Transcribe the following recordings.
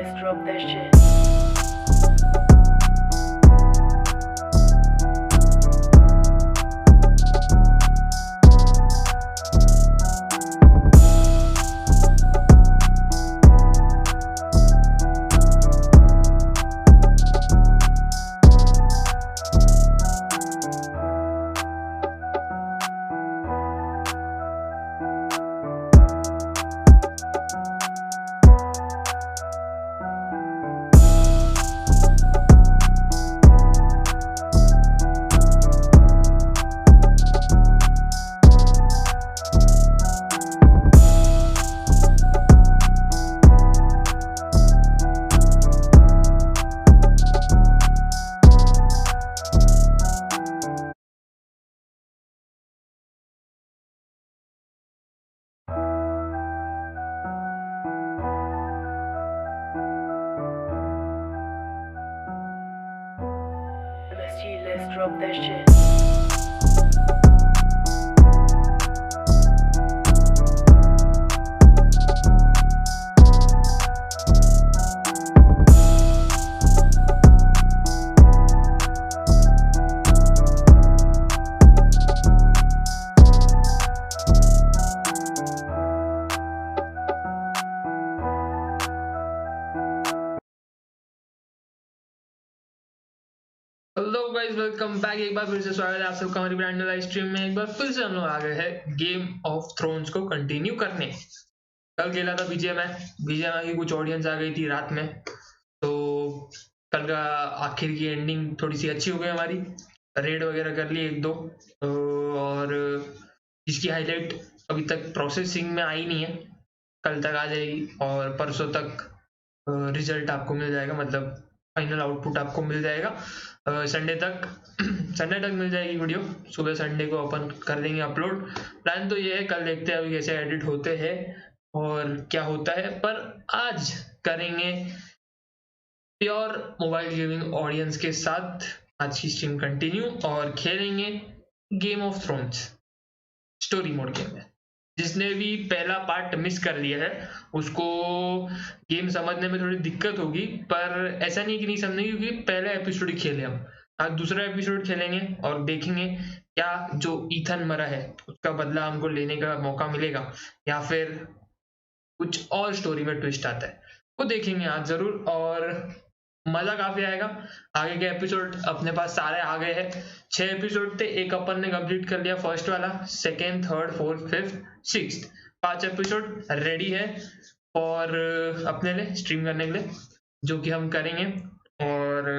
let's drop that shit. Let's drop that shit. Hello guys, welcome back. एक बार फिर से स्वागत है आप सबका हमारी ब्रांड न्यू लाइव स्ट्रीम में। एक बार फिर से हम लोग आ गए हैं गेम ऑफ थ्रोन्स को कंटिन्यू करने। कल खेला था बीजीएमआई की कुछ ऑडियंस आ गई थी रात में, तो कल का आखिर की एंडिंग थोड़ी सी अच्छी हो गई हमारी। रेड वगैरह कर ली एक दो, और जिसकी हाईलाइट अभी तक प्रोसेसिंग में आई नहीं है, कल तक आ जाएगी और परसों तक रिजल्ट आपको मिल जाएगा, मतलब फाइनल आउटपुट आपको मिल जाएगा। संडे तक मिल जाएगी वीडियो। सुबह संडे को अपन कर देंगे अपलोड। प्लान तो ये है, कल देखते हैं अभी कैसे एडिट होते हैं और क्या होता है, पर आज करेंगे प्योर मोबाइल गेमिंग ऑडियंस के साथ आज की स्ट्रीम कंटिन्यू और खेलेंगे game of thrones story mode game में। जिसने भी पहला पार्ट मिस कर लिया है उसको गेम समझने में थोड़ी दिक्कत होगी, पर ऐसा नहीं कि नहीं समझेंगे, क्योंकि पहला एपिसोड ही खेले हम। आज दूसरा एपिसोड खेलेंगे और देखेंगे क्या जो ईथन मरा है उसका बदला हमको लेने का मौका मिलेगा, या फिर कुछ और स्टोरी में ट्विस्ट आता है, वो देखेंगे आज जरूर और मजा काफी आएगा। आगे के एपिसोड अपने पास सारे आ गए हैं। 6 एपिसोड थे, एक अपन ने कंप्लीट कर लिया फर्स्ट वाला, second, third, fourth, fifth, sixth. 5 episode ready है और अपने लिए स्ट्रीम करने के लिए, जो कि हम करेंगे। और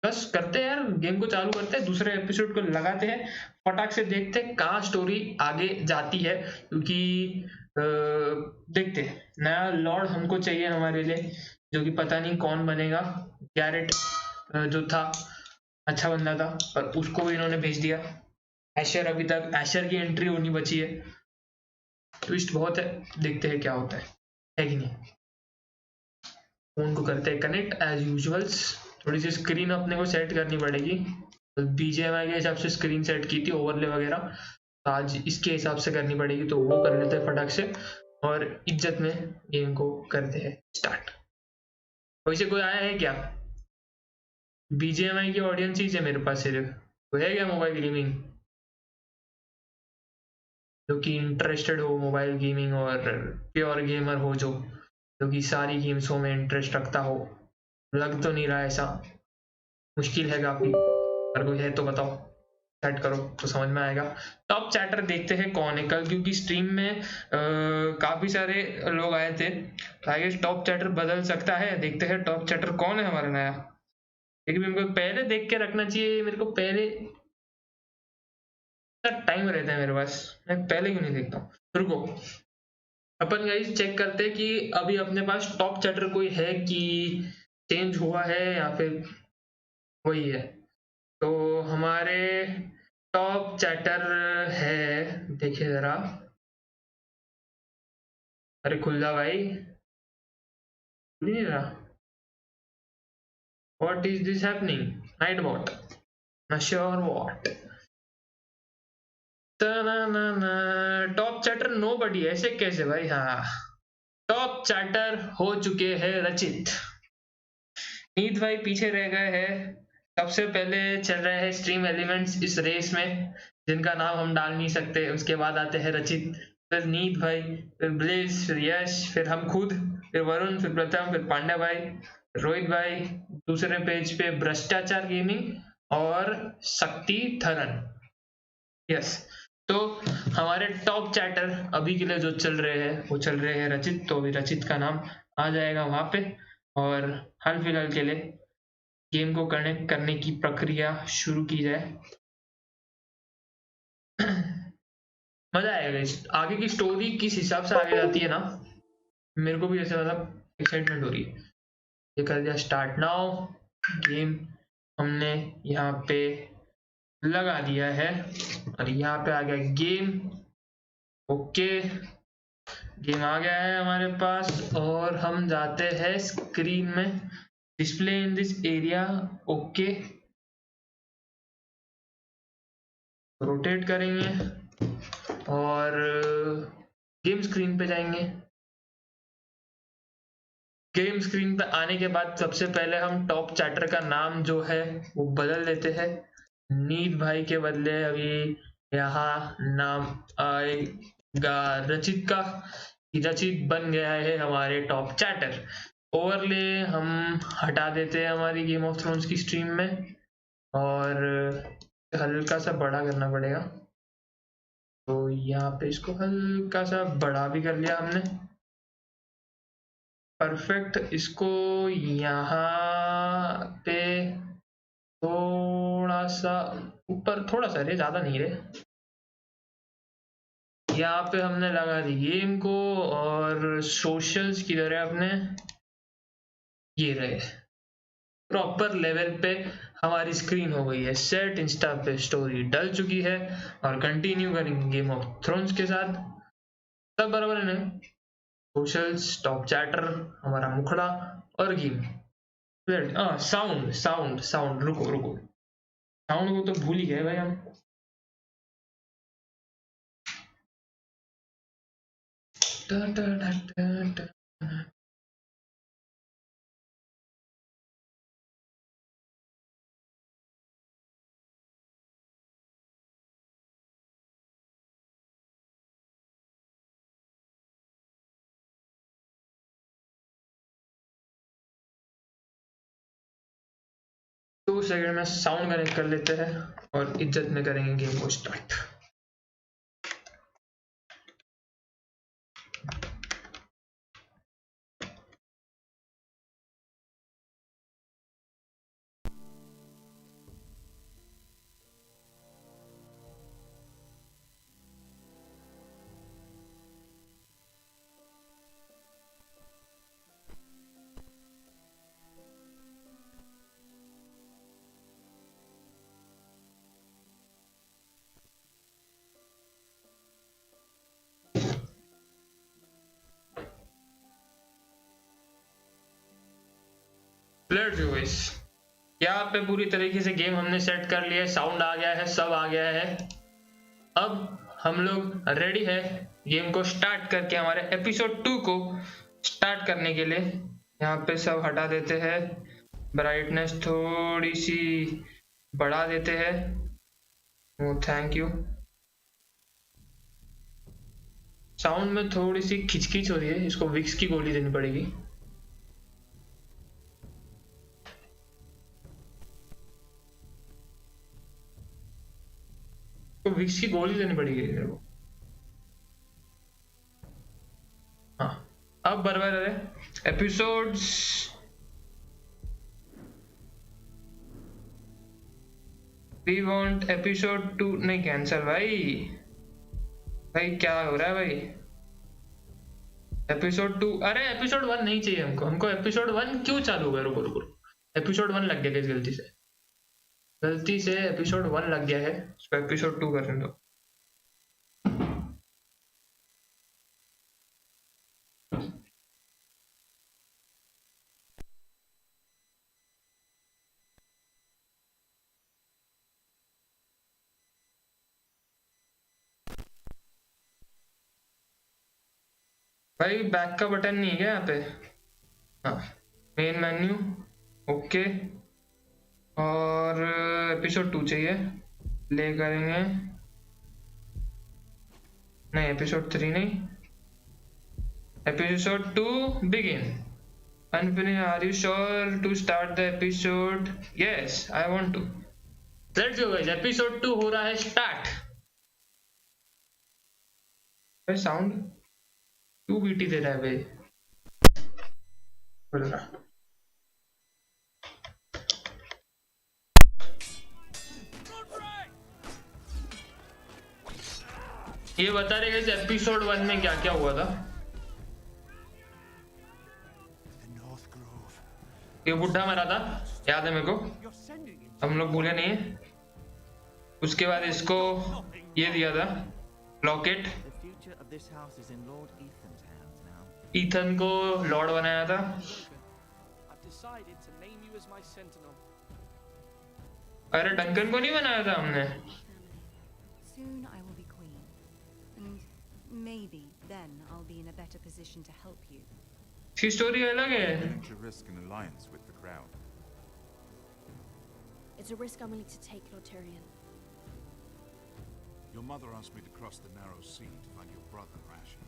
बस करते हैं यार, गेम को चालू करते हैं, दूसरे एपिसोड को लगाते हैं, फटाक से देखते हैं कहाँ स्टोरी आगे जाती है। क्योंकि देखते हैं, नया लॉर्ड हमको चाहिए हमारे लिए, जो कि पता नहीं कौन बनेगा। गैरेट जो था अच्छा बंदा था, पर उसको भी इन्होंने भेज दिया। एशर, अभी तक एशर की एंट्री होनी बची है। ट्विस्ट बहुत है, देखते हैं क्या होता है कि नहीं। फोन को करते हैं कनेक्ट एज यूजुअल्स। थोड़ी सी स्क्रीन अपने को सेट करनी पड़ेगी। बीजीएमआई के हिसाब से स्क्रीन सेट की थी, ओवरले वगैरह, तो आज इसके हिसाब से करनी पड़ेगी, तो वो कर लेते हैं फटाक से और इज्जत में गेम को करते हैं स्टार्ट। वैसे कोई आया है क्या? बीजीएमआई की ऑडियंस ही है मेरे पास, सिर्फ तो है क्या मोबाइल गेमिंग जो कि इंटरेस्टेड हो मोबाइल गेमिंग और प्योर गेमर हो, जो कि सारी गेम्सों में इंटरेस्ट रखता हो? लग तो नहीं रहा ऐसा, मुश्किल है काफी, पर कोई है तो बताओ, चैट करो तो समझ में आएगा। टॉप चैटर देखते हैं कौन है कल, क्योंकि स्ट्रीम में काफी सारे लोग आए थे, तो टॉप चैटर बदल सकता है। देखते हैं टॉप चैटर कौन है हमारा नया। लेकिन मेरे को पहले देख के रखना चाहिए, मेरे को पहले टाइम रहता है मेरे पास, मैं पहले क्यों नहीं देखता हूँ। रुको, अपन गाइस चेक करते हैं कि अभी अपने पास टॉप चैटर कोई है कि चेंज हुआ है या फिर वही है। तो हमारे टॉप चैटर है, देखिए जरा। अरे खुल जा भाई, खुल नहीं रहा। What is this happening? Night bot, not sure what। Top chatter no buddy, ऐसे कैसे भाई? हाँ, टॉप चैटर हो चुके हैं रचित। नीत भाई पीछे रह गए हैं। सबसे पहले चल रहे हैं स्ट्रीम एलिमेंट्स इस रेस में, जिनका नाम हम डाल नहीं सकते। उसके बाद आते हैं रचित, फिर नीत भाई, फिर ब्लेज, फिर यश, फिर हम खुद, फिर वरुण, फिर प्रथम, फिर पांडा भाई, रोहित भाई, दूसरे पेज पे भ्रष्टाचार गेमिंग और शक्ति थरन। यस, तो हमारे टॉप चैटर अभी के लिए जो चल रहे हैं वो चल रहे हैं रचित। तो अभी रचित का नाम आ जाएगा वहां पे, और हाल फिलहाल के लिए गेम को कनेक्ट करने की प्रक्रिया शुरू की जाए। मजा आएगा। आगे की स्टोरी किस हिसाब से आगे जाती है ना, मेरे को भी ऐसे मतलब एक्साइटमेंट हो रही है। ये कर दिया स्टार्ट नाउ। गेम हमने यहाँ पे लगा दिया है और यहाँ पे आ गया गेम। ओके, गेम आ गया है हमारे पास और हम जाते हैं स्क्रीन में। Display in this area. Okay, rotate करेंगे और गेम स्क्रीन पे जाएंगे। गेम स्क्रीन पे आने के बाद सबसे पहले हम टॉप चैटर का नाम जो है वो बदल देते हैं। नीत भाई के बदले अभी यहाँ नाम आएगा रचित का। रचित बन गया है हमारे टॉप चैटर। ओवरले हम हटा देते हैं हमारी गेम ऑफ थ्रोन्स की स्ट्रीम में, और हल्का सा बड़ा करना पड़ेगा। तो यहाँ पे इसको हल्का सा बड़ा भी कर लिया हमने। परफेक्ट। इसको यहाँ पे थोड़ा सा ऊपर, थोड़ा सा रे, ज्यादा नहीं रे। यहाँ पे हमने लगा दी गेम को, और सोशल्स किधर है अपने, ये रहे। प्रॉपर लेवल पे हमारी स्क्रीन हो गई है सेट। इंस्टा पे स्टोरी डल चुकी है और कंटिन्यू करेंगे गेम ऑफ थ्रोन्स के साथ। सब बराबर है ना? सोशल्स, टॉप चैटर, हमारा मुखड़ा और गेम। साउंड साउंड साउंड, रुको रुको, साउंड को तो भूल ही गए भाई हम। 2 सेकंड में साउंड कनेक्ट कर लेते हैं और इज्जत में करेंगे गेम को स्टार्ट। Let's go guys. यहाँ पे पूरी तरीके से गेम हमने सेट कर लिया है, साउंड आ गया है, सब आ गया है। अब हम लोग रेडी है गेम को स्टार्ट करके हमारे एपिसोड 2 को स्टार्ट करने के लिए। यहाँ पे सब हटा देते हैं, ब्राइटनेस थोड़ी सी बढ़ा देते हैं। ओ थैंक यू। साउंड में थोड़ी सी खिचखिच हो रही है, इसको विक्स की गोली देनी पड़ेगी। तो विक्स की गोली देनी पड़ेगी मेरे को। हाँ, अब बराबर है। एपिसोड्स वी वांट एपिसोड 2 नहीं, कैंसल भाई। भाई क्या हो रहा है भाई? एपिसोड 2, अरे एपिसोड 1 नहीं चाहिए हमको। हमको एपिसोड 1 क्यों चालू हुआ? रुको रुको, एपिसोड 1 लग गया गलती से। गलती से एपिसोड 1 लग गया है, उसको एपिसोड 2 करने दो। भाई बैक का बटन नहीं है क्या यहाँ पे? हाँ, मेन मेन्यू, ओके। और एपिसोड 2 चाहिए, प्ले करेंगे। नहीं, एपिसोड 3 नहीं, episode 2 begin. Unfinished, are you sure to start the episode? Yes, I want to. Let's go guys, episode 2 हो रहा है स्टार्ट। भाई साउंड 2 बीटी दे रहा है भाई, बोल रहा। ये बता रहे गाइस एपिसोड 1 में क्या क्या हुआ था। ये बुढ़ा मरा था, याद है मेरे को, हम लोग भूले नहीं है। उसके बाद इसको ये दिया था लॉकेट, ईथन को लॉर्ड बनाया था। अरे डंकन को नहीं बनाया था हमने। Soon I will be queen, and maybe then I'll be in a better position to help you. इसकी स्टोरी अलग है। To risk an alliance with the crowd. It's a risk I'm willing to take, Lord Tyrion. Your mother asked me to cross the narrow sea to find your brother, Asher.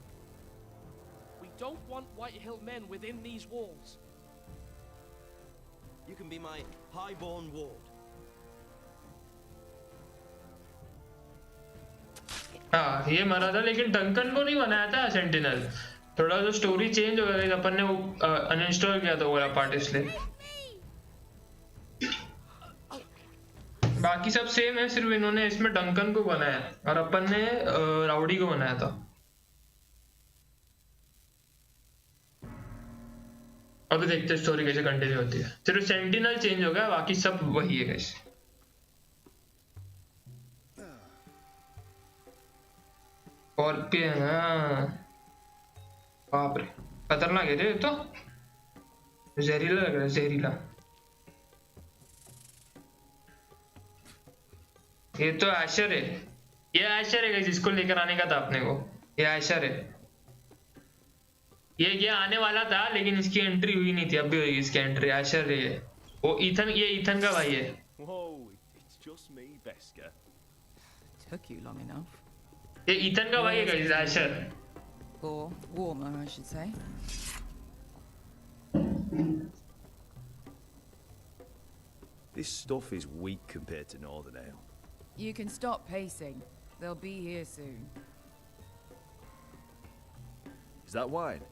We don't want White Hill men within these walls. You can be my highborn ward. हाँ, ये मरा था लेकिन Duncan को नहीं बनाया था sentinel. थोड़ा सा स्टोरी चेंज हो गया, अपन ने वो अनइंस्टॉल किया था वो वाला पार्ट इसलिए। बाकी सब सेम है, सिर्फ इन्होंने इसमें डंकन को बनाया और अपन ने राउडी को बनाया था। अभी देखते हैं स्टोरी कैसे कंटिन्यू होती है। सिर्फ सेंटिनल चेंज हो गया, बाकी सब वही है गाइस। स्कॉर्पियन, हाँ बाप रे, खतरनाक है रे, तो जहरीला लग रहा है, जहरीला। ये तो आशर है, ये आशर है गाइस, इसको लेकर आने का था अपने को। ये आशर है, ये आने वाला था लेकिन इसकी एंट्री हुई नहीं थी, अभी हुई इसकी एंट्री। आशर है वो, ईथन, ये ईथन का भाई है। Whoa, it's just me, Beska. Took you long enough. ये ईथन का भाई है guys, Asher. Or warmer, I should say. This stuff is weak compared to Northern Ale. You can stop pacing. They'll be here soon. Is that wine?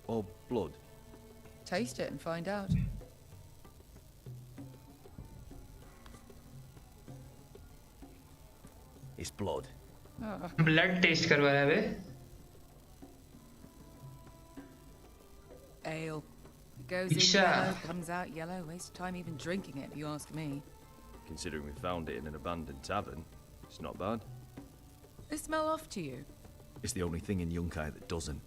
Or blood? Taste it and find out. It's blood. Blood test करवा रहा है बे। Ale. Goes in Acha. yellow, comes out yellow. Waste time even drinking it, if you ask me. Considering we found it in an abandoned tavern, it's not bad. They smell off to you. It's the only thing in Yunkai that doesn't.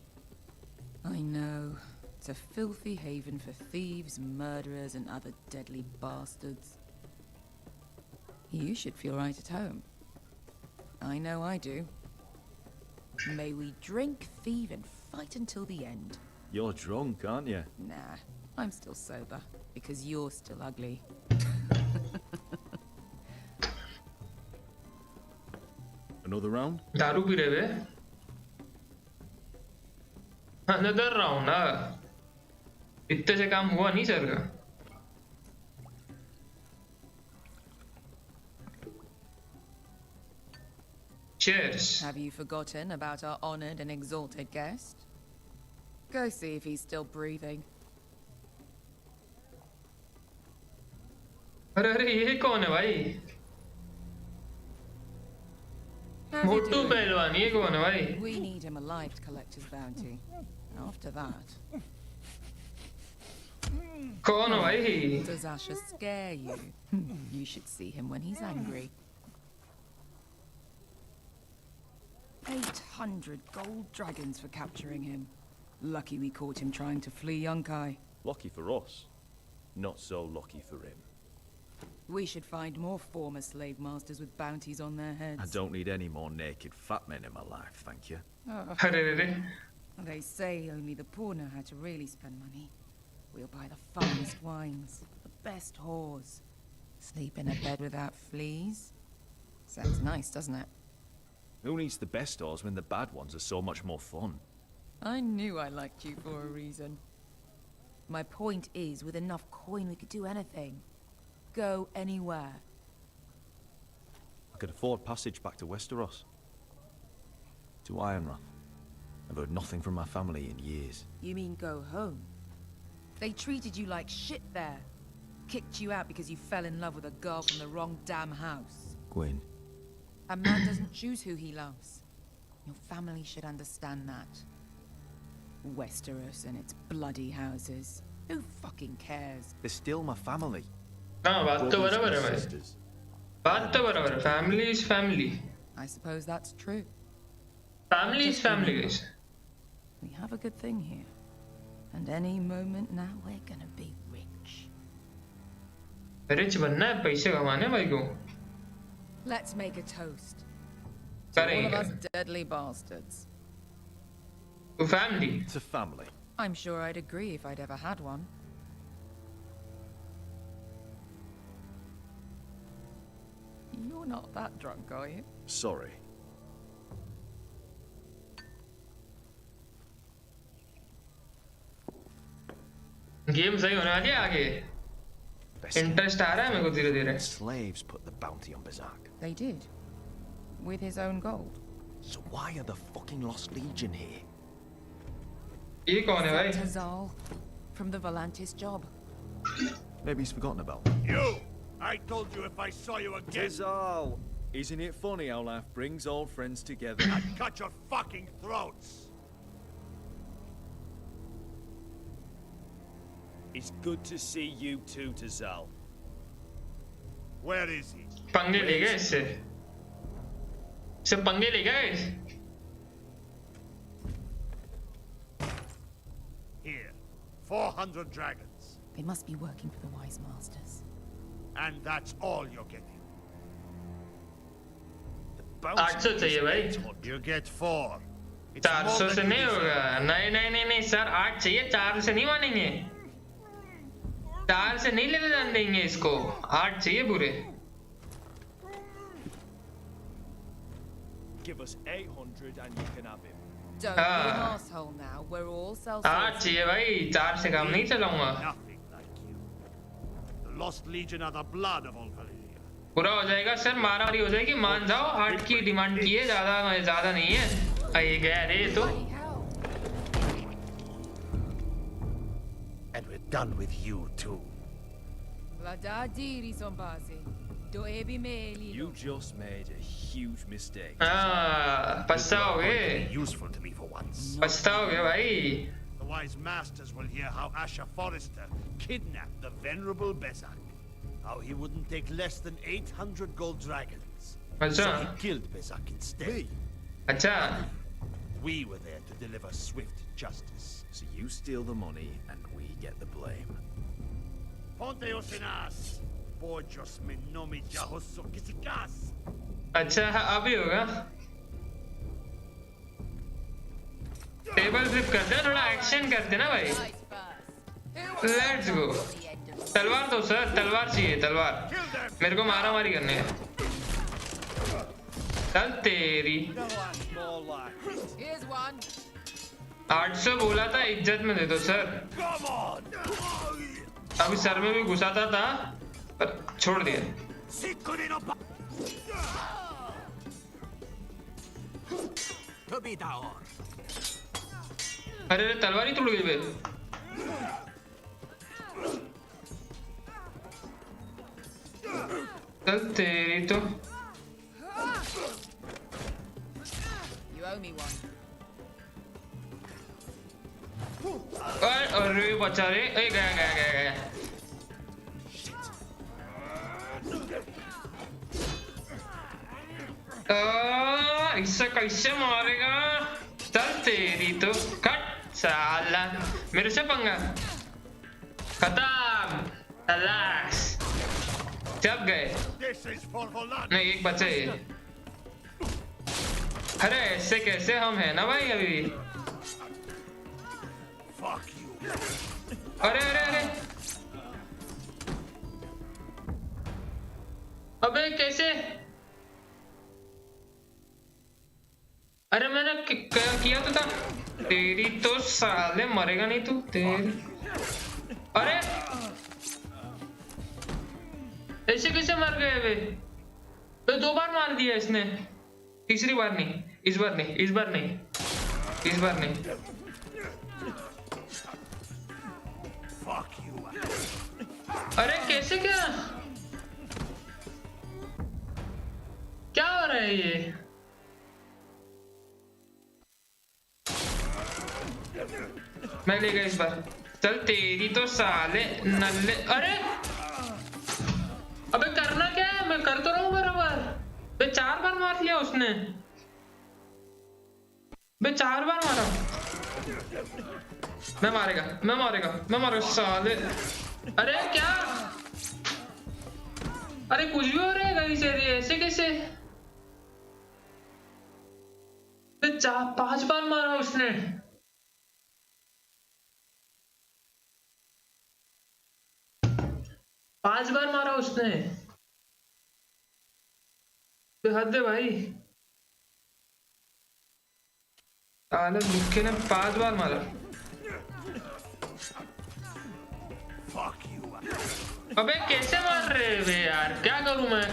I know. It's a filthy haven for thieves, murderers, and other deadly bastards. You should feel right at home. I know I do. May we drink, thieve, and fight until the end. You're drunk, aren't you? Nah, I'm still sober, because you're still ugly. Another round? दारू P रहे बे। Another round, हाँ। इतने से काम हुआ नहीं sir का। Cheers. Have you forgotten about our honored and exalted guest? Go see if he's still breathing. अरे अरे, ये कौन है भाई? How's he Motu doing? पहलवान, ये कौन है भाई? We need him alive to collect his bounty. After that, कौन है भाई? does Asher scare you? You should see him when he's angry. 800 gold dragons for capturing him. Lucky we caught him trying to flee Yunkai. Lucky for us. Not so lucky for him. We should find more former slave masters with bounties on their heads. I don't need any more naked fat men in my life, thank you. Oh, अरे रे they say only the poor know how to really spend money. We'll buy the finest wines, the best whores. Sleep in a bed without fleas. Sounds nice, doesn't it? Who needs the best stores when the bad ones are so much more fun? I knew I liked you for a reason. My point is, with enough coin, we could do anything. Go anywhere. I could afford passage back to Westeros. To Ironrath. I've heard nothing from my family in years. You mean go home? They treated you like shit there. Kicked you out because you fell in love with a girl from the wrong damn house. Gwyn. A man doesn't choose who he loves. Your family should understand that. Westeros and its bloody houses. Who fucking cares? They're still my family. हाँ बात तो Brothers बराबर and है भाई sisters. बात तो बराबर है family is family I suppose that's true. family is family guys We have a good thing here. And any moment now we're gonna be rich. rich बनना है पैसे कमाने भाई को Let's make a toast. To all of करेंगे us deadly bastards. to family To family. I'm sure I'd agree if I'd ever had one. You're not that drunk, are you? Sorry. Game सही होने वाली है आगे Best interest आ रहा है मेरे को धीरे धीरे slaves put the bounty on Bazak. They did. With his own gold. So why are the fucking Lost Legion here? ये कौन है भाई Tazal, from the Volantis job. Maybe he's forgotten about me. You! I told you if I saw you again, Tizal! Isn't it funny how life brings old friends together? I'd cut your fucking throats! It's good to see you too, Tazal. Where is he? पंगे ले गए इससे पंगे ले गए Here. 400 dragons. They must be working for the wise masters. And that's all you're getting. The 800 चाहिए भाई You get 4. It's more 400 से than you नहीं deserve. होगा नहीं नहीं नहीं नहीं सर 8 चाहिए 4 से नहीं मानेंगे 4 से नहीं लेने जाने देंगे इसको 8 चाहिए पूरे Give us 800 and you can have him. Don't be an asshole now. We're all 8 self-sourced. चाहिए भाई 4 से काम नहीं चलाऊंगा Nothing like you. The Lost Legion are the blood of all Valyria. पूरा हो जाएगा सर मारामारी हो जाएगी मान जाओ 8 की डिमांड की है ज्यादा नहीं है ये गया रे तो And we're done with you too. Vladadiri sombazi. Do ebi meli. You just made a huge mistake. पछताओगे Be useful to me for once. पछताओगे भाई The wise masters will hear how Asher Forrester kidnapped the venerable Bezak. How he wouldn't take less than 800 gold dragons. अच्छा So he killed Bezak instead. अच्छा We were there to deliver swift justice. So you steal the money and we get the blame. Ponte Osinas! Bojos me nomi jahosso kisikas! अच्छा अभी होगा table flip करते हैं थोड़ा action करते ना भाई लेट्स गो तलवार दो सर तलवार चाहिए तलवार मेरे को मारा मारी करने है चल तेरी More like it. Here's one. 800 बोला था इज्जत में दे दो सर Come on! अभी सर में भी घुसाता था पर छोड़ दिया Sikurino pa- अरे अरे तलवार ही टूट गई बे चल तेरी तो You owe me one. अरे बचा रे ए गया गया गया गया इससे कैसे मारेगा चल तेरी तो कट साला मेरे से पंगा खत्म तलाश सब गए। This is for Holland. नहीं एक बचा है। अरे ऐसे कैसे हम हैं ना भाई अभी। Fuck you. अरे अरे अरे अबे कैसे? अरे मैंने किया तो था। तेरी तो साले मरेगा नहीं तू तेरी। अरे ऐसे कैसे मर गए वे? तो 2 बार मार दिया इसने, तीसरी बार नहीं, इस बार नहीं, इस बार नहीं, इस बार नहीं। Fuck you. अरे कैसे क्या हो रहा है ये? मैं ले गया इस बार। चल तेरी तो साले नल्ले। अरे अबे करना क्या है? मैं कर तो रहा हूँ बराबर। बे 4 बार मार लिया उसने। बे 4 बार मारा। मैं मारेगा साले। अरे क्या? अरे कुछ भी हो रहा है कहीं से? ऐसे कैसे? बे 5 बार मारा उसने। पांच बार मारा उसने। हद है भाई। साले लुक्के ने 5 बार मारा। Fuck you. अबे कैसे मार रहे वे यार? क्या करूं मैं?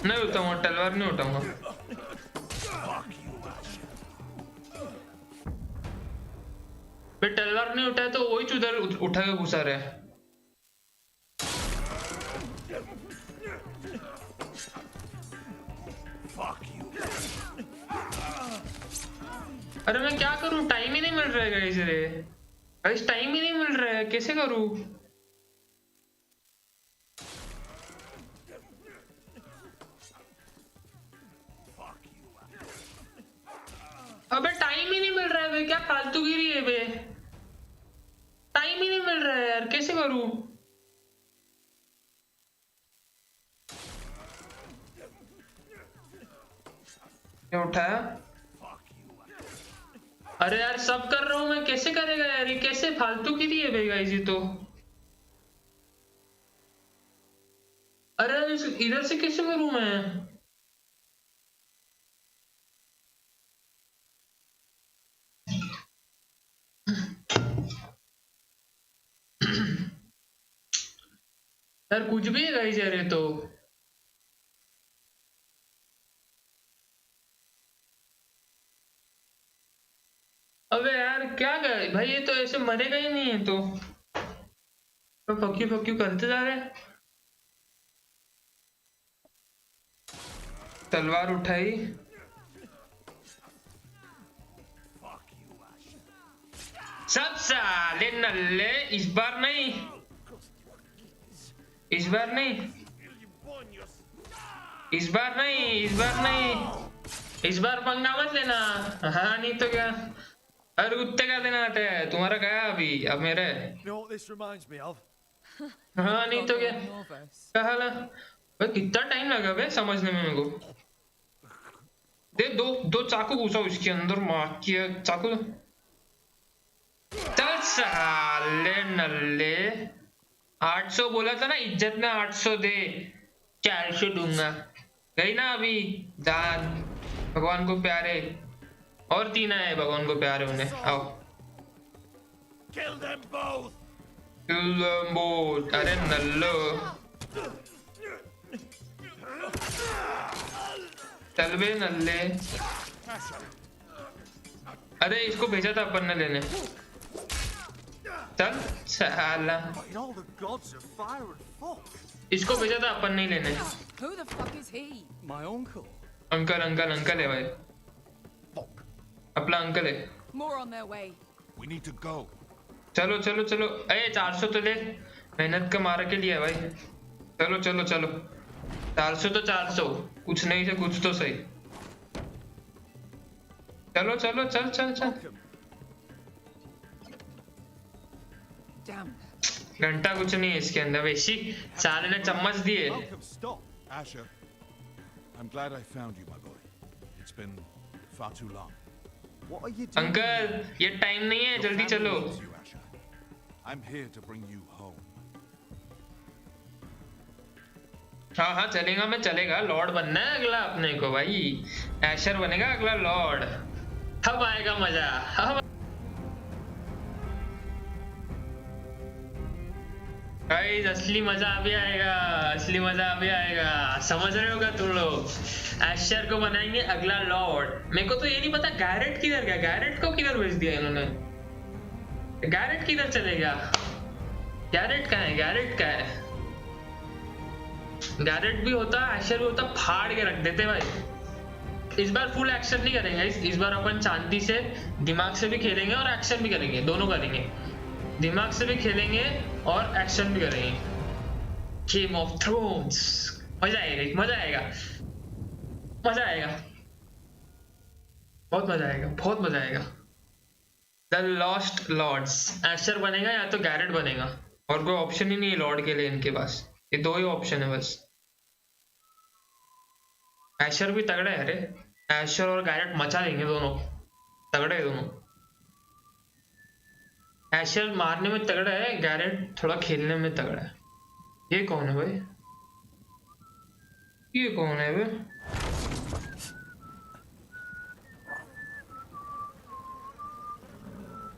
नहीं उठाऊंगा, तलवार नहीं उठाऊंगा। बे तलवार नहीं उठाया तो वही चुदर उठा के घुसा रहा है। अरे मैं क्या करूं? टाइम ही नहीं मिल रहा है गाइस। रे गाइस टाइम ही नहीं मिल रहा है, कैसे करूं? अबे टाइम ही नहीं मिल रहा है बे, क्या फालतूगिरी है बे। टाइम ही नहीं मिल रहा है यार, कैसे करूं? क्या उठाया? अरे यार सब कर रहा हूं मैं, कैसे करेगा यार ये? कैसे फालतूगिरी है बे गाइस ये तो। अरे इधर से कैसे करूं मैं? यार कुछ भी है गाइस यार ये तो। अबे यार क्या गए भाई, ये तो ऐसे मरेगा ही नहीं है तो फक्यू करते जा रहे हैं। तलवार उठाई। सब साले नल्ले। इस बार नहीं, इस बार नहीं, इस बार नहीं, इस बार नहीं, इस बार पंगा मत लेना। हाँ नहीं तो क्या? हर कुत्ते का देना आता है। तुम्हारा क्या है अभी? अब मेरे। You know what this reminds me of? हाँ नहीं तो क्या? क्या हाल है भाई? कितना टाइम लगा बे समझने में मेरे को। दे दो चाकू घुसा उसके अंदर, मार किया चाकू। चल साले नल्ले। 800 बोला था ना, इज्जत में 800 दे। 400 दूंगा। गई ना अभी जान। भगवान को प्यारे और 3 है भगवान को प्यारे उन्हें। आओ Kill them both. Kill them both. अरे नल्लो चल बे नल्ले। अरे इसको भेजा था अपन ने लेने। चल साला, In all the gods of fire and fuck. इसको भेजा था अपन नहीं लेने। Who the fuck is he? My uncle. Uncle uncle uncle है भाई, अपना अंकल है। More on their way. We need to go. चलो चलो चलो। अरे 400 तो ले, मेहनत का मारा के लिए है भाई। चलो चलो चलो। 400 तो 400, कुछ नहीं से कुछ तो सही। चलो चलो चल चल चल। Damn. घंटा कुछ नहीं है इसके अंदर, वैसी साले ने चम्मच दिए। Malcolm, stop. Asher, I'm glad I found you, my boy. It's been far too long. What are you doing? Uncle ये टाइम नहीं है, Your जल्दी family चलो। needs you, Asher. I'm here to bring you home. हाँ हाँ चलेगा, मैं चलेगा। लॉर्ड बनना है अगला अपने को भाई, एशर बनेगा अगला लॉर्ड। अब आएगा मजा, अब गाइस असली मजा अभी आएगा, असली मजा अभी आएगा। समझ रहे होगा तुम लोग, एशर को बनाएंगे अगला लॉर्ड। मेरे को तो ये नहीं पता गैरेट किधर गया, गैरेट को किधर भेज दिया इन्होंने, गैरेट किधर चले गया, गैरेट कहाँ है, गैरेट कहाँ है। गैरेट भी होता, एशर भी होता, फाड़ के रख देते भाई। इस बार फुल एक्शन नहीं करेंगे, इस बार अपन शांति से दिमाग से भी खेलेंगे और एक्शन भी करेंगे, दोनों करेंगे। दिमाग से भी खेलेंगे और एक्शन भी करेंगे। गेम ऑफ थ्रोन्स, मजा आएगा, मजा आएगा, मजा आएगा, बहुत मजा आएगा, बहुत मजा आएगा। द लॉस्ट लॉर्ड्स, एशर बनेगा या तो गैरेट बनेगा, और कोई ऑप्शन ही नहीं है लॉर्ड के लिए इनके पास, ये दो ही ऑप्शन है बस। एशर भी तगड़ा है, अरे एशर और गैरेट मचा देंगे, दोनों तगड़े है दोनों। एशर मारने में तगड़ा है, गैरेट थोड़ा खेलने में तगड़ा है। ये कौन है भाई, ये कौन है भाई,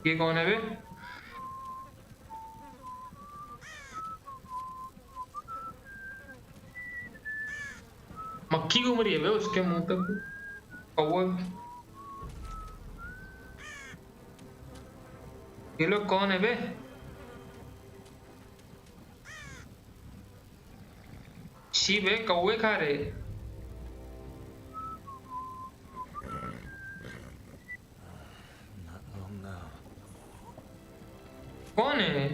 ये कौन है भाई। मक्खी घूम रही है बे उसके मुंह पे, कौवा। ये लोग कौन है बे, शीप है, कौवे खा रहे। कौन है,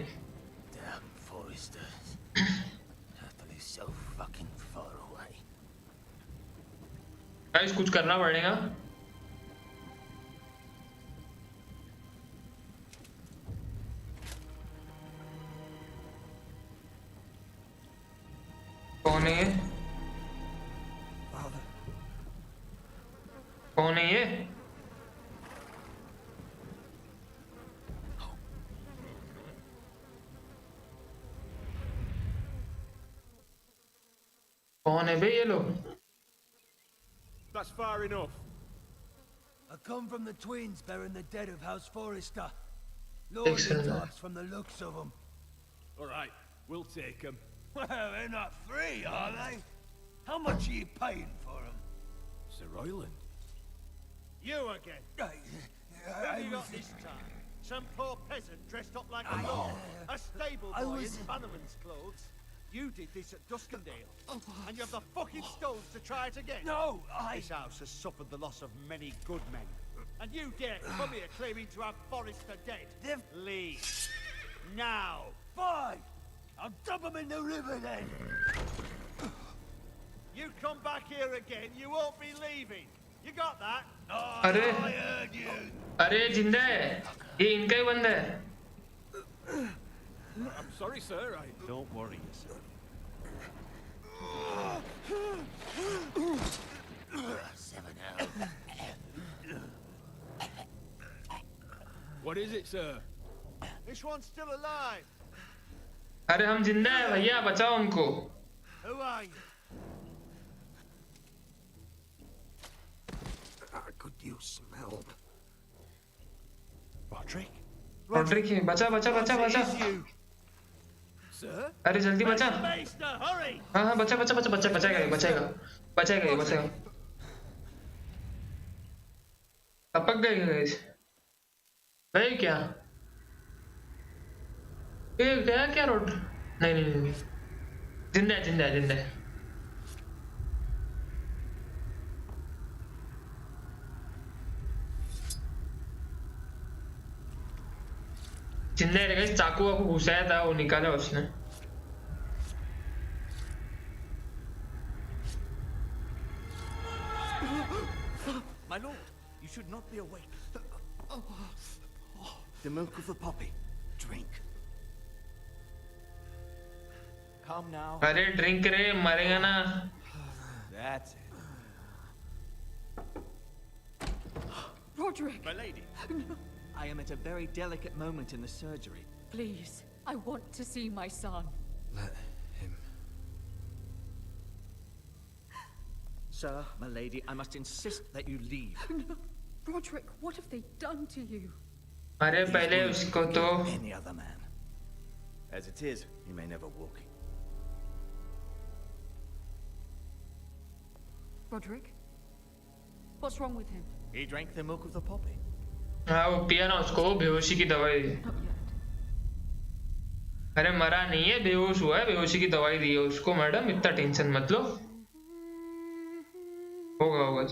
Damn foresters. That is so fucking far away. Guys कुछ करना पड़ेगा। कौन है ये, कौन है ये, कौन है बे ये लोग। That's far enough. I come from the twins bearing the dead of House Forrester. Lordy Excellent. types from the looks of them. All right, we'll take them. Well, they're not free, are they? How much are you paying for them? Sir Royland. You again. What have you got this time? Some poor peasant dressed up like a lord? A stable I boy was- in Bannerman's clothes? You did this at Duskendale, and you have the fucking stones to try it again? No, This house has suffered the loss of many good men, and you dare come here claiming to have Forrester dead? They've- Leave. Now. Fine! I'll dump them in the river then! You come back here again, you won't be leaving. You got that? अरे I heard you! अरे जिंदा है, ये इनका ही बंदा है। I'm sorry, sir. Don't worry yourself. What is it, sir? This one's still alive. अरे हम जिंदा है भैया, बचाओ उनको। Who are you? I could use some help. Roderick? Rodrick बचा बचा बचा बचा, It is you. Sir? अरे जल्दी बचा। Maester, hurry! हाँ हाँ बचा बचा बचा बचा, बचाएगा ये, बचाएगा बचाएगा ये, बचाएगा। टपक गए गाइस, गए क्या, ये गया क्या रोड, नहीं नहीं नहीं, जिंदा है जिंदा है जिंदा है। जिंदा है गाइस, चाकू वाकू घुसाया था, वो निकाला उसने। My lord, you should not be awake. The milk of the poppy. Drink. Come now. अरे ड्रिंक रे, मरेगा ना. That's it. Roderick! My lady, I am at a very delicate moment in the surgery. Please, I want to see my son. Let him. Sir, my lady, I must insist that you leave. No. Roderick, what have they done to you? अरे पहले उसको तो. any other man. As it is, he may never walk. Roderick? What's wrong with him? He drank the milk of the poppy. हाँ वो पिया ना उसको बेहोशी की दवाई. Not yet. अरे मरा नहीं है, बेहोश हुआ है, बेहोशी की दवाई दी है उसको. मैडम इतना टेंशन मत लो, होगा होगा.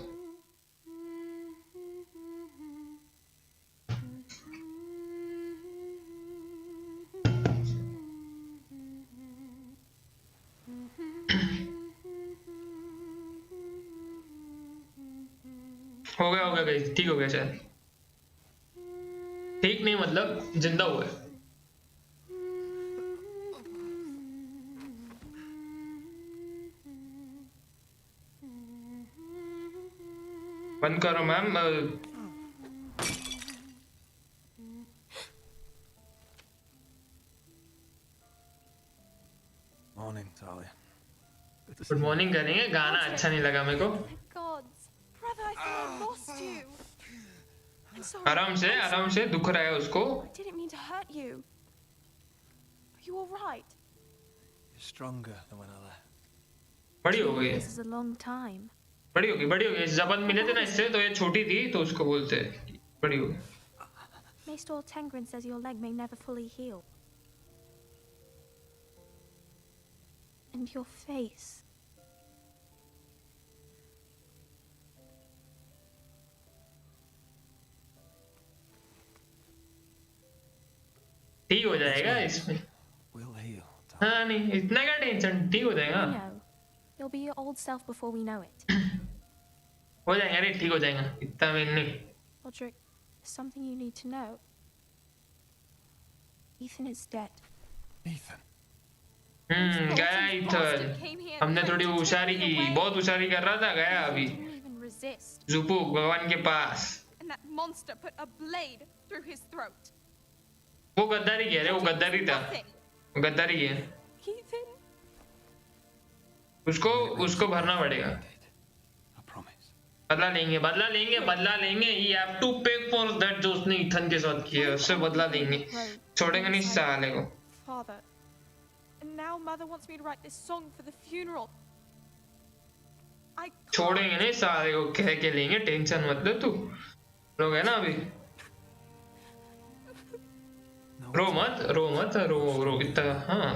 हो गया गाइस, ठीक हो गया शायद. ठीक नहीं मतलब जिंदा हुआ है. बंद करो ma'am. Morning, Talia. Good morning करेंगे. गाना अच्छा नहीं लगा मेरे को. Gods, brother, I thought I lost you. I'm sorry. आराम से दुख रहा है उसको. I didn't mean to hurt you. Are you all right? You're stronger than when I left. बड़ी हो गई है. This is a long time. बड़ी हो गई. जबन मिले थे ना इससे, तो ये छोटी थी तो उसको बोलते हैं बड़ी हो गई. Maester Tengrin says your leg may never fully heal. And your face. ठीक हो जाएगा इसमें. We'll heal. हाँ नहीं इतना क्या टेंशन, ठीक हो जाएगा. You know, you'll be your old self before we know it. हो जाएगा. अरे ठीक हो जाएगा, इतना में नहीं. Roderick, there's something you need to know. Ethan is dead. Ethan. गया इथन. हमने थोड़ी होशियारी की, बहुत होशियारी कर रहा था. गया अभी Didn't even resist. जुपू भगवान के पास. And that monster put a blade through his throat. वो गद्दारी किया रे, वो गद्दारी था. गद्दारी है. Ethan. उसको भरना पड़ेगा. I promise. बदला लेंगे. He have to pay for that जो उसने इथन के साथ किया, उससे बदला लेंगे. छोड़ेंगे नहीं साले को. Father. And now Mother wants me to write this song for the funeral. I can't. छोड़ेंगे नहीं साले को, कह के लेंगे. टेंशन मत ले तू. लोग है ना अभी. रो मत इतना. हाँ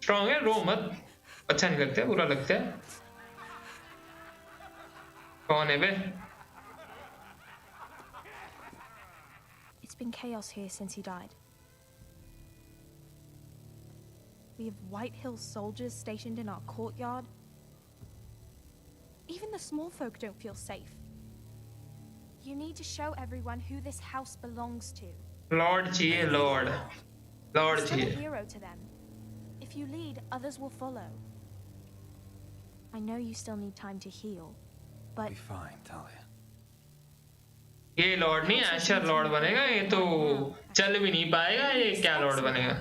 स्ट्रॉन्ग है. रो मत. अच्छा नहीं लगता है, बुरा लगता है. कौन है बे? It's been chaos here since he died. We have White Hill soldiers stationed in our courtyard. Even the small folk don't feel safe. You need to show everyone who this house belongs to. Lord चाहिए. Lord You're still a चाहिए. hero to them. If you lead, others will follow. I know you still need time to heal, but Be fine, Talia. ये Lord नहीं, Asher Lord बनेगा. ये तो चल भी नहीं पाएगा. ये क्या लॉर्ड बनेगा?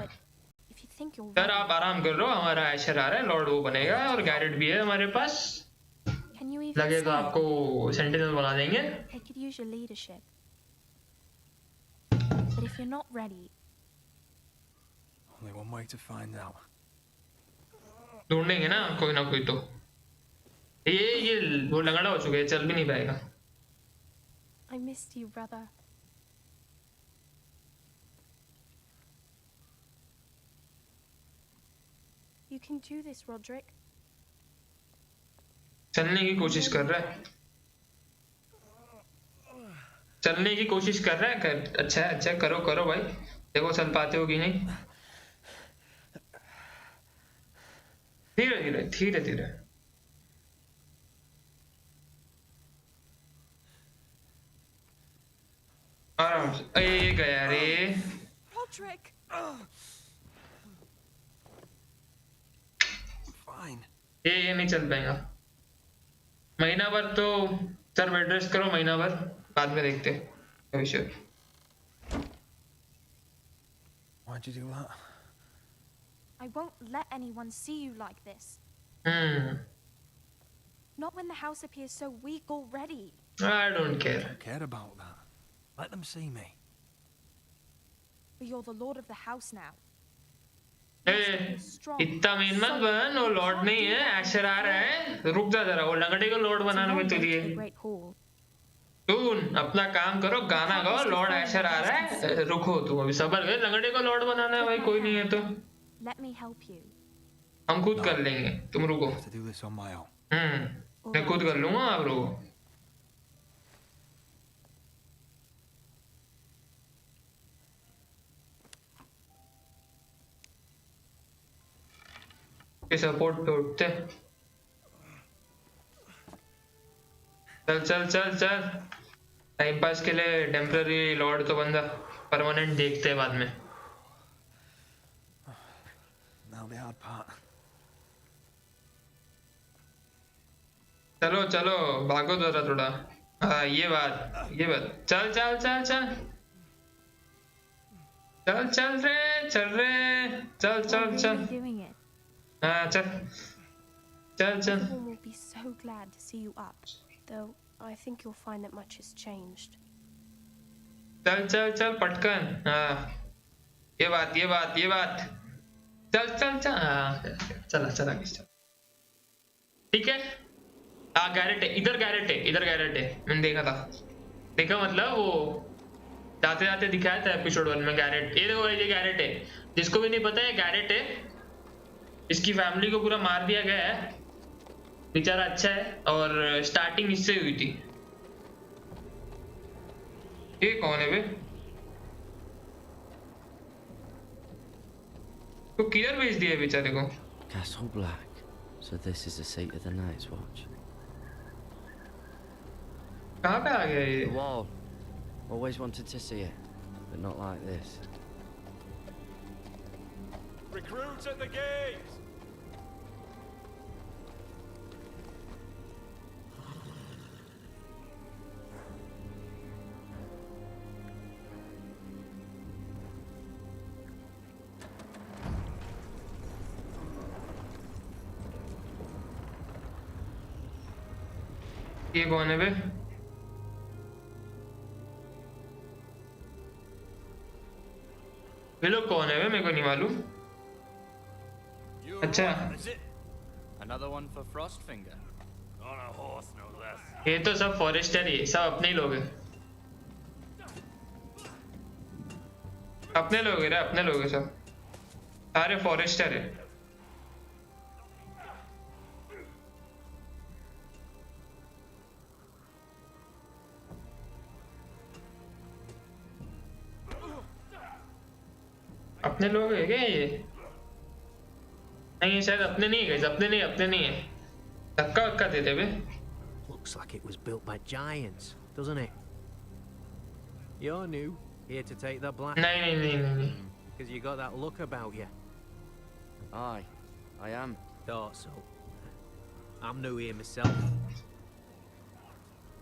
if you think you're sir आप आराम कर लो, हमारा एशर आ रहा है. लॉर्ड वो बनेगा और गैरेट भी है हमारे पास. can you even लगे तो say? आपको सेंटिनल बना देंगे. I could use your leadership. But if you're not ready, Only one way to find out. ढूंढेंगे ना कोई तो. ये वो लंगड़ा हो चुका है, चल भी नहीं पाएगा. I missed you, brother. You can do this, Roderick. चलने की कोशिश कर रहा है. अच्छा है. करो भाई. देखो चल पाते हो कि नहीं. धीरे. आराम से. ये गया रे. Roderick. ये नहीं चल पाएगा महीना भर तो सर बेड रेस्ट करो महीना भर बाद में देखते हैं विषय Why'd you do that? I won't let anyone see you like this. Not when the house appears so weak already. I don't care. I don't care about that. Let them see me. But you're the lord of the house now. इतना main मत बन वो Lord नहीं है Asher आ रहा है रुक जा जरा वो लंगड़े को लॉर्ड बनाने में तुझे सुन अपना काम करो गाना गाओ लॉर्ड एशर आ रहा है रुको तुम अभी सबर कर लंगड़े को लॉर्ड बनाना है भाई कोई नहीं है तो Let me help you. हम खुद कर लेंगे तुम रुको To do this on my own. मैं खुद कर लूंगा आप रुको के सपोर्ट पे उठते चल चल चल चल टाइम पास के लिए टेम्पररी लॉर्ड तो बंदा परमानेंट देखते हैं बाद में Now the hard part. चलो चलो भागो जरा थोड़ा हाँ ये बात चल चल चल चल चल चल रे चल चल चल Doing it. हाँ चल चल चल Everyone will be so glad to see you up. Though I think you'll find that much has changed. चल चल चल पटकन हाँ ये बात चल चल चल हाँ चला ठीक है हाँ गैरेट है इधर गैरेट है मैंने देखा मतलब वो जाते जाते दिखाया था एपिसोड 1 में गैरेट ये देखो ये गैरेट है जिसको भी नहीं पता है गैरेट है इसकी फैमिली को पूरा मार दिया गया है बेचारा अच्छा है और स्टार्टिंग इससे हुई थी ये कौन है बे तो किधर भेज दिया बेचारे को Castle Black. So this is the seat of the Night's Watch. कहाँ पे आ गया ये The wall. Always wanted to see it, but not like this. Recruits at the gate! ये कौन है बे ये लोग कौन है बे मेरे को नहीं मालूम अच्छा Another one for Frostfinger. On a horse, no less. ये तो सब फॉरेस्टर ही सब अपने ही लोग हैं अपने लोग हैं सब सारे फॉरेस्टर है अपने लोग है क्या ये नहीं शायद अपने नहीं है धक्का देते बे Looks like it was built by giants, doesn't it? You're new, here to take the black. नहीं Because you got that look about you. Aye, I am. Thought so. I'm new here myself.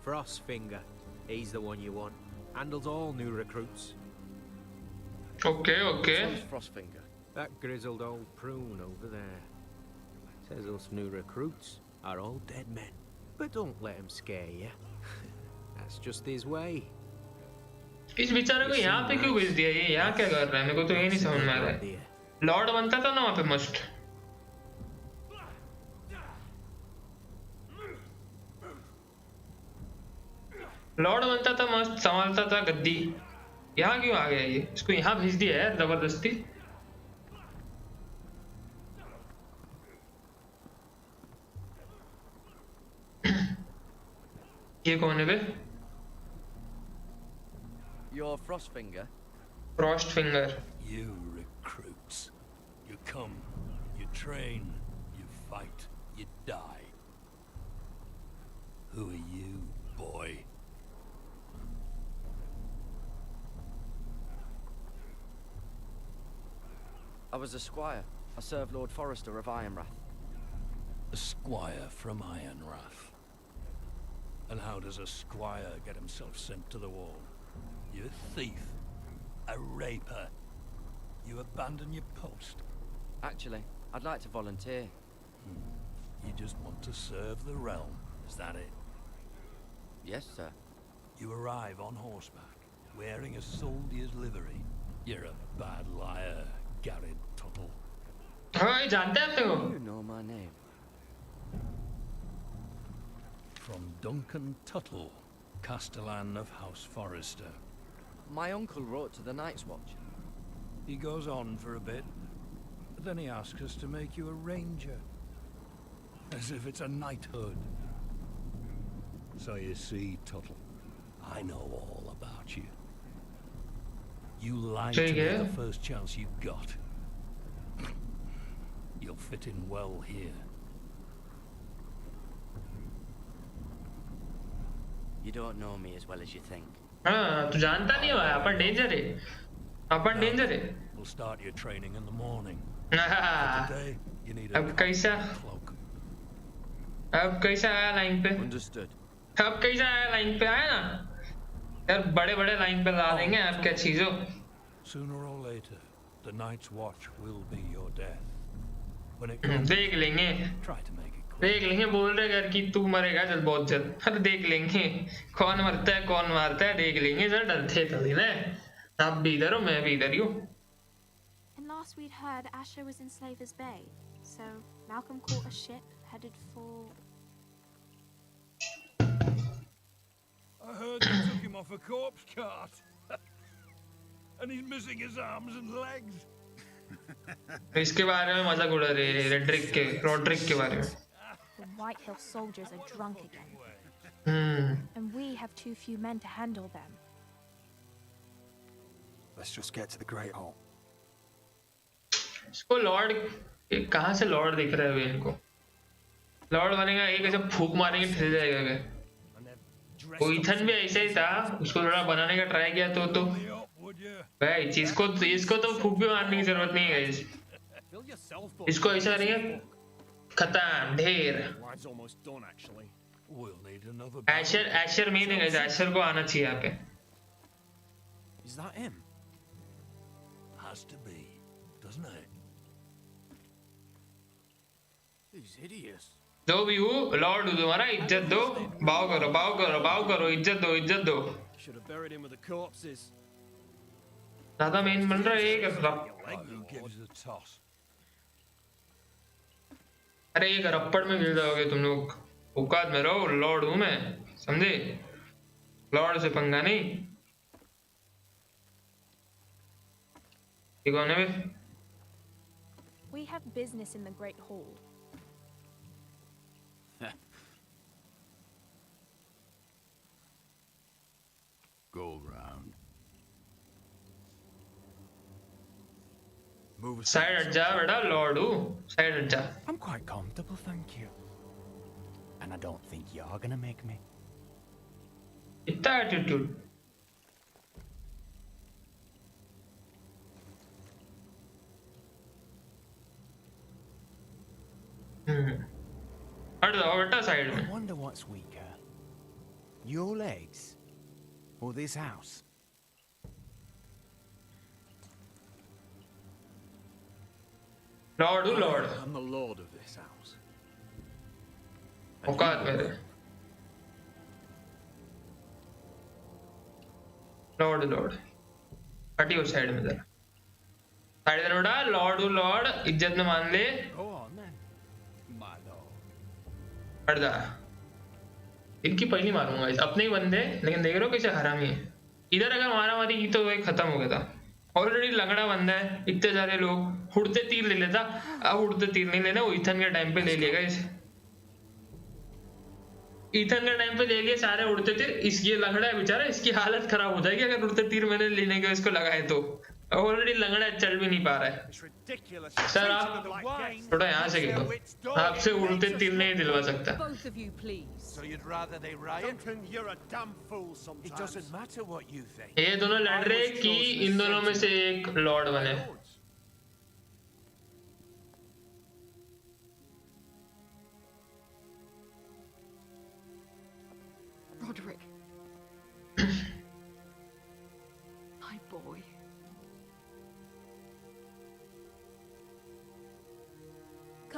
Frostfinger, he's the one you want. Handles all new recruits. Okay. Who's Frostfinger? That grizzled old prune over there. Says us new recruits are all dead men. But don't let him scare you. That's just his way. इस बेचारे को यहाँ पे क्यों भेज दिया ये यहाँ क्या कर रहा है मेरे को तो ये नहीं समझ में आ रहा है लॉर्ड बनता था ना वहाँ पे मस्ट लॉर्ड बनता था मस्त संभालता था गद्दी यहाँ क्यों आ गया ये इसको यहाँ भेज दिया है जबरदस्ती ये कौन है बे You're Frostfinger? Frostfinger. You recruits. You come, you train, you fight, you die. Who are you, boy? I was a squire. I served Lord Forrester of Ironwrath. A squire from Ironrath. And how does a squire get himself sent to the wall? You're a thief. A raper. You abandon your post. Actually, I'd like to volunteer. You just want to serve the realm, is that it? Yes, sir. You arrive on horseback, wearing a soldier's livery. You're a bad liar, Garrett Tuttle. हाँ जानते हैं अपने को. You know my name. From Duncan Tuttle, Castellan of House Forrester. My uncle wrote to the Night's Watch. He goes on for a bit, but then he asks us to make you a ranger. As if it's a knighthood. So you see, Tuttle, I know all about you. You lied to me the first chance you got. You'll fit in well here. You don't know me as well as you think. हाँ तू जानता नहीं हो अपन danger है. अपन danger है. We'll start your training in the morning. Today, you need अब कैसा? अब कैसा आया लाइन पे? Understood. अब कैसा आया लाइन पे आया ना? यार बड़े-बड़े लाइन पे ला देंगे आप क्या चीजों? Sooner or later, the Night's Watch will be your death. When it comes, देख लेंगे. Try to make it. देख लेंगे बोल रहे यार कि तू मरेगा जल्द बहुत जल्द. अरे देख लेंगे. कौन मरता है कौन मारता है देख लेंगे. जरा डरते तो नहीं ना. आप भी इधर हो मैं भी इधर ही हूँ. And last we'd heard Asher was in Slaver's Bay, so Malcolm caught a ship headed for... I heard they took him off a corpse cart. And he's missing his arms and legs. इसके बारे में मजाक उड़ा रहे हैं Rodrik के बारे में. The White Hill soldiers are drunk again. And we have too few men to handle them. Let's just get to the Great Hall. इसको लॉर्ड कहाँ से लॉर्ड दिख रहा है वे इनको. लॉर्ड बनेगा एक ऐसे फूक मारेंगे ठिल जाएगा क्या. वो इथन भी ऐसे ही था. उसको थोड़ा बनाने का ट्राई किया तो भाई इसको तो फूक भी मारने की जरूरत नहीं है. इसको ऐसा नहीं है खत्म ढेर. एशर में नहीं गया. एशर को आना चाहिए यहाँ पे. Is that him? Has to be, doesn't it? He's hideous. जो भी हो लॉर्ड हो तुम्हारा इज्जत दो. बाव करो बाव करो बाव करो. इज्जत दो इज्जत दो. Should have buried him with the corpses. ज्यादा मेन बन रहा है एक अरे एक रप्पड़ में गिर जाओगे तुम लोग. औकात में रहो. लॉर्ड हूँ मैं समझे. लॉर्ड से पंगा नहीं. ठीक है ना. We have business in the Great Hall. Go round. Side हट जा बेटा. लॉर्ड हूँ. साइड हट जा. I'm quite comfortable, thank you. And I don't think you're gonna make me. इतना एटीट्यूड. हट जाओ बेटा साइड में. I wonder what's weaker. Your legs or this house? Lord हूँ Lord. I'm the lord of this house. औकात मेरे. Lord Lord. हटियो side में जरा. साइड में बेटा. लॉर्ड हूँ लॉर्ड. इज्जत में मान ले. Go on then, my lord. हट जा. इनकी पहली मारूंगा. अपने ही बंदे लेकिन देख रहे हो कैसे हरामी है. इधर अगर मारा मारी की तो वही खत्म हो गया था. ऑलरेडी लंगड़ा बंदा है. इतने सारे लोग उड़ते तीर ले लेता. अब उड़ते तीर नहीं लेना. वो इथन के टाइम पे ले लिएगा इसे. इथन के टाइम पे ले लिए सारे उड़ते तीर. इसकी लंगड़ा है बेचारा. इसकी हालत खराब हो जाएगी अगर उड़ते तीर मैंने लेने के इसको लगाए तो. ऑलरेडी लंगड़ा चल भी नहीं पा रहा है. सर आप थोड़ा यहाँ से गिरो. आपसे उड़ते तीर नहीं दिलवा सकता. Both of you, please. So you'd rather they riot? Duncan, you're a damn fool sometimes. It doesn't matter what you think. ये दोनों लड़ रहे कि इन दोनों में से एक लॉर्ड बने.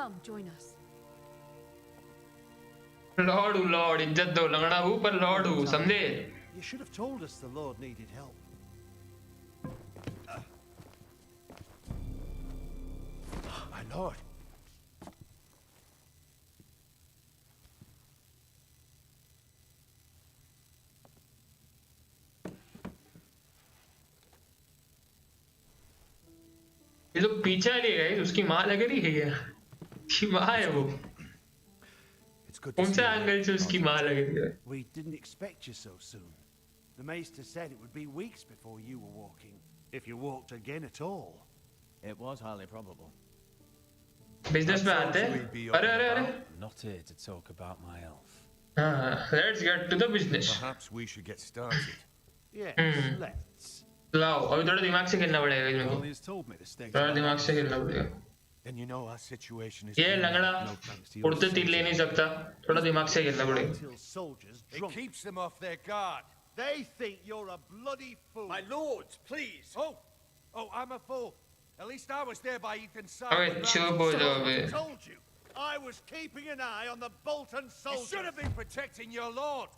Come, join us. लॉर्ड हूँ लॉर्ड इज्जत दो लंगड़ा हूँ पर लॉर्ड हूँ समझे You should have told us the Lord needed help. My lord. ये लोग पीछे आ लिए गए उसकी माँ लग रही है उसकी माँ है वो कौन सा एंगल से उसकी माँ लग रही है We didn't expect you so soon. The Maester said it would be weeks before you were walking, if you walked again at all. It was highly probable. Business में आते हैं अरे अरे अरे Not here to talk about my elf. हाँ let's get to the business Perhaps we should get started. Yes, let's. लाओ अभी थोड़ा दिमाग से खेलना पड़ेगा इसमें Well, he's told me the state. थोड़ा दिमाग से खेलना पड़ेगा Then you know our situation is. ये लंगड़ा उड़ते तीर ले नहीं सकता थोड़ा दिमाग से खेलना पड़ेगा Till soldiers It drunk. keeps them off their guard. They think you're a bloody fool. My lords, please. Oh, I'm a fool. At least I was there by Ethan's side. अबे when चुप Ramsay हो जाओ saw अबे it. Told you. I was keeping an eye on the Bolton You soldiers. should have been protecting your lord.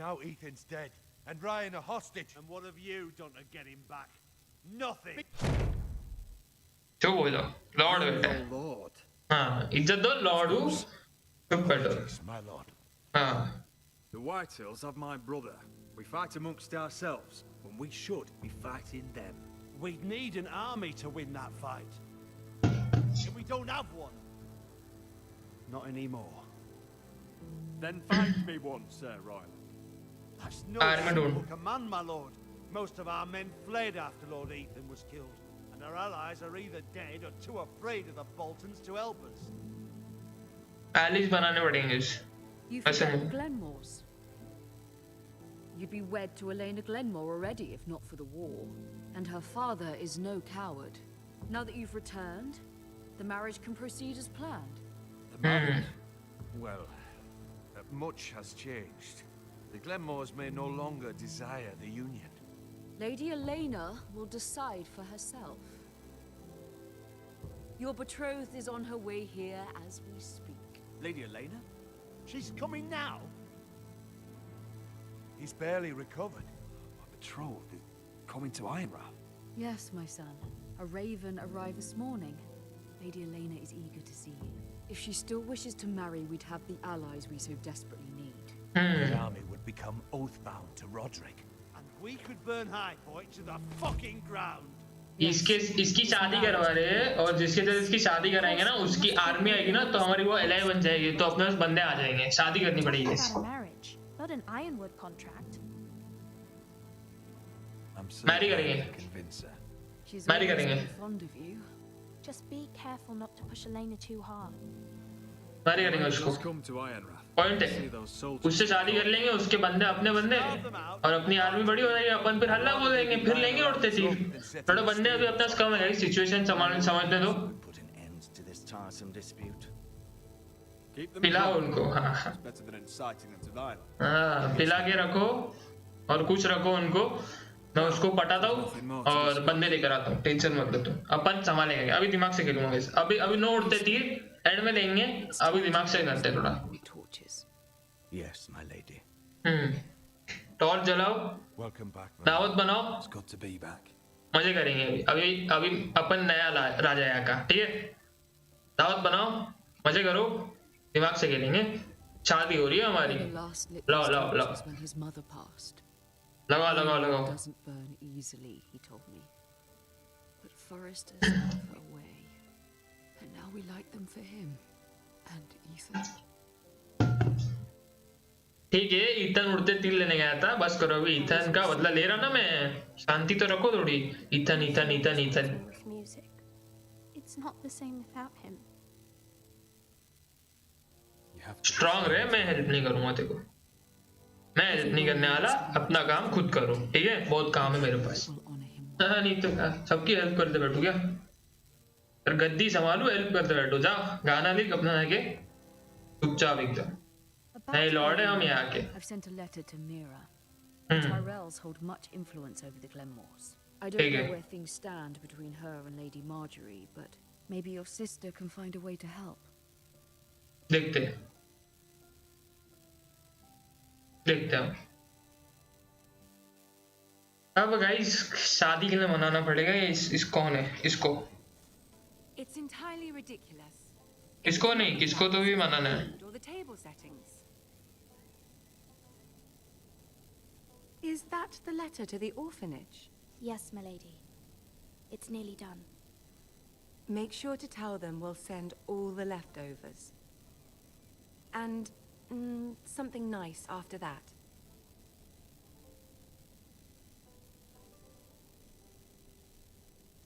Now Ethan's dead, and Ryan a hostage. And what have you done to get him back? Nothing. चुप हो जाओ Lord बेटा Lord. हाँ इज्जत दो Lord हूँ चुप बैठो My lord. हाँ The Whitehills have my brother. We fight amongst ourselves when we should be fighting them. We'd need an army to win that fight. And we don't have one. Not anymore. Then find me one, Sir Royal. That's no Army don't. simple command, my lord. Most of our men fled after Lord Ethan was killed. And our allies are either dead or too afraid of the Boltons to help us. एलिस बनाने पड़ेंगे You ऐसे forget नहीं Glenmore's. You'd be wed to Elena Glenmore already if not for the war. And her father is no coward. Now that you've returned, the marriage can proceed as planned. The marriage? Well, much has changed. The Glenmores may no longer desire the union. Lady Elena will decide for herself. Your betrothed is on her way here as we speak. Lady Elena? She's coming now. He's barely recovered. My betrothed is coming to Ironrath. Yes, my son. A raven arrived this morning. Lady Elena is eager to see you. If she still wishes to marry, we'd have the allies we so desperately need. The army would become oath-bound to Roderick. And we could burn High Point to the fucking ground. इसकी शादी करवा रहे हैं और जिसके साथ इसकी शादी कराएंगे ना उसकी आर्मी आएगी ना तो हमारी वो एलाई बन जाएगी तो अपने पास बंदे आ जाएंगे शादी करनी पड़ेगी About a marriage, not an ironwood contract. Marry करेंगे She's मैरी always करेंगे been fond of you. Just be careful not to push Elena too hard. Marry करेंगे उसको पॉइंट है उससे शादी कर लेंगे उसके बंदे अपने बंदे और अपनी आर्मी बड़ी हो जाएगी अपन फिर हल्ला बोल देंगे फिर लेंगे उड़ते तीर थोड़े बंदे अभी अपना कम है सिचुएशन समझने दो पिलाओ उनको हाँ पिला के रखो और कुछ रखो उनको मैं उसको पटाता हूँ और बंदे लेकर आता हूँ टेंशन मत लो तुम अपन संभालेंगे अभी दिमाग से खेलूंगा अभी अभी नो उड़ते तीर एंड में लेंगे अभी दिमाग से करते थोड़ा Yes, my lady. टॉर्च जलाओ दावत बनाओ It's good to be back. मजे करेंगे अभी अभी अपन नया राजा यहाँ का ठीक है दावत बनाओ मजे करो दिमाग से खेलेंगे शादी हो रही है हमारी लाओ लाओ लाओ लगाओ लगाओ लगाओ Doesn't burn easily, he told me. But foresters are away, and now we light them for him and Ethan. ठीक है ईथन उड़ते तीर लेने गया था बस करो अभी ईथन का बदला ले रहा ना मैं शांति तो रखो थोड़ी Ethan Ethan Ethan Ethan With music. It's not the same without him. Strong रहे मैं हेल्प नहीं करूंगा तेरे को मैं हेल्प नहीं करने वाला अपना काम खुद करो ठीक है बहुत काम है मेरे पास हाँ नहीं तो सबकी हेल्प करते बैठो क्या और गद्दी संभालू हेल्प करते बैठो जाओ गाना लिख अपना आके चुपचाप एकदम नहीं लॉर्ड है हम यहाँ के I've sent a letter to Mira. The Tyrells hold much influence over the Glenmores. I don't know where things stand between her and Lady Marjorie, but maybe your sister can find a way to help. देखते हैं अब guys शादी के लिए मनाना पड़ेगा। इस कौन है इसको? It's entirely ridiculous. इसको नहीं, किसको तो भी मनाना है। Or the table settings. Is that the letter to the orphanage? Yes, my lady. It's nearly done. Make sure to tell them we'll send all the leftovers. And something nice after that.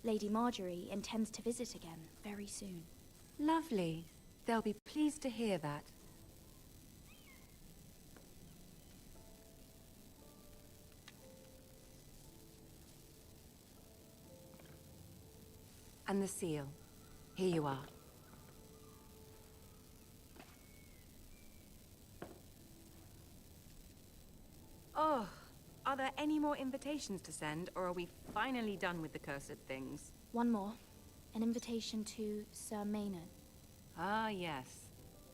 Lady Marjorie intends to visit again very soon. Lovely. They'll be pleased to hear that. And the seal. Here you are. Oh, are there any more invitations to send, or are we finally done with the cursed things? One more. An invitation to Sir Maynard. Ah, yes.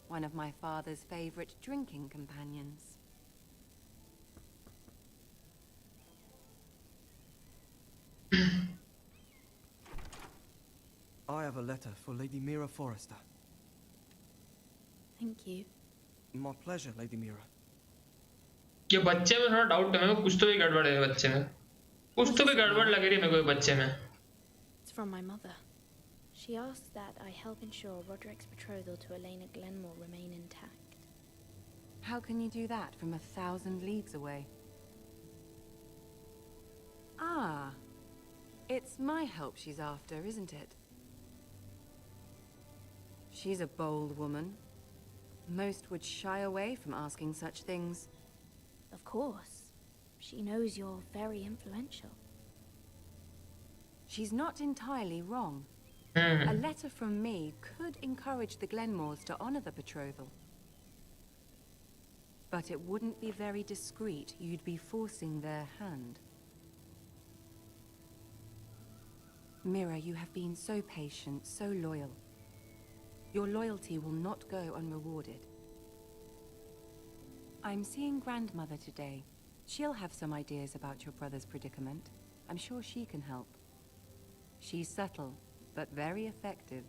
One of my father's favorite drinking companions. I have a letter for Lady Mira Forrester. Thank you. My pleasure, Lady Mira. ये बच्चे में थोड़ा doubt है, मेरे को कुछ तो भी गड़बड़ है बच्चे में, कुछ तो भी गड़बड़ लग रही है मेरे को बच्चे में। It's from my mother. She asks that I help ensure Roderick's betrothal to Elena Glenmore remain intact. How can you do that from 1,000 leagues away? Ah, it's my help she's after, isn't it? She's a bold woman. Most would shy away from asking such things. Of course. She knows you're very influential. She's not entirely wrong. A letter from me could encourage the Glenmores to honor the betrothal. But it wouldn't be very discreet. You'd be forcing their hand. Mira, you have been so patient, so loyal. Your loyalty will not go unrewarded. I'm seeing Grandmother today. She'll have some ideas about your brother's predicament. I'm sure she can help. She's subtle, but very effective.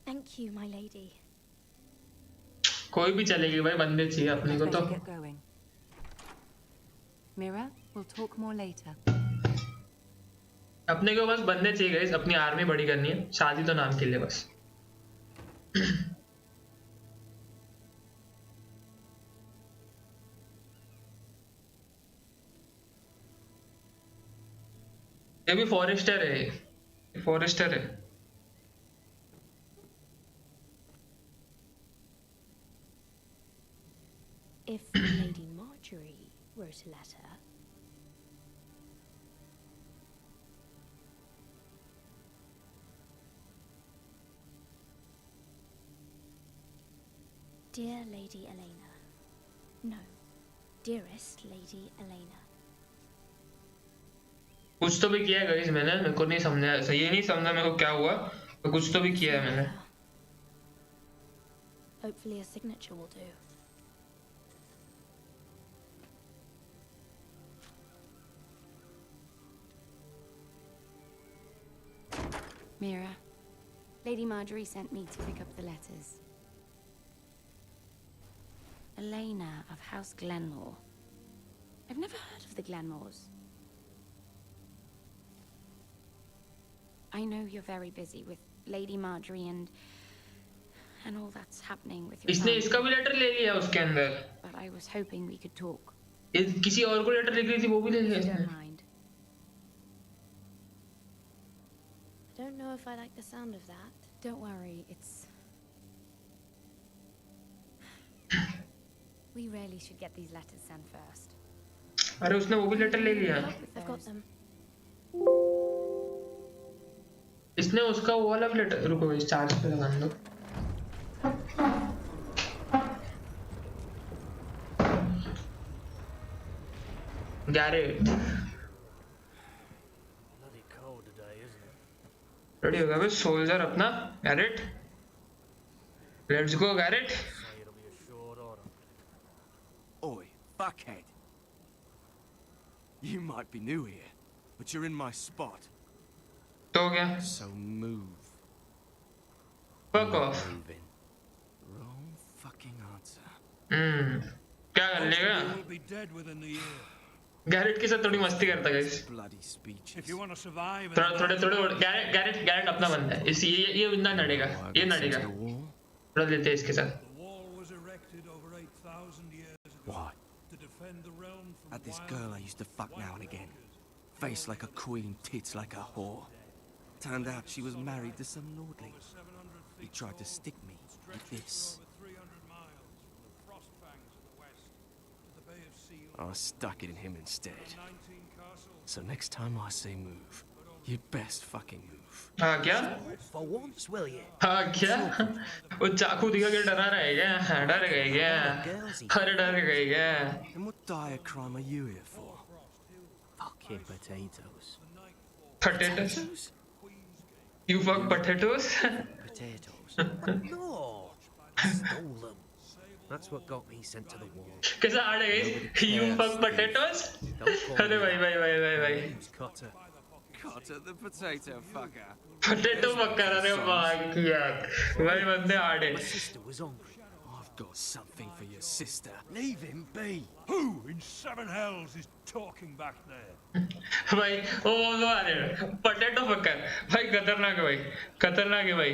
Thank you, my lady. कोई भी चलेगी भाई, बंदे चाहिए अपने को तो। Get going. Mira, we'll talk more later. अपने को बस बंदे चाहिए गाइस, अपनी आर्मी बड़ी करनी है, शादी तो नाम के लिए बस। ये भी फॉरेस्टर है, फॉरेस्टर है। If Lady Marjorie wrote a letter, Dear Lady Elena. No, dearest Lady Elena. कुछ तो भी किया है गाइस मैंने, मेरे को नहीं समझा, ये नहीं समझा मेरे को क्या हुआ, तो कुछ तो भी किया है मैंने। Hopefully a signature will do. Mira, Lady Marjorie sent me to pick up the letters. Elena of House Glenmore. I've never heard of the Glenmores. I know you're very busy with Lady Marjorie and all that's happening with your इसने family. इसका भी letter ले लिया उसके अंदर। But I was hoping we could talk. किसी और को लेटर लिख रही थी, वो भी ले लिया इसने। Don't mind. I don't know if I like the sound of that. Don't worry, it's... We really should get these letters sent first. अरे उसने वो भी लेटर ले लिया। I've got them. इसने उसका वो वाला भी लेटर, रुको इस चार्ज पे लगा दो। गैरेट रेडी हो गया भाई, सोल्जर अपना Garrett. Let's go, Garrett. Oi, fuckhead. You might be new here, but you're in my spot. तो क्या? So move. Fuck off. Moving. Wrong fucking answer. क्या कर लेगा? गैरेट के साथ थोड़ी मस्ती करता है guys. थोड़े गैरेट अपना बंदा है. इस ये बंदा नड़ेगा. ये नड़ेगा. थोड़ा लेते हैं इसके साथ. Why? At this girl I used to fuck now and again. Face like a queen, tits like a whore. Turned out she was married to some lordling. He tried to stick me with this. I stuck it in him instead. So next time I say move, you'd best fucking move. हाँ क्या? For once, will you? हाँ क्या? वो चाकू दिखा के डरा रहा है क्या? डर गए क्या? अरे डर गए क्या? And what diacrime are you here for? Fucking potatoes. Potatoes? You fuck potatoes? Potatoes? No! I stole them. That's what got me sent to the wall. कैसा आड़ है guys? You fuck potatoes? अरे भाई. Karta the potato fucker. Potato fucker, अरे भाई यार. भाई बंदे आड़े. My sister was hungry. I've got something for your sister. Leave him be. Who in seven hells is talking back there? भाई वो आ रहे हैं. Potato fucker. भाई खतरनाक है भाई. खतरनाक है भाई.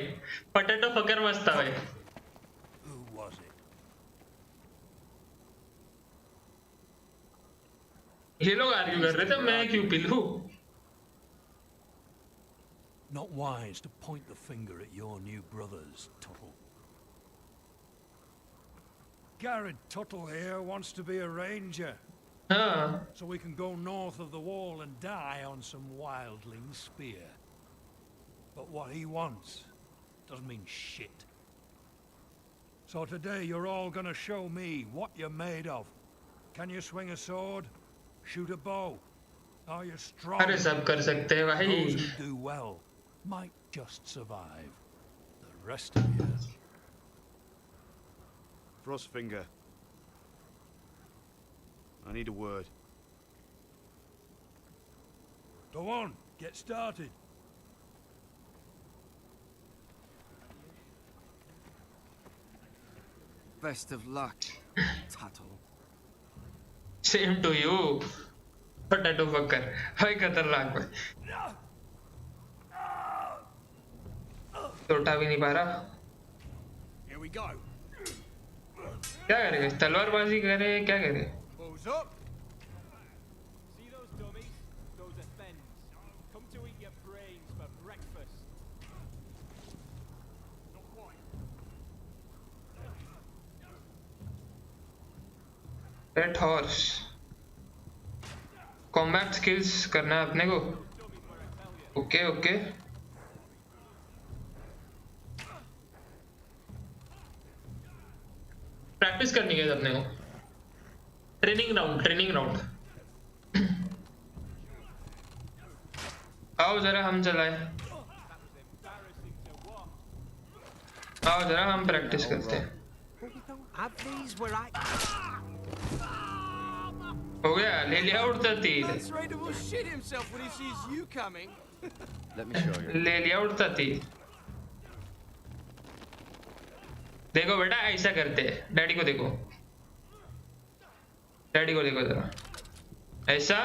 Potato fucker मस्त है भाई. Who was it? ये लोग आर्ग्यू कर रहे थे मैं क्यों पिलूं? Not wise to point the finger at your new brothers, Tuttle. Garrett Tuttle here wants to be a ranger. So we can go north of the wall and die on some wildling spear. But what he wants doesn't mean shit. So today you're all gonna show me what you're made of. Can you swing a sword? Shoot a bow? Are you strong? अरे सब कर सकते हैं भाई. Those who do well might just survive. The rest of you... Frostfinger. I need a word. Go on, get started. Best of luck, Tuttle. Same to you, potato fucker. भाई खतरनाक भाई. तो उठा भी नहीं पा रहा. Here we go. क्या करेगा? तलवारबाजी करे क्या करे? Balls up. See those dummies? Those are Fens. Come to eat your brains for breakfast. Not quite. Red horse. Combat skills करना है अपने को. Okay, okay. प्रैक्टिस करनी है अपने को. Training round. आओ जरा हम चलाएं. आओ जरा हम प्रैक्टिस करते हैं. हो गया. ले लिया उड़ता तीर. ले लिया उड़ता तीर. देखो बेटा ऐसा करते हैं. डैडी को देखो. डैडी को देखो जरा. ऐसा.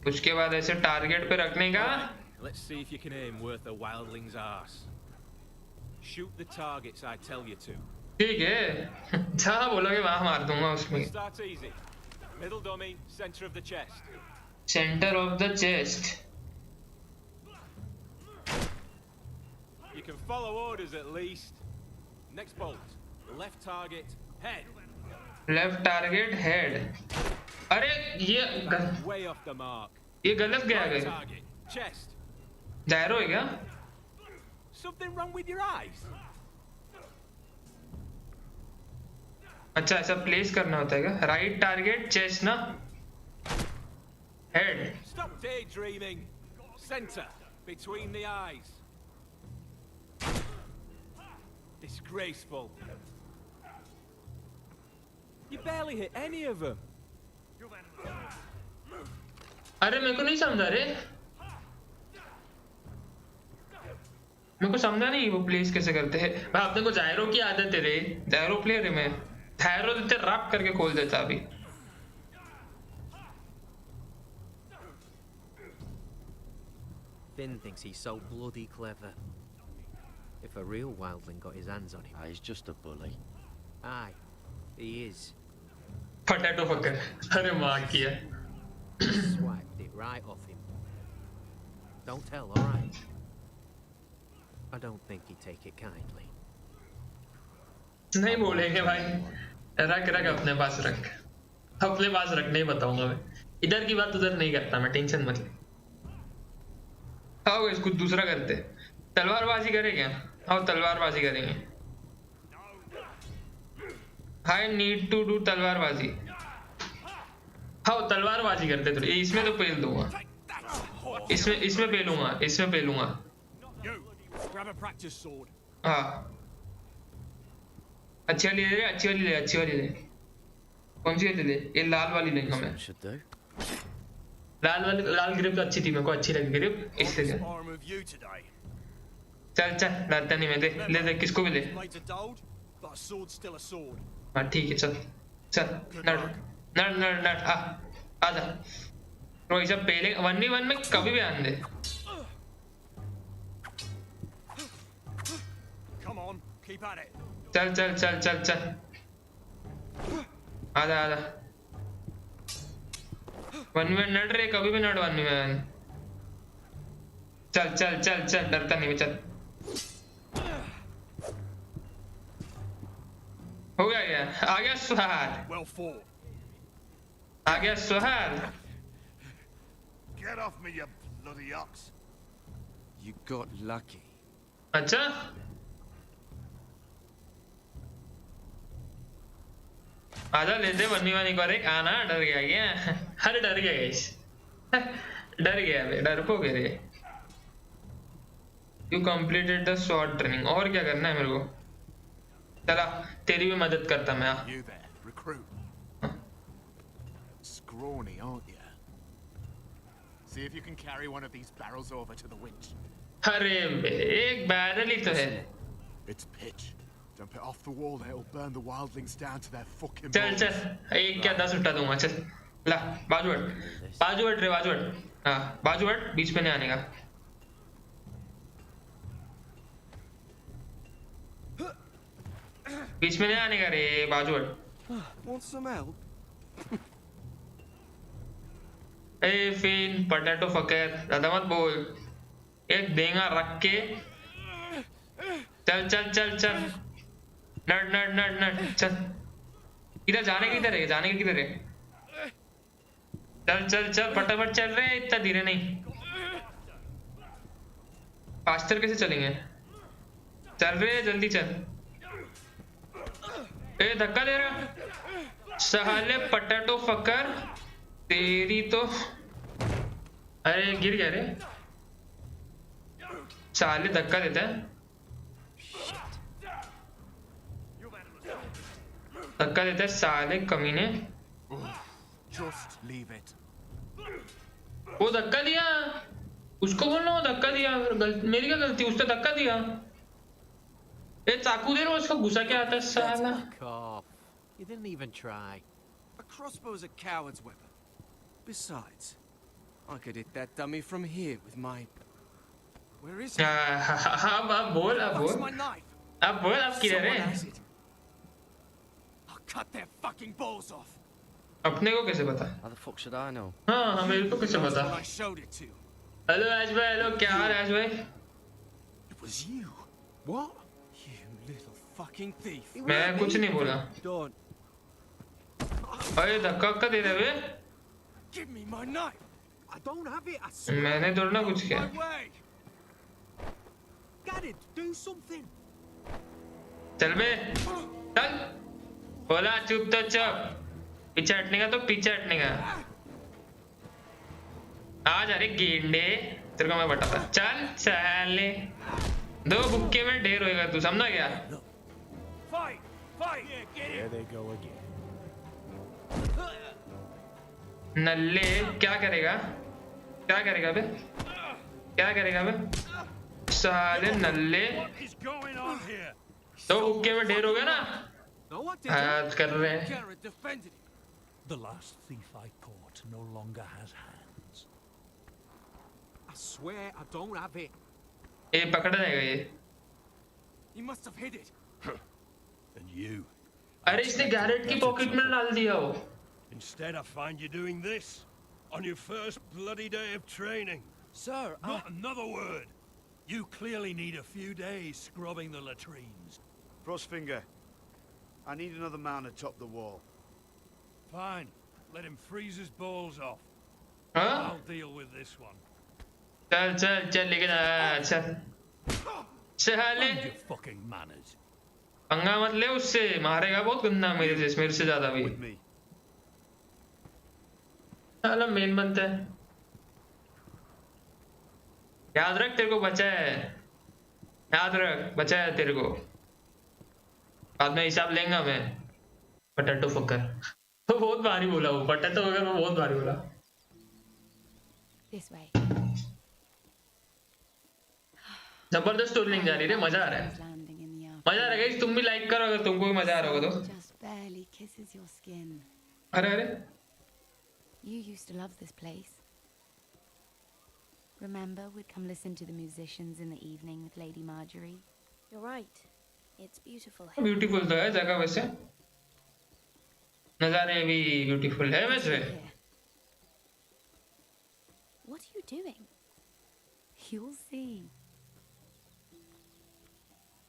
उसके बाद ऐसे टारगेट पे रखने का. Let's see if you can aim worth a wildling's arse. Shoot the targets I tell you to. ठीक है. जहाँ बोलोगे वहाँ मार दूंगा उसमें. Start easy. Middle dummy, center of the chest. Center of the chest. You can follow orders at least. Next bolt. Left target, head. Left target, head. अरे ये Way off the mark. ये गलत गया Right है. target, chest. जायरो है क्या? Something wrong with your eyes? अच्छा ऐसा प्लेस करना होता है क्या? राइट टारगेट चेस्ट ना. Head. Stop daydreaming. Center, between the eyes. Disgraceful. You barely hit any of them. अरे मेरे को नहीं समझा रे, मेरे को समझा नहीं वो प्लेस कैसे करते हैं भाई। अपने को जायरो की आदत है रे, जायरो प्लेयर है मैं, जायरो देते रैप करके खोल देता अभी। Finn thinks he's so bloody clever. If a real wildling got his hands on him... he's just a bully. Aye, he is. Potato fucker. अरे मार किया। Swiped it right off him. Don't tell, alright? I don't think he'd take it kindly. नहीं बोलेंगे भाई, रख रख अपने पास रख, अपने पास रख, नहीं बताऊंगा मैं, इधर की बात उधर नहीं करता मैं, टेंशन मत ले। आओ कुछ दूसरा करते, तलवारबाजी करेंगे, आओ तलवारबाजी करेंगे। I need to do तलवारबाजी, आओ तलवारबाजी करते थोड़ी। इसमें तो पेल दूंगा, इसमें पेलूंगा, इसमें पेलूंगा। हाँ अच्छी वाली ले, अच्छी वाली ले, अच्छी वाली ले। कौन सी वाली ले? ये लाल वाली लेंगे हमें। लाल वाली, लाल ग्रिप तो अच्छी थी, मेरे को अच्छी लगी ग्रिप, इसलिए। चल चल डरता नहीं मैं, दे ले दे, किसको भी ले। हाँ ठीक है, चल चल नट नट नट नट आ जा। तो ये सब पहले 1v1 में कभी भी आने दे। चल चल चल चल चल आजा आजा। 1v1 नट रे, कभी भी नट 1v1। चल चल चल चल, डरता नहीं मैं, चल। हो गया, आ गया सुहाग, आ गया सुहाग। Get off me, you bloody ox. You got lucky. अच्छा आजा लेते 1v1 एक बार। एक आना, डर गया क्या? अरे डर गया गाइस, डर गया बे, डरपोक है रे। You completed the sword training। और क्या करना है मेरे को? चला तेरी भी मदद करता मैं। You there, recruit. Scrawny, aren't you? See if you can carry one of these barrels over to the winch. अरे बे, एक बैरल ही तो है। It's pitch. Dump it off the wall, it'll burn the wildlings down to their fucking चल bones. चल, एक क्या 10 उठा दूंगा। चल ला, बाजू हट, बाजू हट रे, बाजू हट। हाँ बाजू हट, बीच में नहीं आने का। बीच में नहीं आने का रे, बाजू हट। Want some help? ए फिन पोटैटो फकर, ज्यादा मत बोल। एक देंगा रख के, चल चल चल चल, नट नट नट नट चल। इधर जाने किधर है, जाने के किधर है? चल चल चल फटाफट चल रहे, इतना धीरे नहीं। फास्टर कैसे चलेंगे? चल रहे जल्दी चल। ए धक्का दे रहा साले पोटैटो फकर, तेरी तो। अरे गिर गया रे, साले धक्का देता है, धक्का देता है साले कमीने। Just leave it. वो धक्का दिया, उसको बोलना वो धक्का दिया। मेरी क्या गलती, उसने धक्का दिया। ए चाकू दे रहा, उसका गुस्सा क्या आता है साला। You didn't even try. A crossbow is a coward's weapon. Besides, I could hit that dummy from here with my... Where is he? अब बोल, अब बोल, अब बोल, अब किधर है? I'll cut their fucking balls off. अपने को कैसे पता? How the fuck should I know? हाँ मेरे को कैसे पता? I showed it to. Hello Raj भाई, हेलो, क्या हाल है राज भाई? It was you. What? You little fucking thief. मैं कुछ नहीं बोला। Don't. अरे धक्का दे रहे बे? Give me my knife. I don't have it. I swear. मैंने थोड़ा ना कुछ किया। Get it. Do something. चल बे, चल। बोला चुप तो चुप, पीछे हटने का तो पीछे हटने का। आ जा रे गेंडे, तेरे को मैं बताता। चल साले, दो बुक्के में ढेर होएगा तू, समझा क्या? Fight! Fight! Yeah, get There it! they go again. नल्ले क्या करेगा? क्या करेगा बे? क्या करेगा बे? साले नल्ले What is going on here? तो हुक्के में ढेर हो गया ना? हाथ कर रहे हैं। The last thief I caught no longer has hands. I swear I don't have it. ये पकड़ देगा ये। He must have hid it. And you? अरे इसने गैरेट की पॉकेट में डाल दिया हो। Instead, I find you doing this on your first bloody day of training. Sir, Not another word. You clearly need a few days scrubbing the latrines. Frostfinger, I need another man atop the wall. Fine. Let him freeze his balls off. Huh? I'll deal with this one. चल चल चल लेके जा चल साले Mind your fucking manners. पंगा मत ले उससे मारेगा बहुत गंदा मेरे से ज्यादा भी साला मेन बनता है याद रख तेरे को बचा है याद रख बचा है तेरे को बाद में हिसाब लेंगा मैं पटेटो फकर तो बहुत भारी बोला वो पटेटो फकर वो बहुत भारी बोला This way. जबरदस्त स्टोरी लिंक जा रही है मजा आ रहा है मजा आ रहा है तुम भी लाइक करो अगर तुमको भी मजा आ रहा होगा तो Just barely kisses your skin. अरे अरे You used to love this place. Remember, we'd come listen to the musicians in the evening with Lady Marjorie. You're right. It's beautiful. Beautiful तो है जगह वैसे नजारे भी ब्यूटीफुल है वैसे What are you doing? You'll see.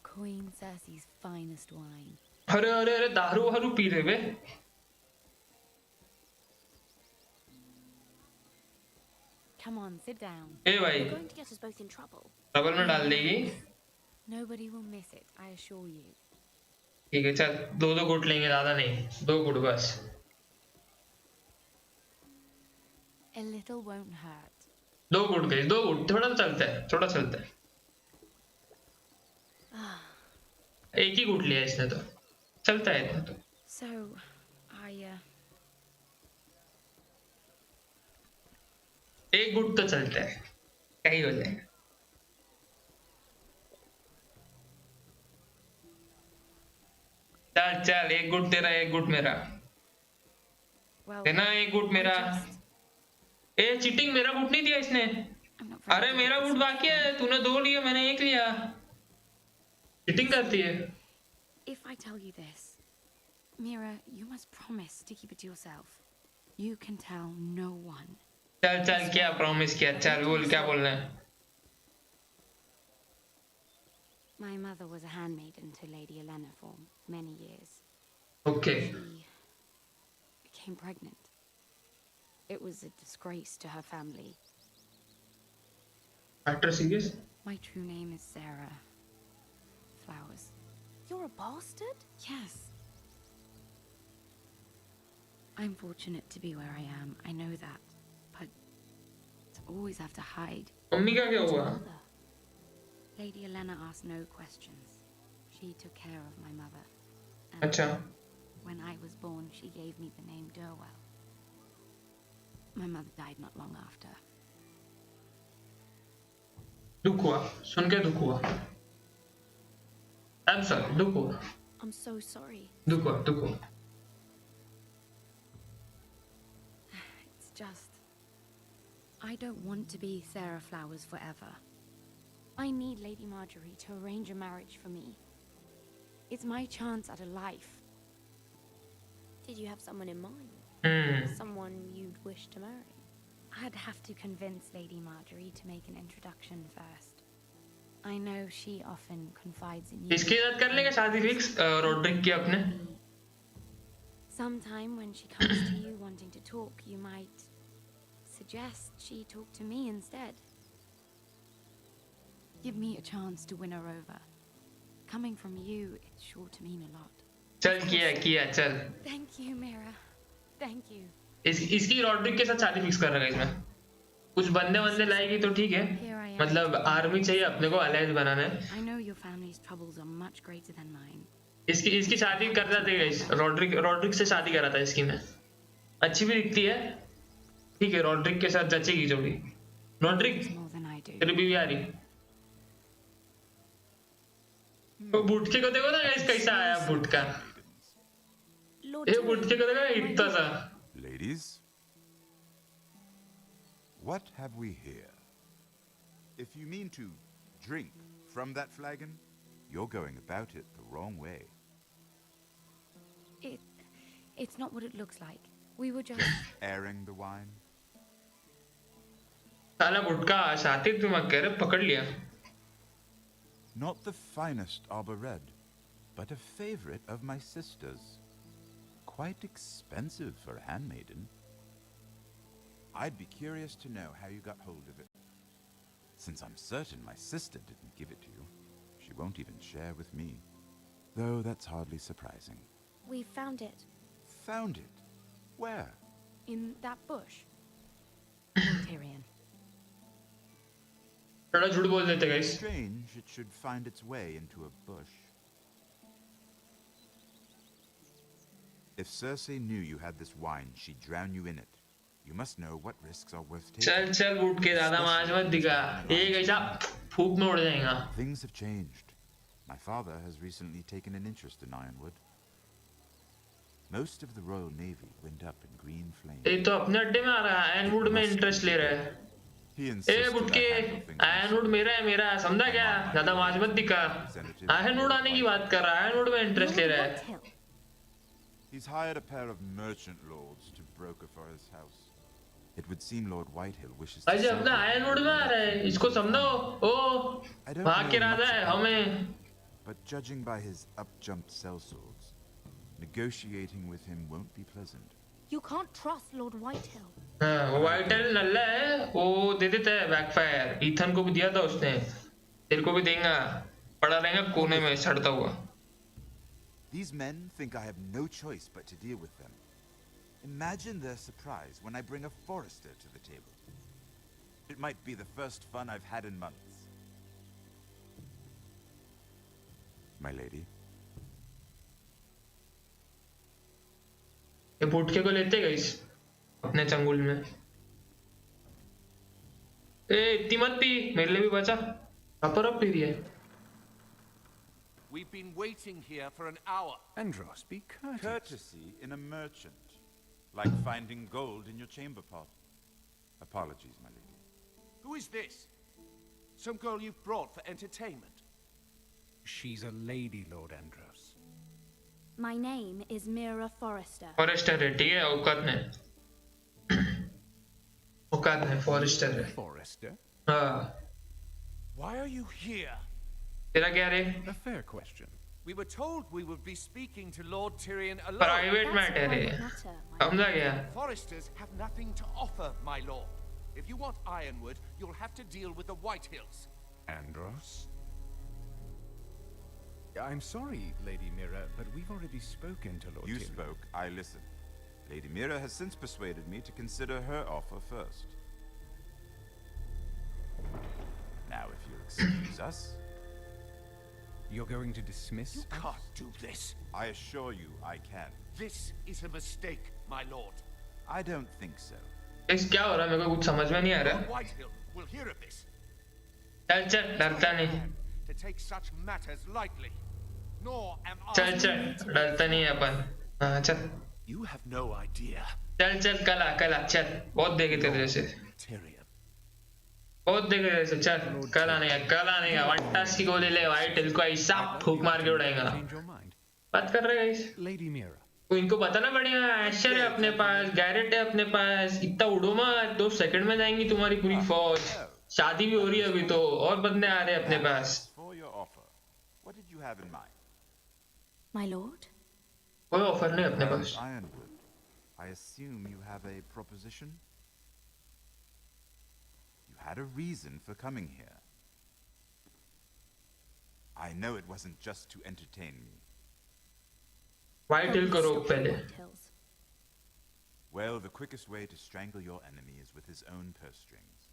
Queen Cersei's finest wine. अरे अरे अरे दारू वारू पी रहे वे Come on, sit down. ए भाई You're going to get us both in trouble. Trouble में डाल देगी Nobody will miss it, I assure you. ठीक है चल दो दो गुट लेंगे ज्यादा नहीं दो गुट बस A little won't hurt. दो गुट गए दो गुट थोड़ा चलता है थोड़ा चलता है एक ही गुट लिया इसने तो चलता है इतना तो So, एक गुट तो चलता है क्या ही हो जाएगा चल चल एक गुट तेरा एक गुट मेरा देना एक गुट मेरा ए चीटिंग मेरा गुट नहीं दिया इसने अरे मेरा गुट बाकी है तूने दो लिए मैंने एक लिया चीटिंग करती है if I tell you this, Mira, you must promise to keep it to yourself. You can tell no one. चल चल क्या प्रॉमिस किया चल बोल क्या बोलना है My mother was a handmaiden to Lady Olenna for many years. Okay. She became pregnant. It was a disgrace to her family. Actor serious? My true name is Sarah Flowers. You're a bastard? Yes. I'm fortunate to be where I am. I know that. But to always have to hide. Mummy का क्या हुआ? Lady Olenna asked no questions. She took care of my mother. अच्छा. When I was born, she gave me the name Durwell. My mother died not long after. दुख हुआ सुन के दुख हुआ I'm sorry दुख हुआ I'm so sorry. दुख हुआ It's just I don't want to be Sarah Flowers forever. I need Lady Marjorie to arrange a marriage for me. It's my chance at a life. Did you have someone in mind? Someone you'd wish to marry? I'd have to convince Lady Marjorie to make an introduction first. I know she often confides in you. इसके साथ कर लेंगे शादी fix Rodrik की अपने Sometime when she comes to you wanting to talk, you might suggest she talk to me instead. Give me a chance to win her over. Coming from you, it's sure to mean a lot. चल किया चल Thank you, Mira. Thank you. इसकी Rodrik के साथ शादी fix कर रहा है इसमें कुछ बंदे लाएगी तो ठीक है मतलब आर्मी चाहिए अपने को अलायंस बनाना है I know your family's troubles are much greater than mine. इसकी इसकी शादी कर रहा था गाइस, रॉड्रिक से शादी करा था इसकी मैं। अच्छी भी दिखती है, ठीक है, रॉड्रिक के साथ जचेगी जोड़ी। रॉड्रिक तेरी बीवी आ रही। तो बुटके को देखो ना गाइस कैसा आया बुटका। ये बुटके को देखो इतना सा। Ladies, what have we here? If you mean to drink from that flagon, you're going about it the wrong way. It's not what it looks like. We were just airing the wine. साला बुटका साथी तुम अकेले पकड़ लिया। Not the finest arbor red, but a favorite of my sister's. Quite expensive for a handmaiden. I'd be curious to know how you got hold of it. Since I'm certain my sister didn't give it to you, she won't even share with me. Though that's hardly surprising. We found it. Found it? Where? In that bush. Tyrion. थोड़ा झूठ बोल देते guys. Strange it should find its way into a bush. If Cersei knew you had this wine, she'd drown you in it. You must know what risks are worth taking. चल उठ के ज़्यादा मांझ मत दिखा, ये कैसा फूक में उड़ जाएगा। Things have changed. My father has recently taken an interest in Ironwood. Most of the Royal Navy went up in green flames. ये तो अपने अड्डे में आ रहा है, आयरनवुड में इंटरेस्ट ले रहा है। ए बुटके, आयरनवुड मेरा है, समझा क्या? ज़्यादा मांझ मत दिखा। आयरनवुड आने की बात कर रहा है, आयरनवुड में इंटरेस्ट ले रहा है। He's hired a pair of merchant lords to broker for his house. It would seem Lord Whitehill wishes to Ajay अपना आयरनवुड में आ रहा है, इसको समझो। ओ, वहाँ के राजा है हमें। But judging by his up-jumped sellswords, negotiating with him won't be pleasant. You can't trust Lord Whitehill. हाँ, वो व्हाइटहिल नल्ला है, वो दे देता है बैकफायर। ईथन को भी दिया था उसने, तेरे को भी देगा, पड़ा रहेगा कोने में सड़ता हुआ। These men think I have no choice but to deal with them. Imagine their surprise when I bring a forester to the table. It might be the first fun I've had in months. My lady. ये बुटके को लेते guys अपने चंगुल में। ए इतनी मत P, मेरे लिए भी बचा। अपर अप पी रही है। We've been waiting here for an hour. Andros, be courteous. Courtesy in a merchant. Like finding gold in your chamber pot. Apologies, my lady. Who is this? Some girl you've brought for entertainment? She's a lady, Lord Andros. My name is Mira Forrester. Forrester है, ठीक है, औकात में Forrester है। Forrester? हाँ। Why are you here? तेरा क्या रे? A fair question. We were told we would be speaking to Lord Tyrion alone. Private matter है। समझा क्या? Foresters have nothing to offer, my lord. If you want Ironwood, you'll have to deal with the Whitehills. Andros? I'm sorry, Lady Mira, but we've already spoken to Lord Tyrion. You spoke, I listened. Lady Mira has since persuaded me to consider her offer first. Now, if you'll excuse us... You're going to dismiss us? You can't do this. I assure you I can. This is a mistake, my lord. I don't think so. इस क्या हो रहा है, मेरे को कुछ समझ में नहीं आ रहा। Lord Whitehill will hear of this. चल डरता नहीं। To take such matters lightly. Nor am I. चल डरता नहीं है अपन। हाँ चल। You have no idea. चल कला चल, बहुत देखे तेरे जैसे। Tyrion. बहुत देखे जैसे, चल कल आने का वंटास की गोली ले, व्हाइटहिल को ऐसा फूक मार के उड़ाएगा। बात कर रहे हैं Lady Mira. तो इनको बताना पड़ेगा, एशर है अपने पास, गैरेट है अपने पास, इतना उड़ो मत, 2 सेकंड में जाएंगी तुम्हारी पूरी फौज। शादी भी हो रही है अभी तो, और बंदे आ रहे हैं अपने पास। For your offer, what did you have in mind? My lord? कोई ऑफर नहीं अपने पास। Ironwood. I assume you have a proposition? You had a reason for coming here. I know it wasn't just to entertain me. व्हाइटहिल को रोक पहले। Well, the quickest way to strangle your enemy is with his own purse strings.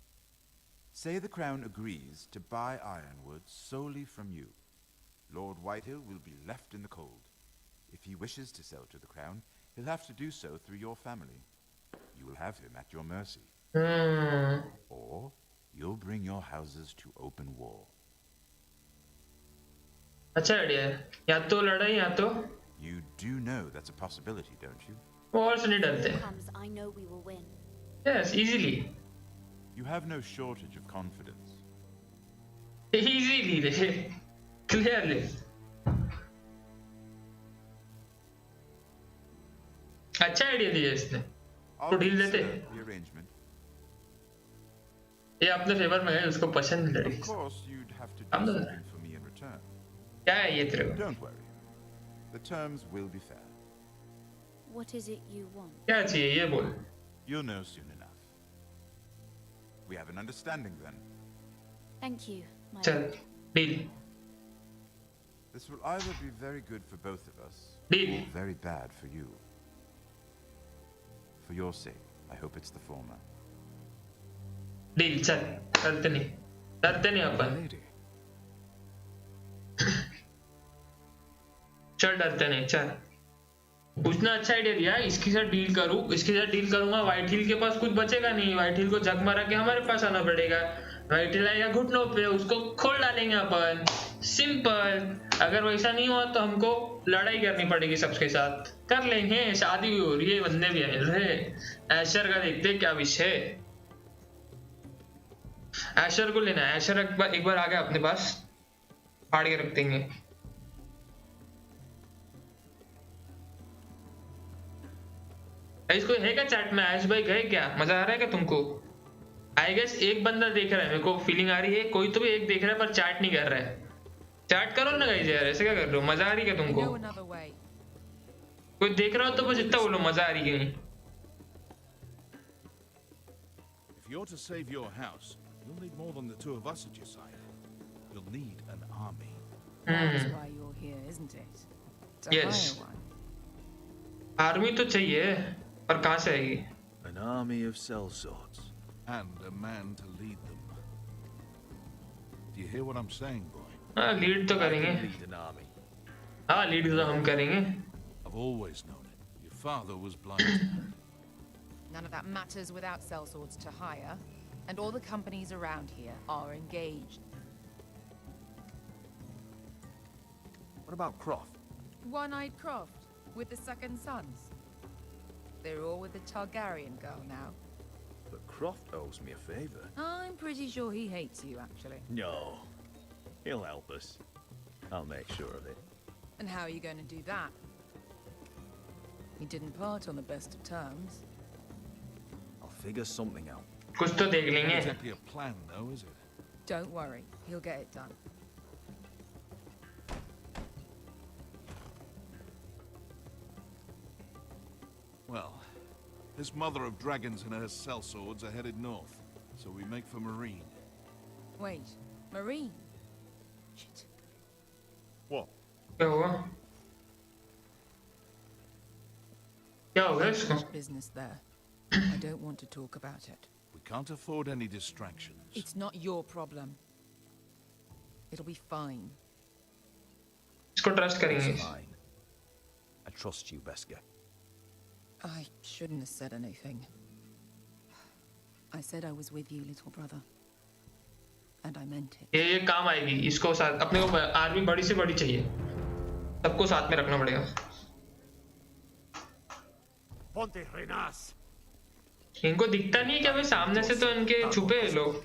Say the Crown agrees to buy Ironwood solely from you. Lord Whitehill will be left in the cold. If he wishes to sell to the crown, he'll have to do so through your family. You will have him at your mercy. Or you'll bring your houses to open war. अच्छा idea है, या तो लड़ाई या तो You do know that's a possibility, don't you? और से नहीं डरते. I know we will win. Yes, easily. You have no shortage of confidence. Easily, clearly. अच्छा आइडिया दिया इसने. तो डील लेते. ये अपने फेवर में है, उसको पसंद लड़की. Of course, you'd have to do something for me in return. क्या है ये तेरे को? Don't worry. The terms will be fair. What is it you want? क्या चाहिए ये बोल. You'll know soon enough. We have an understanding then. Thank you. चल, deal. This will either be very good for both of us, deal, or very bad for you. For your sake, I hope it's the former. Deal, चल, डरते नहीं अपन. चल डरते नहीं, चल. उसने अच्छा आइडिया दिया, इसके साथ डील करूंगा. व्हाइट हिल के पास कुछ बचेगा नहीं. व्हाइट हिल को जग मारा के हमारे पास आना पड़ेगा. व्हाइट हिल आएगा घुटनों पे, उसको खोल डालेंगे अपन. सिंपल. अगर वैसा नहीं हुआ तो हमको लड़ाई करनी पड़ेगी सबके साथ. कर लेंगे, शादी भी हो रही है, बंदे भी मिल रहे. ऐशर का देखते क्या विषय. ऐशर को लेना है. ऐशर एक बार आ गया अपने पास, फाड़ के रख देंगे. इसको है क्या चैट में? ऐश भाई गए क्या? मजा आ रहा है क्या तुमको? आई गेस एक बंदा देख रहा है, मेरे को फीलिंग आ रही है. कोई तो भी एक देख रहा है पर चैट नहीं कर रहा है. चैट करो ना गाइस यार, ऐसे क्या कर रहे हो? मजा आ रही है क्या तुमको? कोई देख रहा हो तो बस इतना बोलो, मजा आ रही है. If you're to save your house, you'll need more than the two of us at your side. You'll need an army. That's why you're here, isn't it? To Yes. hire one. Army तो चाहिए, पर कहाँ से आएगी? An army of sellswords. And a man to lead them. Do you hear what I'm saying, boy? हाँ, lead तो करेंगे. Lead an army. हाँ, लीड तो हम करेंगे. I've always known it. Your father was blind. None of that matters without sellswords to hire, and all the companies around here are engaged. What about Croft? One-eyed Croft, with the second sons. They're all with the Targaryen girl now. But Croft owes me a favor. I'm pretty sure he hates you, actually. No. He'll help us. I'll make sure of it. And how are you going to do that? We didn't part on the best of terms. I'll figure something out. कुछ तो देख लेंगे. Not exactly a plan, though, is it? Don't worry, he'll get it done. Well, this mother of dragons and her sellswords are headed north, so we make for Marine. Wait, Marine? Shit. What? क्या हुआ? क्या हो गया इसको? There's business there. I don't want to talk about it. We can't afford any distractions. It's not your problem. It'll be fine. इसको trust करेंगे. It's fine. I trust you, Beska. I shouldn't have said anything. I said I was with you, little brother. And I meant it. ये काम आएगी. इसको साथ अपने को army बड़ी से बड़ी चाहिए. सबको साथ में रखना पड़ेगा. Ponte Renas. इनको दिखता नहीं क्या? भाई सामने से तो इनके छुपे हैं लोग.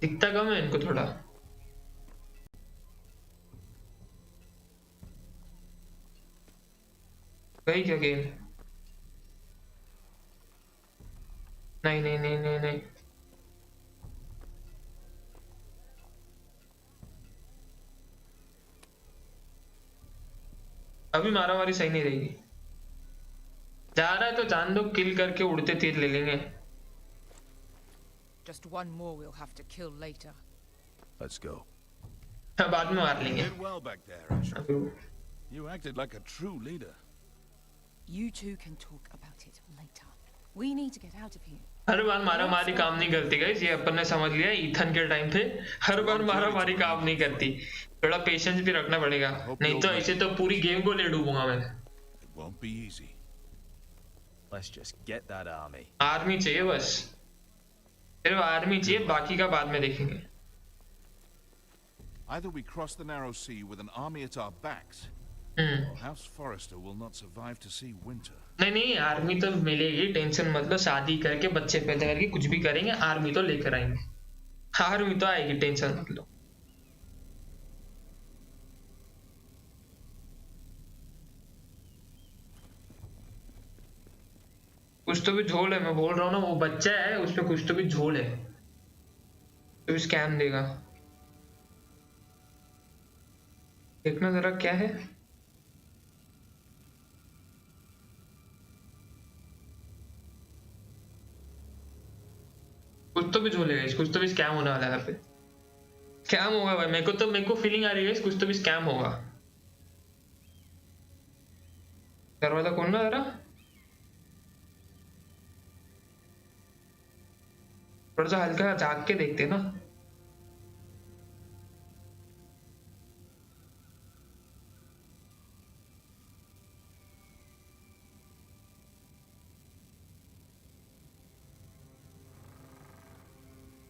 दिखता कम है इनको थोड़ा. गई क्या गेम? नहीं नहीं नहीं नहीं नहीं. अभी मारामारी सही नहीं रहेगी. जा रहा है तो जान दो, किल करके उड़ते तीर ले लेंगे. Just one more we'll have to kill later. Let's go. बाद में मार लेंगे. You did well back there, Asher. You acted like a true leader. You two can talk about it later. We need to get out of here. हर बार मारा मारी काम नहीं करती guys, ये अपन ने समझ लिया ईथन के टाइम पे हर बार मारा मारी काम नहीं करती, थोड़ा पेशेंस भी रखना पड़ेगा, नहीं तो ऐसे तो पूरी गेम को ले डूबूंगा मैं। It won't be easy. Let's just get that army. Army चाहिए बस, सिर्फ आर्मी चाहिए, बाकी का बाद में देखेंगे। Either we cross the narrow sea with an army at our backs, or House Forrester will not survive to see winter. नहीं नहीं, आर्मी तो मिलेगी, टेंशन मत लो, शादी करके बच्चे पैदा करके कुछ भी करेंगे, आर्मी तो लेकर आएंगे, आर्मी तो आएगी, टेंशन मत लो। कुछ तो भी झोल है, मैं बोल रहा हूँ ना, वो बच्चा है उस पे कुछ तो भी झोल है, तो स्कैम देगा। देखना जरा क्या है। कुछ तो भी झोलेगा, कुछ तो भी स्कैम होने वाला है यहाँ पे, स्कैम होगा भाई, मेरे को फीलिंग आ रही है कुछ तो भी स्कैम होगा। दरवाजा खोलना जरा, थोड़ा सा हल्का झाँक के देखते ना।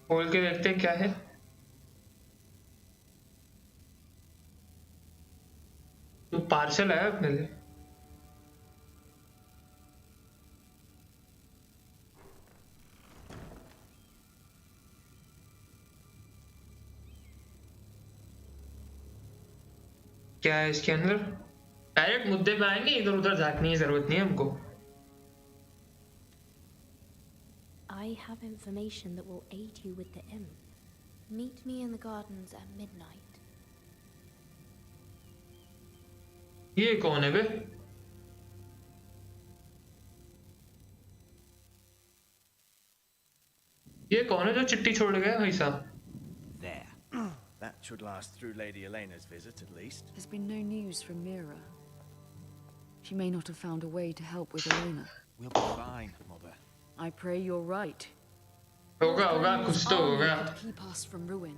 खोल के देखते हैं क्या है। तो पार्सल आया अपने लिए। क्या है इसके अंदर? डायरेक्ट मुद्दे पे आएंगे, इधर उधर झांकने की जरूरत नहीं है हमको। I have information that will aid you with the imp. Meet me in the gardens at midnight. ये कौन है बे? ये कौन है जो चिट्ठी छोड़ गया भाई साहब? There. That should last through Lady Elena's visit at least. There's been no news from Mira. She may not have found a way to help with Elena. We'll be fine, Mother. I pray you're right. होगा होगा, कुछ तो होगा। Keep us from ruin.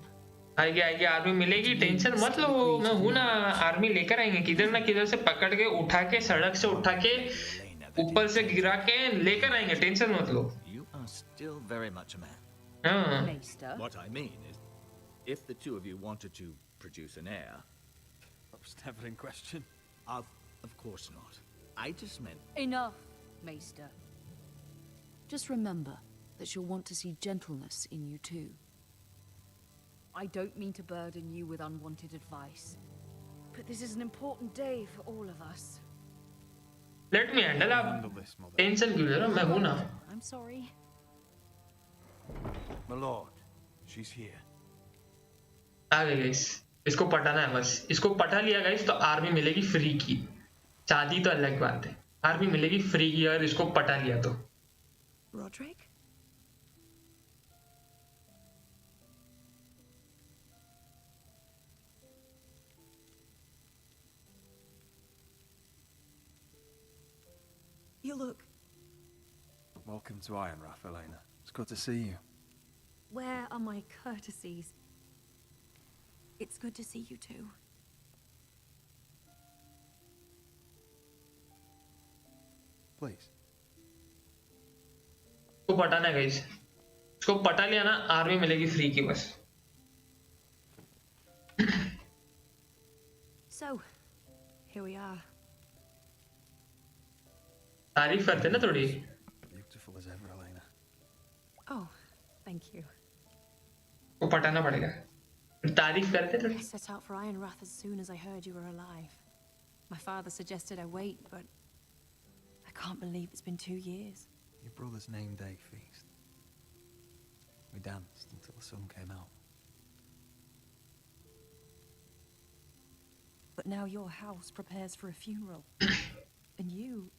आएगी army मिलेगी, tension मत लो, मैं हूं ना, आर्मी लेकर आएंगे, किधर ना किधर से पकड़ के उठा के, सड़क से उठा के, ऊपर से गिरा के लेकर आएंगे, टेंशन मत लो। You are still very much a man. हाँ। What I mean is, if the two of you wanted to produce an heir, That was never in question. of course not. I just meant. Enough, Maester. Just remember that she'll want to see gentleness in you too. I don't mean to burden you with unwanted advice, but this is an important day for all of us. Let me handle आप tension क्यों ले रहे हो, मैं हूं ना। I'm sorry. My lord, she's here. आ गए guys, इसको पटाना है बस, इसको पटा लिया गाइस तो आर्मी मिलेगी फ्री की, शादी तो अलग बात है, आर्मी मिलेगी फ्री की अगर इसको पटा लिया तो। Roderick? You look. Welcome to Ironrath, Elena. It's good to see you. Where are my courtesies? It's good to see you too. Please. इसको पटाना है गाइस, इसको पटा लिया ना, आर्मी मिलेगी फ्री की बस। So, here we are. तारीफ करते ना थोड़ी। Beautiful as ever, Elena. Oh, thank you. वो पटाना पड़ेगा, तारीफ करते I थोड़ी। set out for Ironrath as soon as I heard you were alive. My father suggested I wait, but I can't believe it's been 2 years. Your brother's name day feast. We danced until the sun came out. But now your house prepares for a funeral. And you...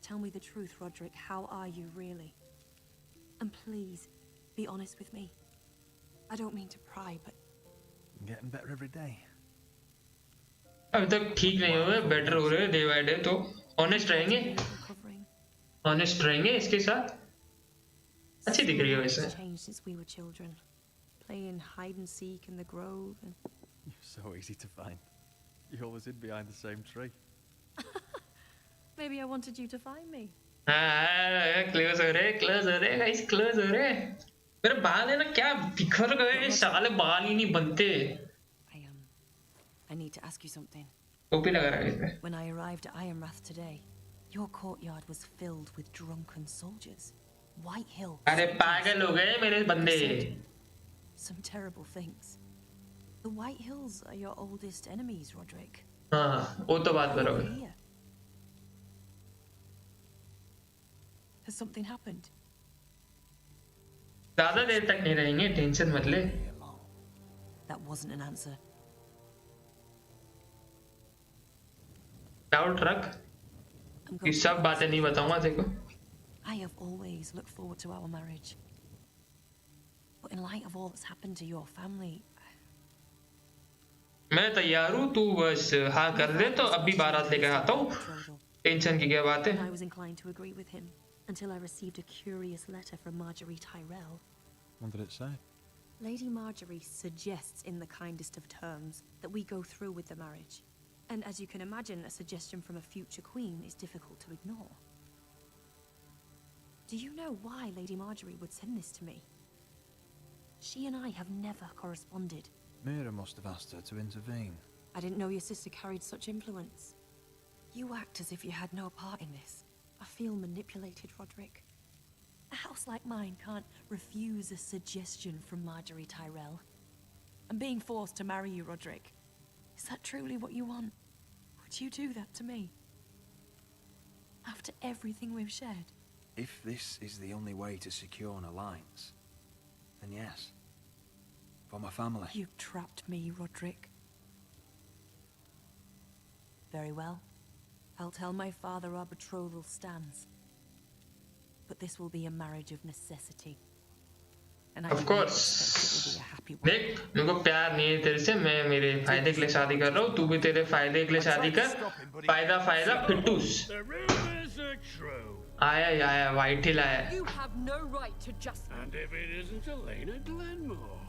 Tell me the truth, Roderick. How are you, really? And please, be honest with me. I don't mean to pry, but... I'm getting better every day. अभी तक ठीक नहीं हुए, better हो रहे day by day, तो honest रहेंगे, honest रहेंगे इसके साथ। अच्छी दिख रही है वैसे। Changed since we were children, playing hide and seek in the grove and... You're so easy to find. You always hid behind the same tree. Maybe I wanted you to find me. Close हो रहे guys, close हो रहे। मेरे बाल है ना क्या बिखर गए, साले बाल ही नहीं बनते। I need to ask you something. टोपी लगा रहा है इस पे। When I arrived at Ironrath today, your courtyard was filled with drunken soldiers. White Hill. अरे पागल हो गए मेरे बंदे। Some terrible things. The White Hills are your oldest enemies, Roderick. हाँ, वो तो बात बराबर। Has something happened? ज़्यादा देर तक नहीं रहेंगे, टेंशन मत ले। That wasn't an answer. Doubt रख, ये सब बातें नहीं बताऊंगा देखो। I have always looked forward to our marriage. But in light of all that's happened to your family, मैं तैयार हूँ, तू बस हाँ कर दे तो अभी बारात लेकर आता हूँ। टेंशन की क्या बात है? I was inclined to agree with him until I received a curious letter from Marjorie Tyrell. What did it say? Lady Marjorie suggests in the kindest of terms that we go through with the marriage. And as you can imagine, a suggestion from a future queen is difficult to ignore. Do you know why Lady Marjorie would send this to me? She and I have never corresponded. Mira must have asked her to intervene. I didn't know your sister carried such influence. You act as if you had no part in this. I feel manipulated, Roderick. A house like mine can't refuse a suggestion from Marjorie Tyrell. I'm being forced to marry you, Roderick. Is that truly what you want? Would you do that to me? After everything we've shared? If this is the only way to secure an alliance, then yes. For my family. You've trapped me, Roderick. Very well. I'll tell my father our betrothal stands. But this will be a marriage of necessity. And I of course. देख, मेरे को प्यार नहीं है तेरे से, मैं मेरे फायदे के लिए शादी कर रहा हूँ, तू भी तेरे फायदे के लिए शादी कर, फायदा फायदा फिटूस। आया वाइट हिल आया। You have no right to just. And if it isn't Elena Glenmore,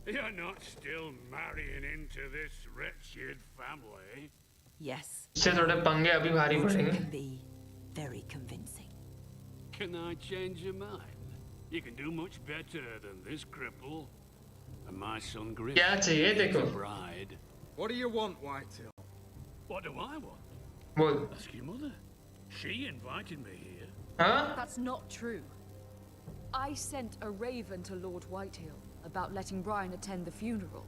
you're not still marrying into this wretched family. Yes. इससे थोड़े पंगे अभी भारी पड़ेंगे। Can be very convincing. Can I change your mind? You can do much better than this cripple. And my son Griff. क्या चाहिए देखो? Bride. What do you want, Whitehill? What do I want? बोल। Ask your mother. She invited me here. हाँ? That's not true. I sent a raven to Lord Whitehill about letting Brian attend the funeral,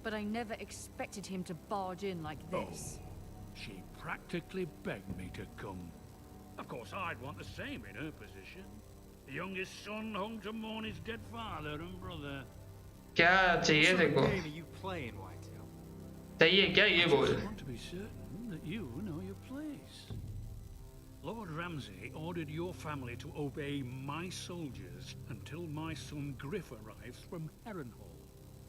but I never expected him to barge in like this. Oh, she practically begged me to come. Of course, I'd want the same in her position. The youngest son hung to mourn his dead father and brother. क्या चाहिए देखो? What game are you playing, Whitehill? चाहिए क्या ये बोल? I want to be certain that you know your place. Lord Ramsay ordered your family to obey my soldiers until my son Griff arrives from Harrenhal.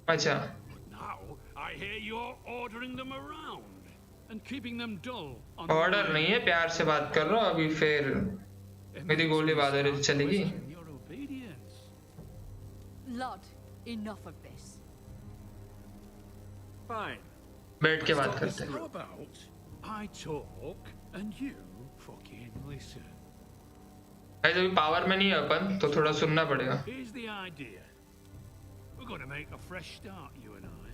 अच्छा. But now I hear you're ordering them around and keeping them dull. Order नहीं है, प्यार से बात कर रहा हूँ अभी फिर मेरी गोली बाजार चलेगी। Lud, enough of this. Fine. बैठ के बात करते हैं। How about I talk and you fucking listen? ऐसे भी पावर में नहीं है अपन, तो थोड़ा सुनना पड़ेगा। Here's the idea. We're going to make a fresh start, you and I.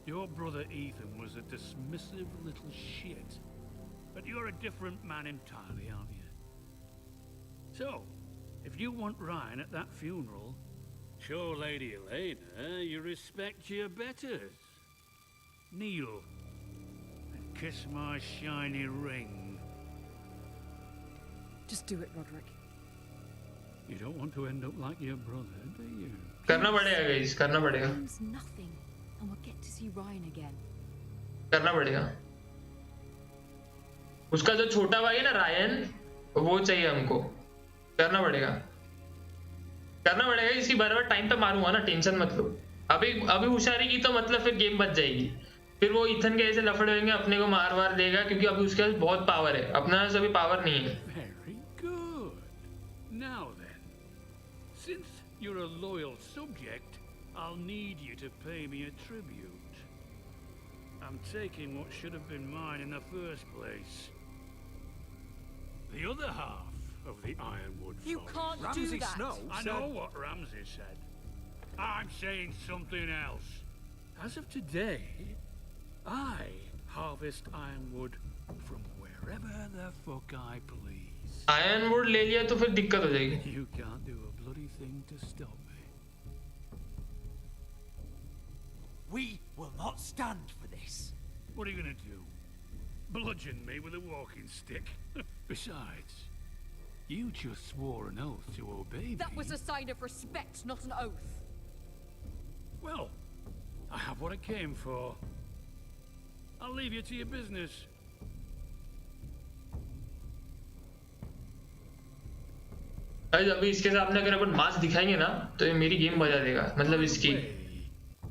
Your brother Ethan was a dismissive little shit, but you're a different man entirely, aren't you? So, if you want Ryan at that funeral, show Lady Elena you respect your betters. Kneel and kiss my shiny ring. Just do it, Roderick. You don't want to end up like your brother, do you? करना पड़ेगा guys, करना पड़ेगा। Means nothing, and we'll get to see Ryan again. करना पड़ेगा। उसका जो छोटा भाई है ना रायन, वो चाहिए हमको। करना पड़ेगा। करना पड़ेगा, इसकी बराबर टाइम पे मारूंगा ना, टेंशन मत लो। अभी होशियारी की तो मतलब फिर गेम बच जाएगी। फिर वो इथन के ऐसे लफड़े होंगे, अपने को मार वार देगा क्योंकि अभी उसके पास बहुत पावर है, अपने पास अभी पावर नहीं है। Very good. Now then, since you're a loyal subject, I'll need you to pay me a tribute. I'm taking what should have been mine in the first place. The other half of the Ironwood You Forest. can't do Ramsay that. Snow I know what Ramsay said. I'm saying something else. As of today, I harvest ironwood from wherever the fuck I please. Ironwood ले लिया तो फिर दिक्कत हो जाएगी। You can't do a bloody thing to stop me. We will not stand for this. What are you gonna do? Bludgeon me with a walking stick? Besides, you just swore an oath to obey me. That was a sign of respect, not an oath. Well, I have what I came for. I'll leave you to your business. आज अभी इसके सामने अगर अपन मास दिखाएंगे ना तो ये मेरी गेम बजा देगा, मतलब इसकी।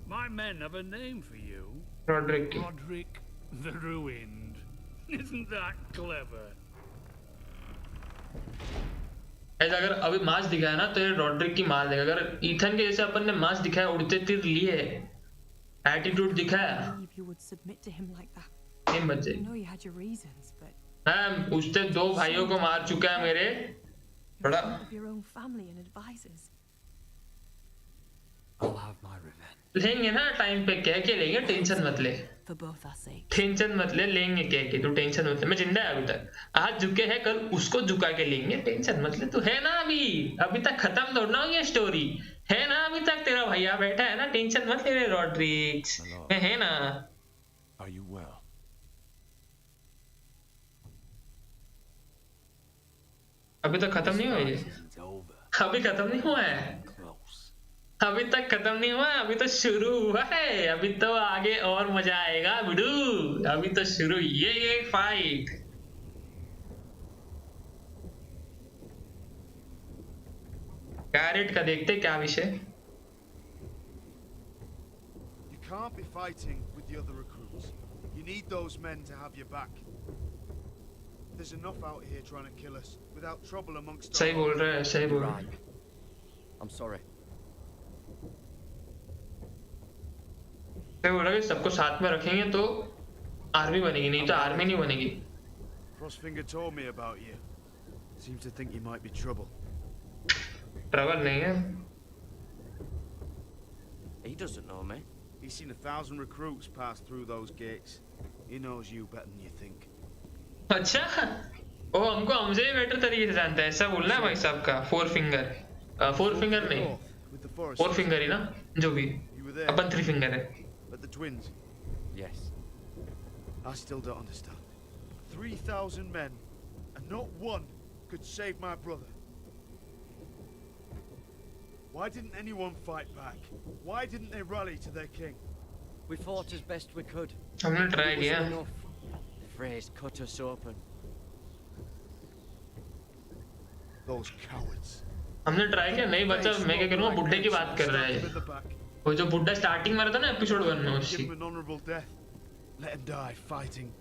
My men have a name for you. Roderick. Roderick the Ruined. Isn't that clever? ऐसा अगर अभी मास दिखाया ना तो ये रॉड्रिक की मार देगा। अगर ईथन के जैसे अपन ने मास दिखाया, उड़ते तीर लिए, एटीट्यूड दिखाया, You would submit to him like that. Game बच I जाएगी। know you had your reasons, but हाँ, उसने 2 भाइयों को मार चुका है मेरे, बड़ा। of your own family and advisors. I'll have my revenge. लेंगे ना टाइम पे, कह के लेंगे, टेंशन मत ले। For both our sakes. Tension मत ले, लेंगे कह के, तू टेंशन मत ले। मैं जिंदा है अभी तक, आज झुके हैं, कल उसको झुका के लेंगे, टेंशन मत ले। तू है ना अभी, अभी तक खत्म थोड़ा ना ये स्टोरी है ना, अभी तक तेरा भैया बैठा है ना, टेंशन मत ले रॉड्रिक्स, है ना। Are you well? अभी तक खत्म नहीं हुआ ये, अभी खत्म नहीं हुआ है, अभी तक खत्म नहीं हुआ, अभी तो शुरू हुआ है, अभी तो आगे और मजा आएगा बिडू, अभी तो शुरू ये फाइट। कैरेट का देखते क्या विषय। You can't be fighting with the other recruits. You need those men to have your back. There's enough out here trying to kill us without trouble amongst सही बोल रहा है, सही बोल रहा है। I'm sorry. सही बोल रहा है, सबको साथ में रखेंगे तो आर्मी बनेगी, नहीं तो आर्मी नहीं बनेगी। Crossfinger told me about you. Seems to think you might be trouble. Trouble नहीं है। He doesn't know me. He's seen 1,000 recruits pass through those gates. He knows you better than you think. अच्छा, वो हमको हमसे भी better तरीके से जानता है, ऐसा बोलना है भाई साहब का। 4 फिंगर, 4 फिंगर नहीं, 4 फिंगर ही ना, जो भी अपन 3 फिंगर है। But the twins? Yes. I still don't understand. 3,000 men, and not one could save my brother. Why didn't anyone fight back? Why didn't they rally to their king? We fought as best we could. हमने try It किया। wasn't enough. The phrase cut us open. Those cowards. हमने try किया, नहीं बचा। मैं क्या करूँगा, बुड्ढे की बात कर रहा है, वो जो बुड्ढा स्टार्टिंग में था ना एपिसोड 1 में, उसकी। Give him an honorable death. Let him die fighting.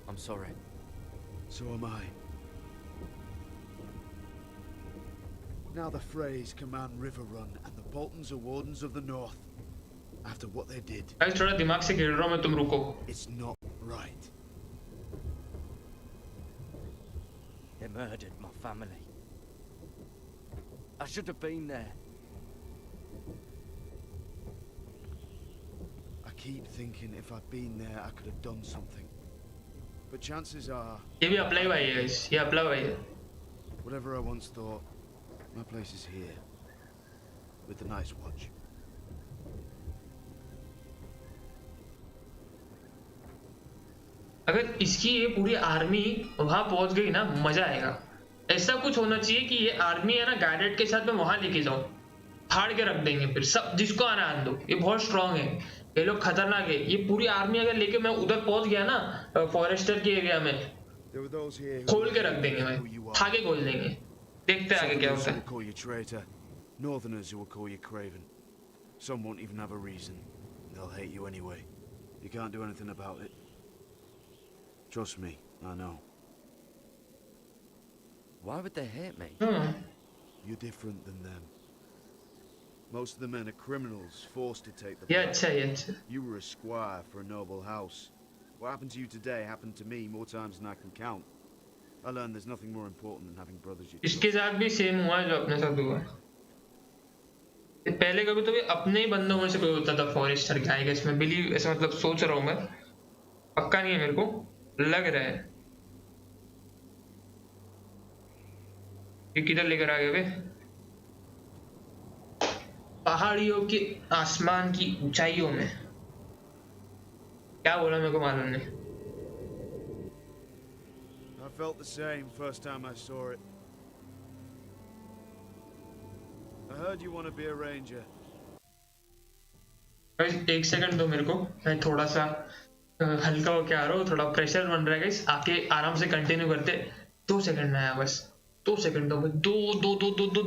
I'm sorry. So am I. Now the Freys command River Run, and the Boltons are wardens of the North. After what they did, guys थोड़ा दिमाग से खेल रहा हूँ मैं, तुम रुको। it's not right. They murdered my family. I should have been there. I keep thinking if I'd been there, I could have done something. But chances are, ये भी अप्लाई भाई है गाइस, ये अप्लाई भाई है। whatever I once thought, my place is here, with the Night's Watch. अगर इसकी ये पूरी आर्मी वहां पहुंच गई ना, मजा आएगा। ऐसा कुछ होना चाहिए कि ये आर्मी है ना, गाइडेड के साथ मैं वहां लेके जाऊं, फाड़ के रख देंगे फिर सब, जिसको आना आने दो। ये बहुत स्ट्रांग है, ये लोग खतरनाक है। ये पूरी आर्मी अगर लेके मैं उधर पहुंच गया ना, फॉरेस्टर के एरिया में, खोल के रख देंगे, मैं ठाके खोल देंगे। देखते हैं आगे क्या होता है। Will call you traitor, Northerners who will call you craven. Some won't even have a reason. They'll hate you anyway. You can't do anything about it. Trust me, I know. Why would they hate me? You're different than them. Most of the men are criminals, forced to take the Yeah. You were a squire for a noble house. What happened to you today happened to me more times than I can count. I learned there's nothing more important than having brothers you इसके साथ भी same हुआ जो अपने साथ हुआ। पहले कभी तो भी अपने ही बंदों में से कोई होता था फॉरेस्टर क्या है, इसमें बिलीव ऐसा मतलब सोच रहा हूँ मैं, पक्का नहीं है मेरे को, लग रहा है ये किधर लेकर आ गए वे? पहाड़ियों के आसमान की ऊंचाइयों में। क्या बोला मेरे को मालूम नहीं। I felt the same first time I saw it. I heard you want to be a ranger. एक सेकंड दो मेरे को, मैं थोड़ा सा हल्का होके आ रहा हूँ, थोड़ा प्रेशर बन रहा है गाइस, आके आराम से कंटिन्यू करते। 2 सेकंड में आया बस, 2 सेकंड दो,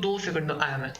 2 सेकंड आया मैं।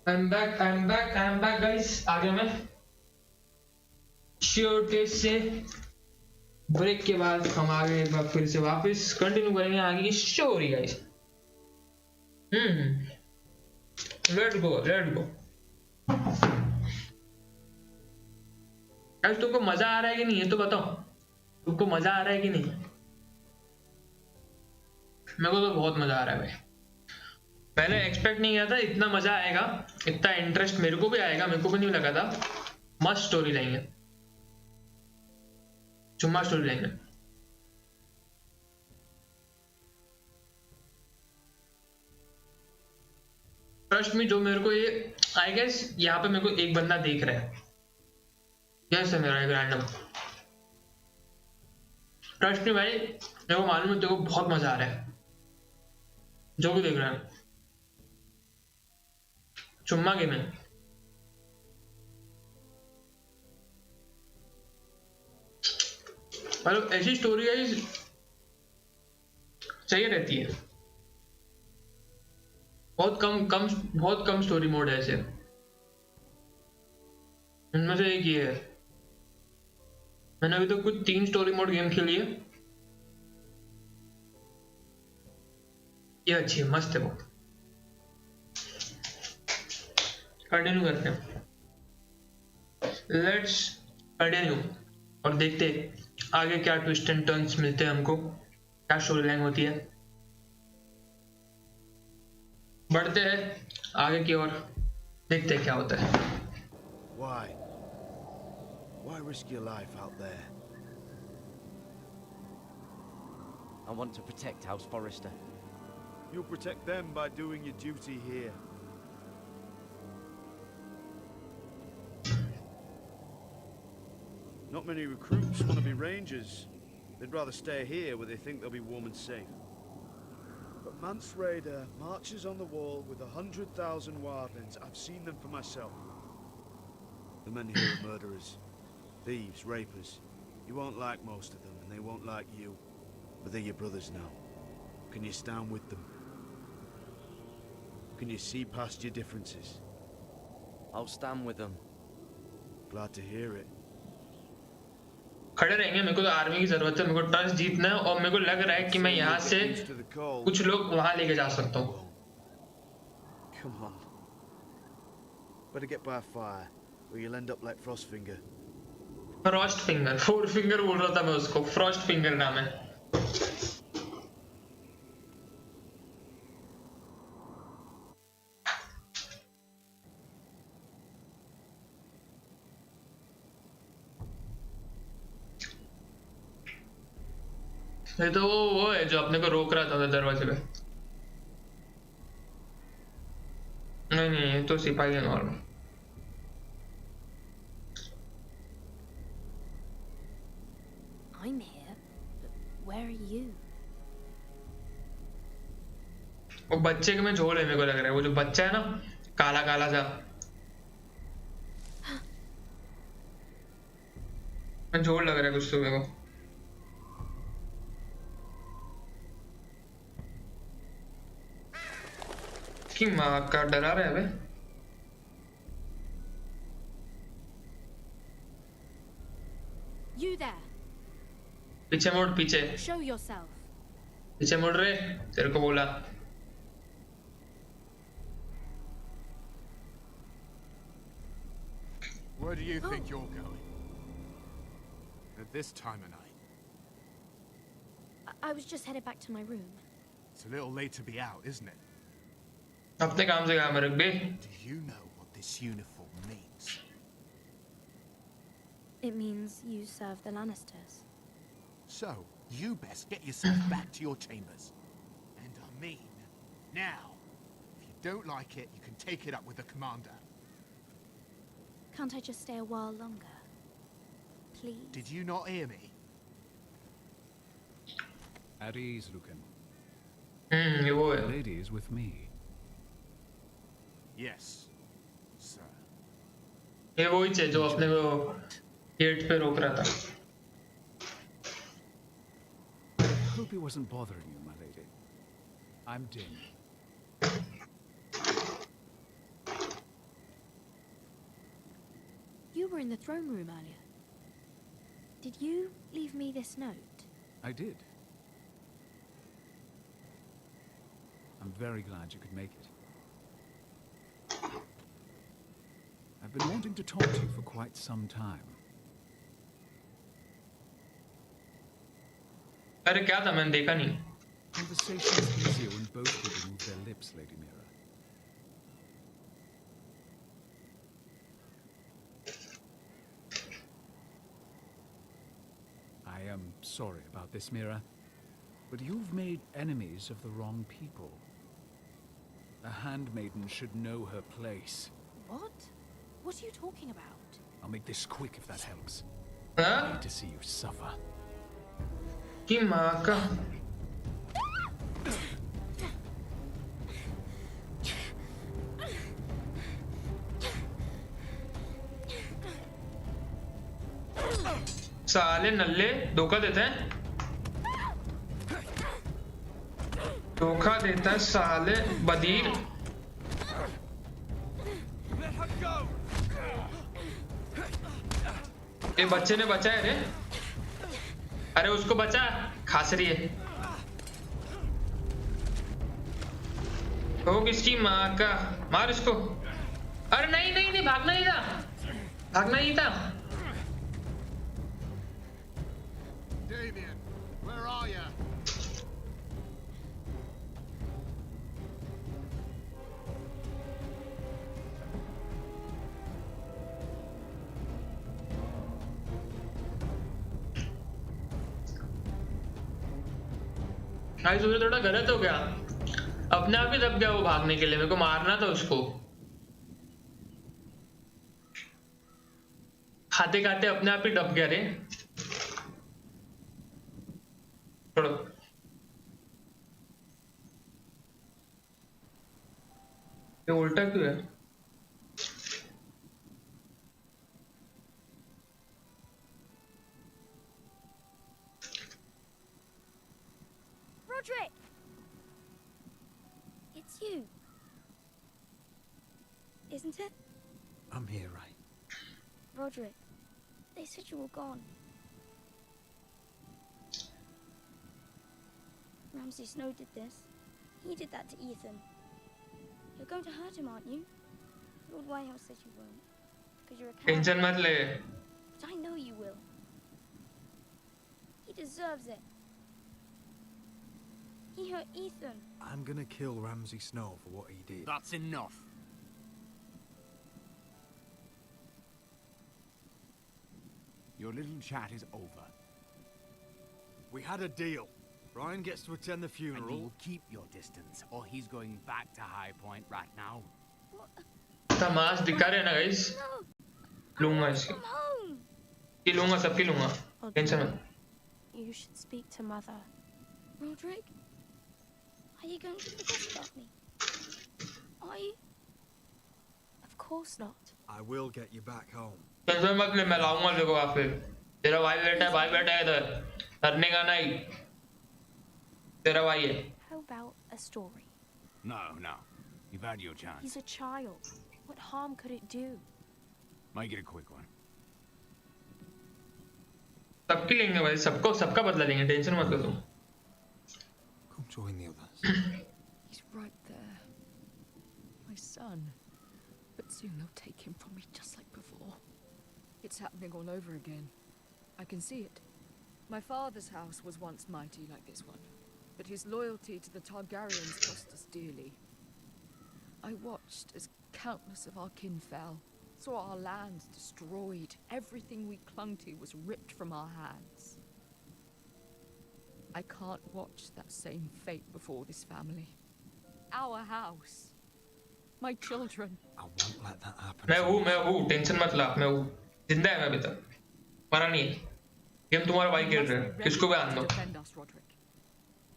I'm back guys, आ गया मैं श्योर टेस्ट से। ब्रेक के बाद हम आ गए एक बार फिर से वापस, कंटिन्यू करेंगे आगे की story guys. Let's go. Guys तुमको मजा आ रहा है कि नहीं, ये तो बताओ, तुमको मजा आ रहा है कि नहीं? मेरे को तो बहुत मजा आ रहा है भाई। पहले एक्सपेक्ट नहीं किया था इतना मजा आएगा, इतना इंटरेस्ट मेरे को भी आएगा, मेरे को भी नहीं लगा था। मस्त स्टोरी लाइन है, चुम्मा स्टोरी लाइन है। ट्रस्ट मी, जो मेरे को ये आई गेस यहाँ पे मेरे को एक बंदा देख रहा है, यस है मेरा एक रैंडम। ट्रस्ट मी भाई, मेरे को मालूम है तेरे को बहुत मजा आ रहा है, जो भी देख रहा है। चुम्मा गेम है। मतलब ऐसी स्टोरी चाहिए रहती है, बहुत कम स्टोरी मोड है ऐसे, इनमें से एक ये है। मैंने अभी तक कुछ 3 स्टोरी मोड गेम खेली है, ये अच्छी है, मस्त है वो। कंटिन्यू करते हैं, लेट्स कंटिन्यू और देखते आगे क्या ट्विस्ट एंड टर्न्स मिलते हैं हमको, क्या स्टोरी लाइन होती है। बढ़ते हैं आगे की ओर, देखते हैं क्या होता है। Why? Why risk your life out there? I want to protect House Forrester. You'll protect them by doing your duty here. Not many recruits want to be rangers. They'd rather stay here where they think they'll be warm and safe. But Mance Raider marches on the wall with 100,000 wildlings. I've seen them for myself. The men here are murderers, thieves, rapers. You won't like most of them, and they won't like you. But they're your brothers now. Can you stand with them? Can you see past your differences? I'll stand with them. Glad to hear it. खड़े रहेंगे, मेरे को तो army की जरूरत है, मेरे को ट्रस्ट जीतना है और मेरे को लग रहा है कि मैं यहाँ से कुछ लोग वहां लेके जा सकता हूँ। Come on. Better get by a fire, or you'll end up like Frostfinger. Frostfinger, Four Finger बोल रहा था मैं उसको, Frostfinger नाम है। ये तो वो है जो अपने को रोक रहा था दरवाजे पे। नहीं नहीं, ये तो सिपाही है normal. I'm here, but where are you? वो बच्चे के में झोल है, मेरे को लग रहा है वो जो बच्चा है ना, काला काला सा, झोल लग रहा है कुछ तो मेरे को। की माँ का डरा रहा है बे। You there? पीछे मुड़, पीछे Show yourself. पीछे मुड़ रहे, तेरे को बोला। Where do you think you're going? At this time of night? I was just headed back to my room. It's a little late to be out, isn't it? अपने काम से काम रख बे। Do you know what this uniform means? It means you serve the Lannisters. So, you best get yourself back to your chambers. And I mean, now. If you don't like it, you can take it up with the commander. Can't I just stay a while longer? Please? Did you not hear me? At ease, Lucan. The lady is with me. Yes, sir. ये वही है जो अपने को gate पे रोक रहा था। Hope he wasn't bothering you, my lady. I'm Din. You were in the throne room earlier. Did you leave me this note? I did. I'm very glad you could make it. I've been wanting to talk to you for quite some time. अरे क्या था, मैंने देखा नहीं। Conversation is easier when both people move their lips, Lady Mira. I am sorry about this, Mira, but you've made enemies of the wrong people. A handmaiden should know her place. What? What are you talking about? I'll make this quick if that helps. Huh? I need to see you suffer. की माँ का। साले नल्ले धोखा देते हैं, धोखा देता है साले बदीर। ये बच्चे ने बचाया रे, अरे उसको बचा, खास रही है। वो किसकी माँ का, मार इसको। अरे नहीं नहीं नहीं, भागना ही था, भागना ही था। Damien, where are you? आई सोच थोड़ा गलत हो गया, अपने आप ही दब गया वो भागने के लिए, मेरे को मारना था उसको। खाते खाते अपने आप ही दब गया रे। छोड़ो, ये उल्टा क्यों है? Roderick! It's you. Isn't it? I'm here, right? Roderick, they said you were gone. Ramsay Snow did this. He did that to Ethan. You're going to hurt him, aren't you? Lord Whitehouse said you won't. Because you're a coward. Tension मत ले। But I know you will. He deserves it. He hurt Ethan. I'm gonna kill Ramsay Snow for what he did. That's enough. Your little chat is over. We had a deal. Brian gets to attend the funeral. And you'll keep your distance, or he's going back to High Point right now. तमाश दिखा रहे हैं ना guys, लूंगा इसकी, ये लूंगा, सबकी लूंगा, टेंशन मत। You should speak to Mother. Roderick, are you going to forget about me? Are you? Of course not. I will get you back home. Tension मत ले, मैं लाऊंगा तेरे को वापस। तेरा भाई बेटा है इधर, डरने का नहीं, तेरा भाई है। How about a story? No. You've had your chance. He's a child. What harm could it do? Make it a quick one. सबकी लेंगे भाई, सबका बदला लेंगे, टेंशन मत लो तुम। Come join the others. He's right there. My son. But soon they'll take him from me just like before. It's happening all over again. I can see it. My father's house was once mighty like this one, but his loyalty to the Targaryens cost us dearly. I watched as countless of our kin fell, saw our lands destroyed, everything we clung to was ripped from our hands. I can't watch that same fate before this family. Our house. My children. I won't let that happen. मैं हूँ, tension मत ला, मैं हूँ, जिंदा है मैं अभी तक, मरा नहीं है। गेम तुम्हारा भाई खेल रहे हैं, किसको भी आन दो।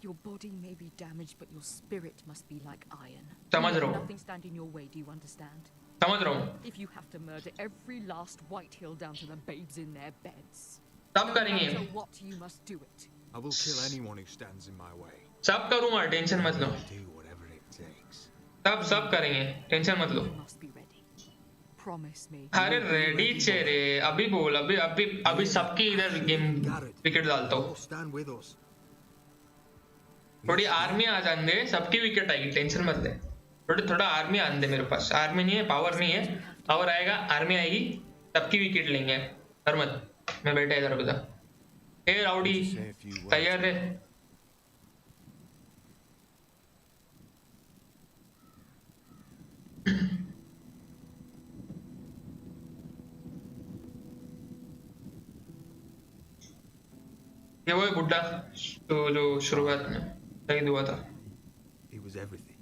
Your body may be damaged, but your spirit must be like iron. समझ रहा हूँ। Nothing stand in your way. Do you understand? समझ रहा हूँ। If you have to murder every last White Hill down to the babes in their beds, सब करेंगे। no matter what, you must do it. I will kill anyone who stands in my way. सब करूँगा, tension मत लो। Do whatever it takes. सब करेंगे, tension मत लो। Promise me. अरे ready चेहरे, अभी बोल, अभी सबकी इधर गेम विकेट डालता हूँ। Stand with us. थोड़ी आर्मी आ जाने दे, सबकी विकेट आएगी, टेंशन मत ले। थोड़ा आर्मी आने दे मेरे पास, आर्मी नहीं है, पावर नहीं है, पावर आएगा, आर्मी आएगी, सबकी विकेट लेंगे। डर मत, मैं बैठा इधर बता। ए राउडी, तैयार है? ये वो बुड्ढा तो जो शुरुआत में शहीद हुआ था। He was everything.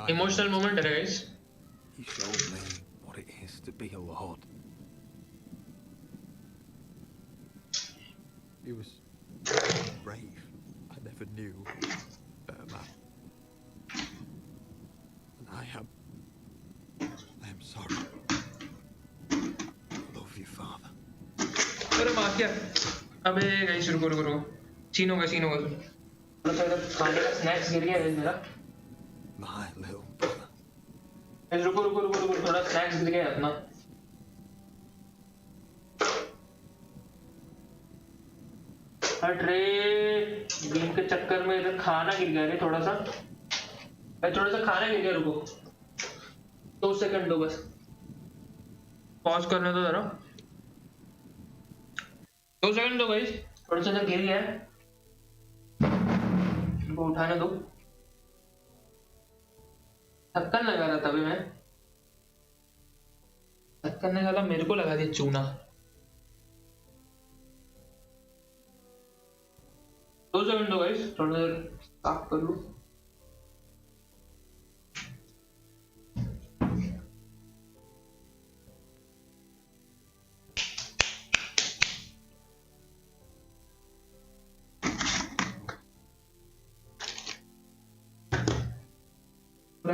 Emotional moment है guys. He showed me what it is to be a lord. He was brave. I never knew a man. And I am sorry. I love you, father. अरे mafia, अबे guys रुको, scene होगा। थोड़ा सा इधर खाने का स्नैक्स गिर गया है मेरा। My little brother. रुको, थोड़ा स्नैक्स गिर गया है अपना। अरे गेम के चक्कर में इधर खाना गिर गया रे, थोड़ा सा खाना गिर गया, रुको 2 सेकंड दो बस, पॉज करने दो जरा, 2 सेकंड दो गाइस, थोड़ा सा गिर गया है, इनको उठाने दो। ढक्कन लगा रहा था अभी मैं, ढक्कन निकाला, मेरे को लगा दिया चूना। 2 सेकंड दो गाइस, थोड़ा देर साफ कर लूं।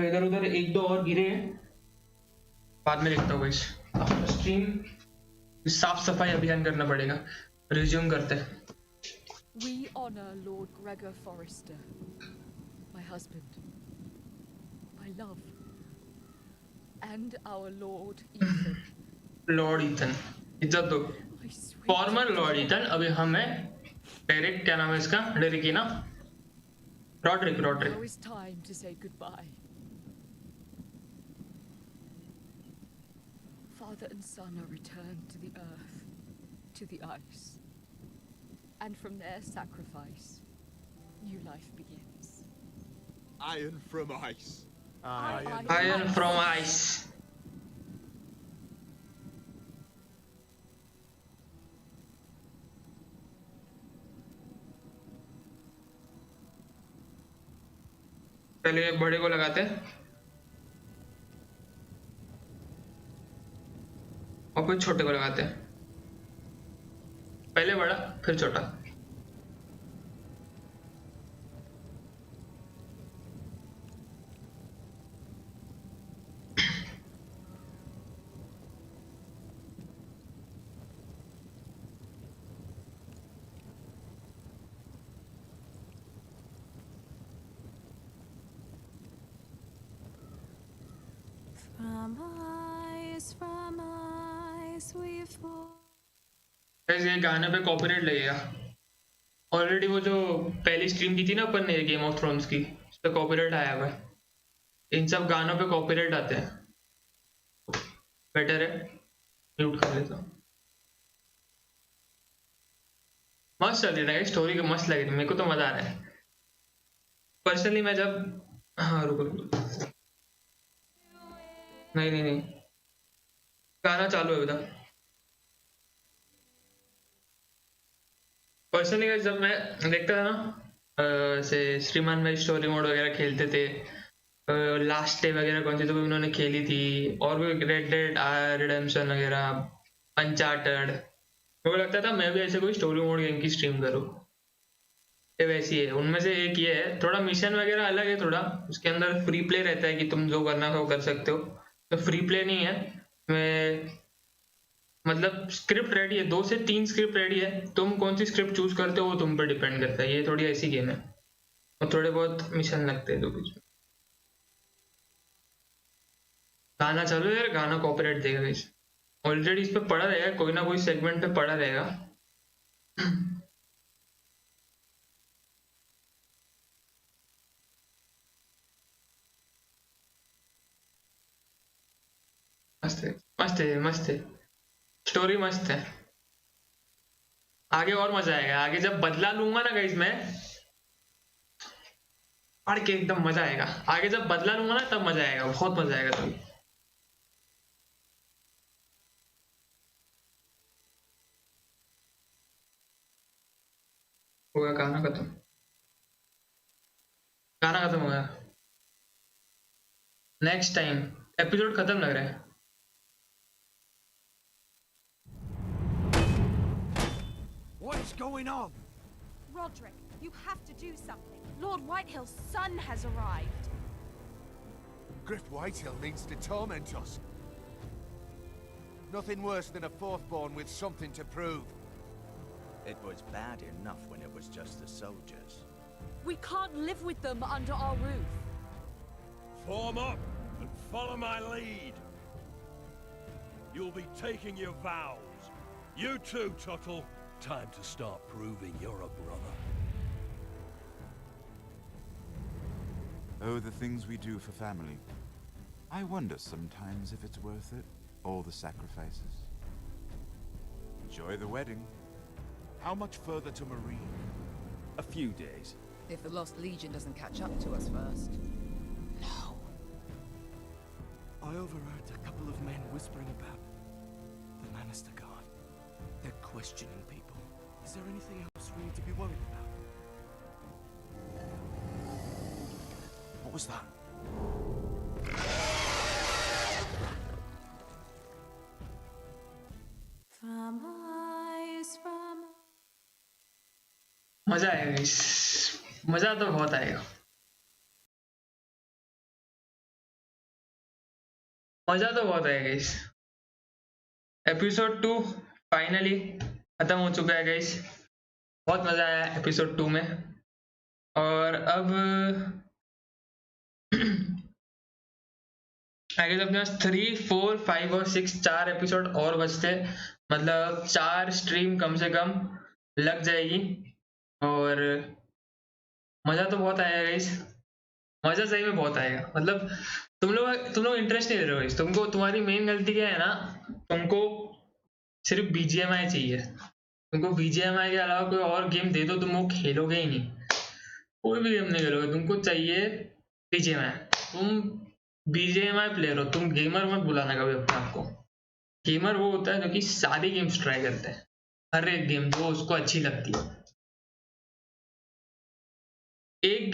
इधर उधर एक दो और गिरे हैं, बाद में देखता हूँ गाइस। आफ्टर स्ट्रीम साफ सफाई अभियान करना पड़ेगा। रिज्यूम करते हैं। We honor Lord Gregor Forrester, my husband, my love, and our Lord Ethan. Lord Ethan, इज्जत दो। Farmer Lord Ethan. अभी हम हैं डेरिक, क्या नाम है इसका, डेरिक ही ना, Rodrick. Now is time to say goodbye. Father and son are returned to the earth, to the ice. And from their sacrifice, new life begins. Iron from ice. Iron from ice. पहले बड़े को लगाते हैं और फिर छोटे को लगाते हैं। पहले बड़ा फिर छोटा। From ice we fall. ये गाने पे कॉपीराइट लगेगा। ऑलरेडी वो जो पहली स्ट्रीम की थी ना अपन ने गेम ऑफ थ्रोन्स की, उस पे कॉपीराइट आया हुआ है। इन सब गानों पे कॉपीराइट आते हैं। बेटर है म्यूट कर लेता हूँ। मस्त चल रही है स्टोरी, को मस्त लग रही है, मेरे को तो मजा आ रहा है पर्सनली। मैं जब हाँ रुको नहीं गाना चालू है एकदम। पर्सनली जब मैं देखता था ना से श्रीमान भाई स्टोरी मोड वगैरह खेलते थे, लास्ट डे वगैरह कौन सी तो भी उन्होंने खेली थी, और भी रेड डेड रिडेम्पशन वगैरह, अनचार्टेड। मेरे को लगता था मैं भी ऐसे कोई स्टोरी मोड गेम की स्ट्रीम करूँ। ये वैसी है, उनमें से एक ये है। थोड़ा मिशन वगैरह अलग है, थोड़ा उसके अंदर फ्री प्ले रहता है कि तुम जो करना है वो कर सकते हो। तो फ्री प्ले नहीं है, मैं मतलब स्क्रिप्ट रेडी है, 2 से 3 स्क्रिप्ट रेडी है। तुम कौन सी स्क्रिप्ट चूज करते हो वो तुम पर डिपेंड करता है। ये थोड़ी ऐसी गेम है और थोड़े बहुत मिशन लगते हैं तो बीच में। गाना चालू है यार, गाना कॉपीराइट देगा गाइस। ऑलरेडी इस पे पड़ा रहेगा, कोई ना कोई सेगमेंट पे पड़ा रहेगा। मस्त है स्टोरी, मस्त है। आगे और मजा आएगा। आगे जब बदला लूंगा ना गाइस मैं पढ़ के, एकदम मजा आएगा। आगे जब बदला लूंगा ना तब मजा आएगा, बहुत मजा आएगा तब। हो गया गाना खत्म, गाना खत्म हो गया। नेक्स्ट टाइम एपिसोड खत्म लग रहा है। What is going on? Roderick, you have to do something. Lord Whitehill's son has arrived. Griff Whitehill means to torment us. Nothing worse than a fourth-born with something to prove. It was bad enough when it was just the soldiers. We can't live with them under our roof. Form up and follow my lead. You'll be taking your vows. You too, Tuttle. Time to start proving you're a brother. Oh, the things we do for family. I wonder sometimes if it's worth it, all the sacrifices. Enjoy the wedding. How much further to Marine? A few days. If the Lost Legion doesn't catch up to us first. No. I overheard a couple of men whispering about the Lannister Guard. They're questioning people. Is there anything else we need to be worried about? was that? मजा आएगा इस, मजा तो बहुत आएगा, मजा तो बहुत आएगा इस। एपिसोड 2 फाइनली खत्म हो चुका है गाइस, बहुत मजा आया एपिसोड 2 में। और अब आगे अपने पास 3, 4, 5 और 6 4 एपिसोड और बचते, मतलब 4 स्ट्रीम कम से कम लग जाएगी। और मजा तो बहुत आएगा गाइस, मजा सही में बहुत आएगा। मतलब तुम लोग इंटरेस्ट नहीं ले रहे हो गाइस, तुमको, तुम्हारी मेन गलती क्या है ना, तुमको सिर्फ बीजीएमआई चाहिए। तुमको बीजीएमआई के अलावा कोई और गेम दे दो, तुम वो खेलोगे ही नहीं, कोई भी गेम नहीं खेलोगे, तुमको चाहिए बीजीएमआई। तुम बीजीएमआई प्लेयर हो, तुम गेमर मत बुलाना कभी अपने आप को। गेमर वो होता है जो कि सारी गेम्स ट्राई करते हैं, हर एक गेम जो उसको अच्छी लगती है। एक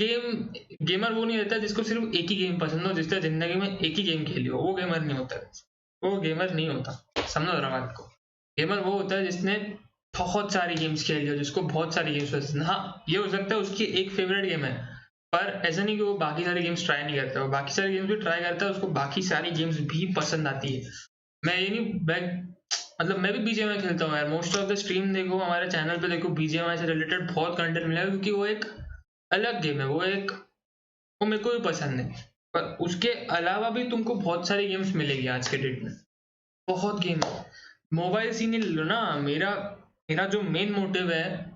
गेमर वो नहीं रहता जिसको सिर्फ एक ही गेम पसंद हो, जिसने जिंदगी में एक ही गेम खेली हो, वो गेमर नहीं होता, वो गेमर नहीं होता, समझो जरा बात को। गेमर वो होता है जिसने बहुत सारी गेम्स खेली हो, जिसको बहुत सारी गेम्स पसंद। हाँ, ये हो सकता है उसकी एक फेवरेट गेम है, पर ऐसा नहीं कि वो बाकी सारी गेम्स ट्राई नहीं करता, वो बाकी सारी गेम्स भी ट्राई करता है, उसको बाकी सारी गेम्स भी पसंद आती है। मैं ये नहीं, मतलब मैं भी बीजीएमआई खेलता हूँ यार, मोस्ट ऑफ द स्ट्रीम देखो हमारे चैनल पे, देखो बीजीएमआई से रिलेटेड बहुत कंटेंट मिलेगा, क्योंकि वो एक अलग गेम है, वो मेरे को भी पसंद है। पर उसके अलावा भी तुमको बहुत सारी गेम्स मिलेगी आज के डेट में, बहुत गेम है। मोबाइल सीन ही ले लो ना, मेरा जो मेन मोटिव है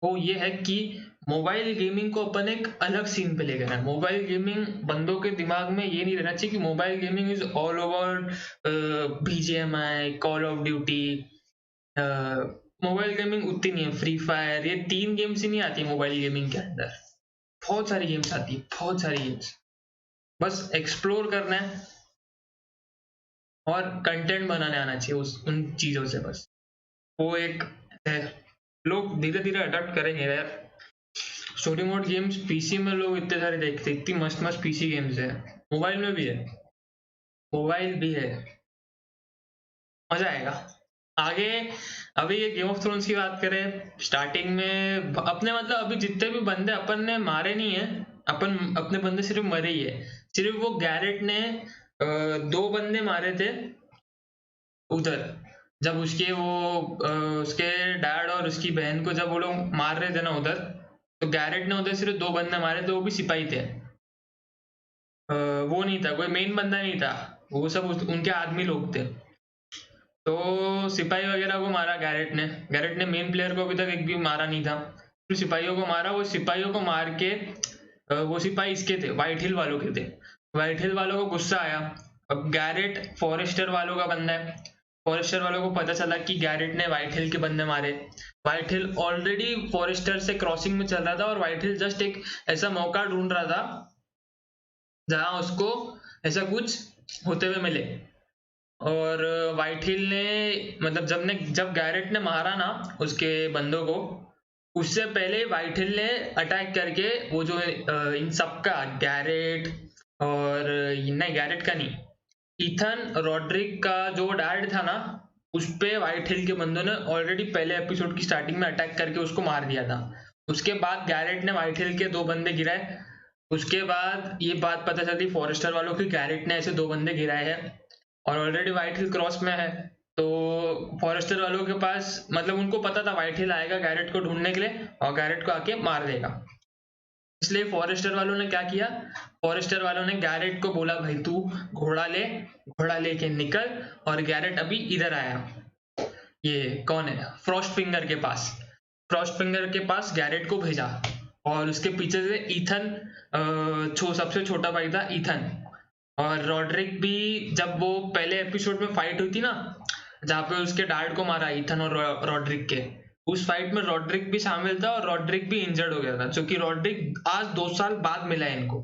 वो ये है कि मोबाइल गेमिंग को अपन एक अलग सीन पे ले गए हैं। मोबाइल गेमिंग, बंदों के दिमाग में ये नहीं रहना चाहिए कि mobile gaming is all over BGMI, call of duty. Mobile gaming उतनी नहीं है, फ्री फायर, ये 3 गेम्स ही नहीं आती मोबाइल गेमिंग के अंदर, बहुत सारी गेम्स आती है, बहुत सारी गेम्स। बस एक्सप्लोर करना है और कंटेंट बनाने आना चाहिए उन चीजों से, बस वो एक है। लोग धीरे धीरे अडॉप्ट करेंगे यार। स्टोरी मोड गेम्स पीसी में लोग इतने सारे देखते, इतनी मस्त मस्त पीसी गेम्स है, मोबाइल में भी है, मोबाइल भी है, मजा आएगा आगे। अभी ये गेम ऑफ थ्रोन्स की बात करें, स्टार्टिंग में अपने, मतलब अभी जितने भी बंदे अपन ने मारे नहीं है, अपन अपने बंदे सिर्फ मरे ही है। सिर्फ वो गैरेट ने 2 बंदे मारे थे उधर, जब उसके डैड और उसकी बहन को जब वो लोग मार रहे थे ना उधर, तो गैरेट ने उधर सिर्फ 2 बंदे मारे थे, वो भी सिपाही थे। वो नहीं था, कोई मेन बंदा नहीं था, वो सब उनके आदमी लोग थे। तो सिपाही वगैरह को मारा गैरेट ने मेन प्लेयर को अभी तक एक भी मारा नहीं था, फिर सिपाहियों को मारा। वो सिपाहियों को मार के वो सिपाही इसके थे, व्हाइट हिल वालों के थे। व्हाइट हिल वालों को गुस्सा आया, अब गैरेट फॉरेस्टर वालों का बंदा है, फॉरेस्टर वालों को पता चला कि गैरेट ने व्हाइट हिल के बंदे मारे। व्हाइट हिल ऑलरेडी फॉरेस्टर से क्रॉसिंग में चल रहा था, और व्हाइट हिल जस्ट एक ऐसा मौका ढूंढ रहा था जहां उसको ऐसा कुछ होते हुए मिले। और व्हाइट हिल ने, मतलब जब गैरेट ने मारा ना उसके बंदों को, उससे पहले व्हाइट हिल ने अटैक करके वो जो इन सबका, गैरेट और नहीं, गैरेट का नहीं, ईथन रॉड्रिक का जो डैड था ना, उस पे व्हाइट हिल के बंदों ने ऑलरेडी पहले एपिसोड की स्टार्टिंग में अटैक करके उसको मार दिया था। उसके बाद गैरेट ने व्हाइट हिल के 2 बंदे गिराए। उसके बाद ये बात पता चली फॉरेस्टर वालों की, गैरेट ने ऐसे 2 बंदे गिराए हैं और ऑलरेडी व्हाइट हिल क्रॉस में है। तो फॉरेस्टर वालों के पास, मतलब उनको पता था व्हाइट हिल आएगा गैरेट को ढूंढने के लिए और गैरेट को आके मार देगा, इसलिए फॉरेस्टर वालों ने क्या किया, फॉरेस्टर वालों ने गैरेट को बोला भाई तू घोड़ा लेके निकल, और गैरेट अभी इधर आया, ये कौन है, फ्रॉस्ट फिंगर के पास गैरेट को भेजा। और उसके पीछे से ईथन, सबसे छोटा भाई था ईथन, और रॉड्रिक भी, जब वो पहले एपिसोड में फाइट हुई थी ना, जहाँ पे उसके डैड को मारा ईथन और रॉड्रिक के, उस फाइट में रॉड्रिक भी शामिल था, और रॉड्रिक भी इंजर्ड हो गया था, क्योंकि रॉड्रिक आज 2 साल बाद मिला है इनको।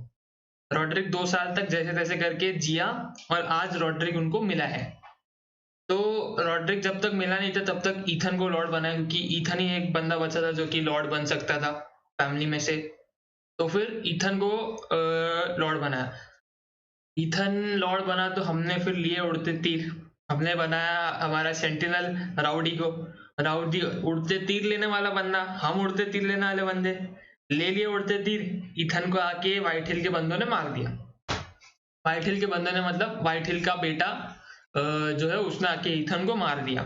रॉड्रिक 2 साल तक जैसे तैसे करके जिया, और आज रॉड्रिक उनको मिला है। तो रॉड्रिक जब तक मिला नहीं था तब तक ईथन को लॉर्ड बनाया, क्योंकि ईथन ही एक बंदा बचा था जो कि लॉर्ड बन सकता था फैमिली में से। तो फिर ईथन को लॉर्ड बनाया। ईथन लॉर्ड बना तो हमने फिर लिए उड़ते तीर, हमने बनाया हमारा सेंटिनल राउडी को, राउडी उड़ते तीर लेने वाला बंदा, हम उड़ते तीर लेने वाले बंदे ले लिए उड़ते तीर। ईथन को आके व्हाइट हिल के बंदों ने मार दिया। व्हाइट हिल के बंदों ने मतलब व्हाइट हिल का बेटा जो है उसने आके ईथन को मार दिया।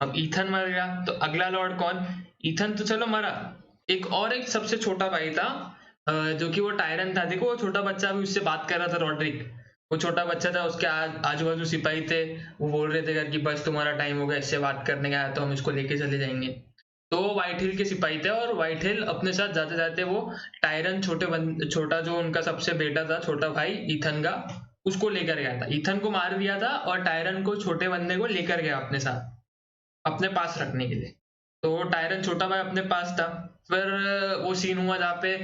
अब ईथन मर गया तो अगला लॉर्ड कौन? ईथन तो चलो मरा, एक सबसे छोटा भाई था जो कि वो टायरन था। देखो वो छोटा बच्चा भी उससे बात कर रहा था, रॉड्रिक, वो छोटा बच्चा था, उसके आजू बाजू सिपाही थे, वो बोल रहे थे कर कि बस तुम्हारा टाइम हो गया, इससे बात करने का है तो हम इसको लेके चले जाएंगे। तो वो व्हाइट हिल के सिपाही थे और व्हाइट हिल अपने साथ जाते जाते वो टायरन छोटा जो उनका सबसे बेटा था, छोटा भाई ईथन का, उसको लेकर गया था। ईथन को मार दिया था और टायरन को, छोटे बंदे को लेकर गया अपने साथ, अपने पास रखने के लिए। तो टायरन छोटा भाई अपने पास था। फिर वो सीन हुआ जहाँ पे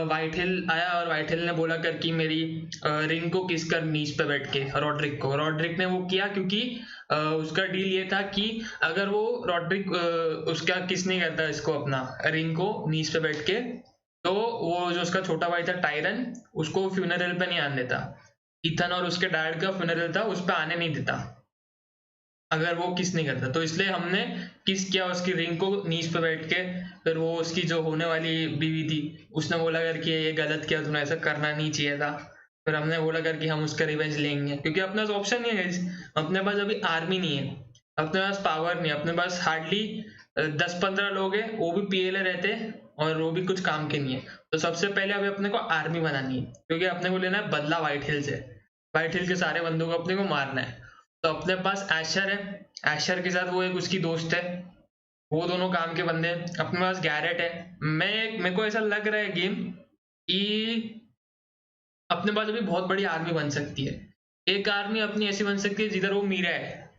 व्हाइट हिल आया और व्हाइट हिल ने बोला कर कि मेरी रिंग को किस कर नीच पे बैठ के रॉड्रिक को। रॉड्रिक ने वो किया क्योंकि उसका डील ये था कि अगर वो रॉड्रिक उसका किस नहीं करता इसको, अपना रिंग को नीच पे बैठ के, तो वो जो उसका छोटा भाई था टायरन, उसको फ्यूनरल पे नहीं आने देता। ईथन और उसके डैड का फ्यूनरल था, उस पर आने नहीं देता अगर वो किस नहीं करता। तो इसलिए हमने किस किया उसकी रिंग को नीच पे बैठ के। फिर वो उसकी जो होने वाली बीवी थी उसने बोला कर कि ये गलत किया तूने, ऐसा करना नहीं चाहिए था। फिर हमने बोला कर कि हम उसका रिवेंज लेंगे, क्योंकि अपने पास ऑप्शन नहीं है guys। अपने पास अभी आर्मी नहीं है, अपने पास पावर नहीं है, अपने पास हार्डली 10-15 लोग हैं, वो भी पीएलए रहते और वो भी कुछ काम के नहीं है। तो सबसे पहले अभी अपने को आर्मी बनानी है, क्योंकि अपने को लेना है बदला व्हाइट हिल से। व्हाइट हिल के सारे बंदों को अपने को मारना है। तो अपने पास एशर है, एशर के साथ वो एक उसकी दोस्त है, वो दोनों काम के बंदे हैं। अपने पास गैरेट है। मेरे को ऐसा लग रहा है गेम कि अपने पास अभी बहुत बड़ी आर्मी बन सकती है। एक आर्मी अपनी ऐसी बन सकती है जिधर वो मीरा है,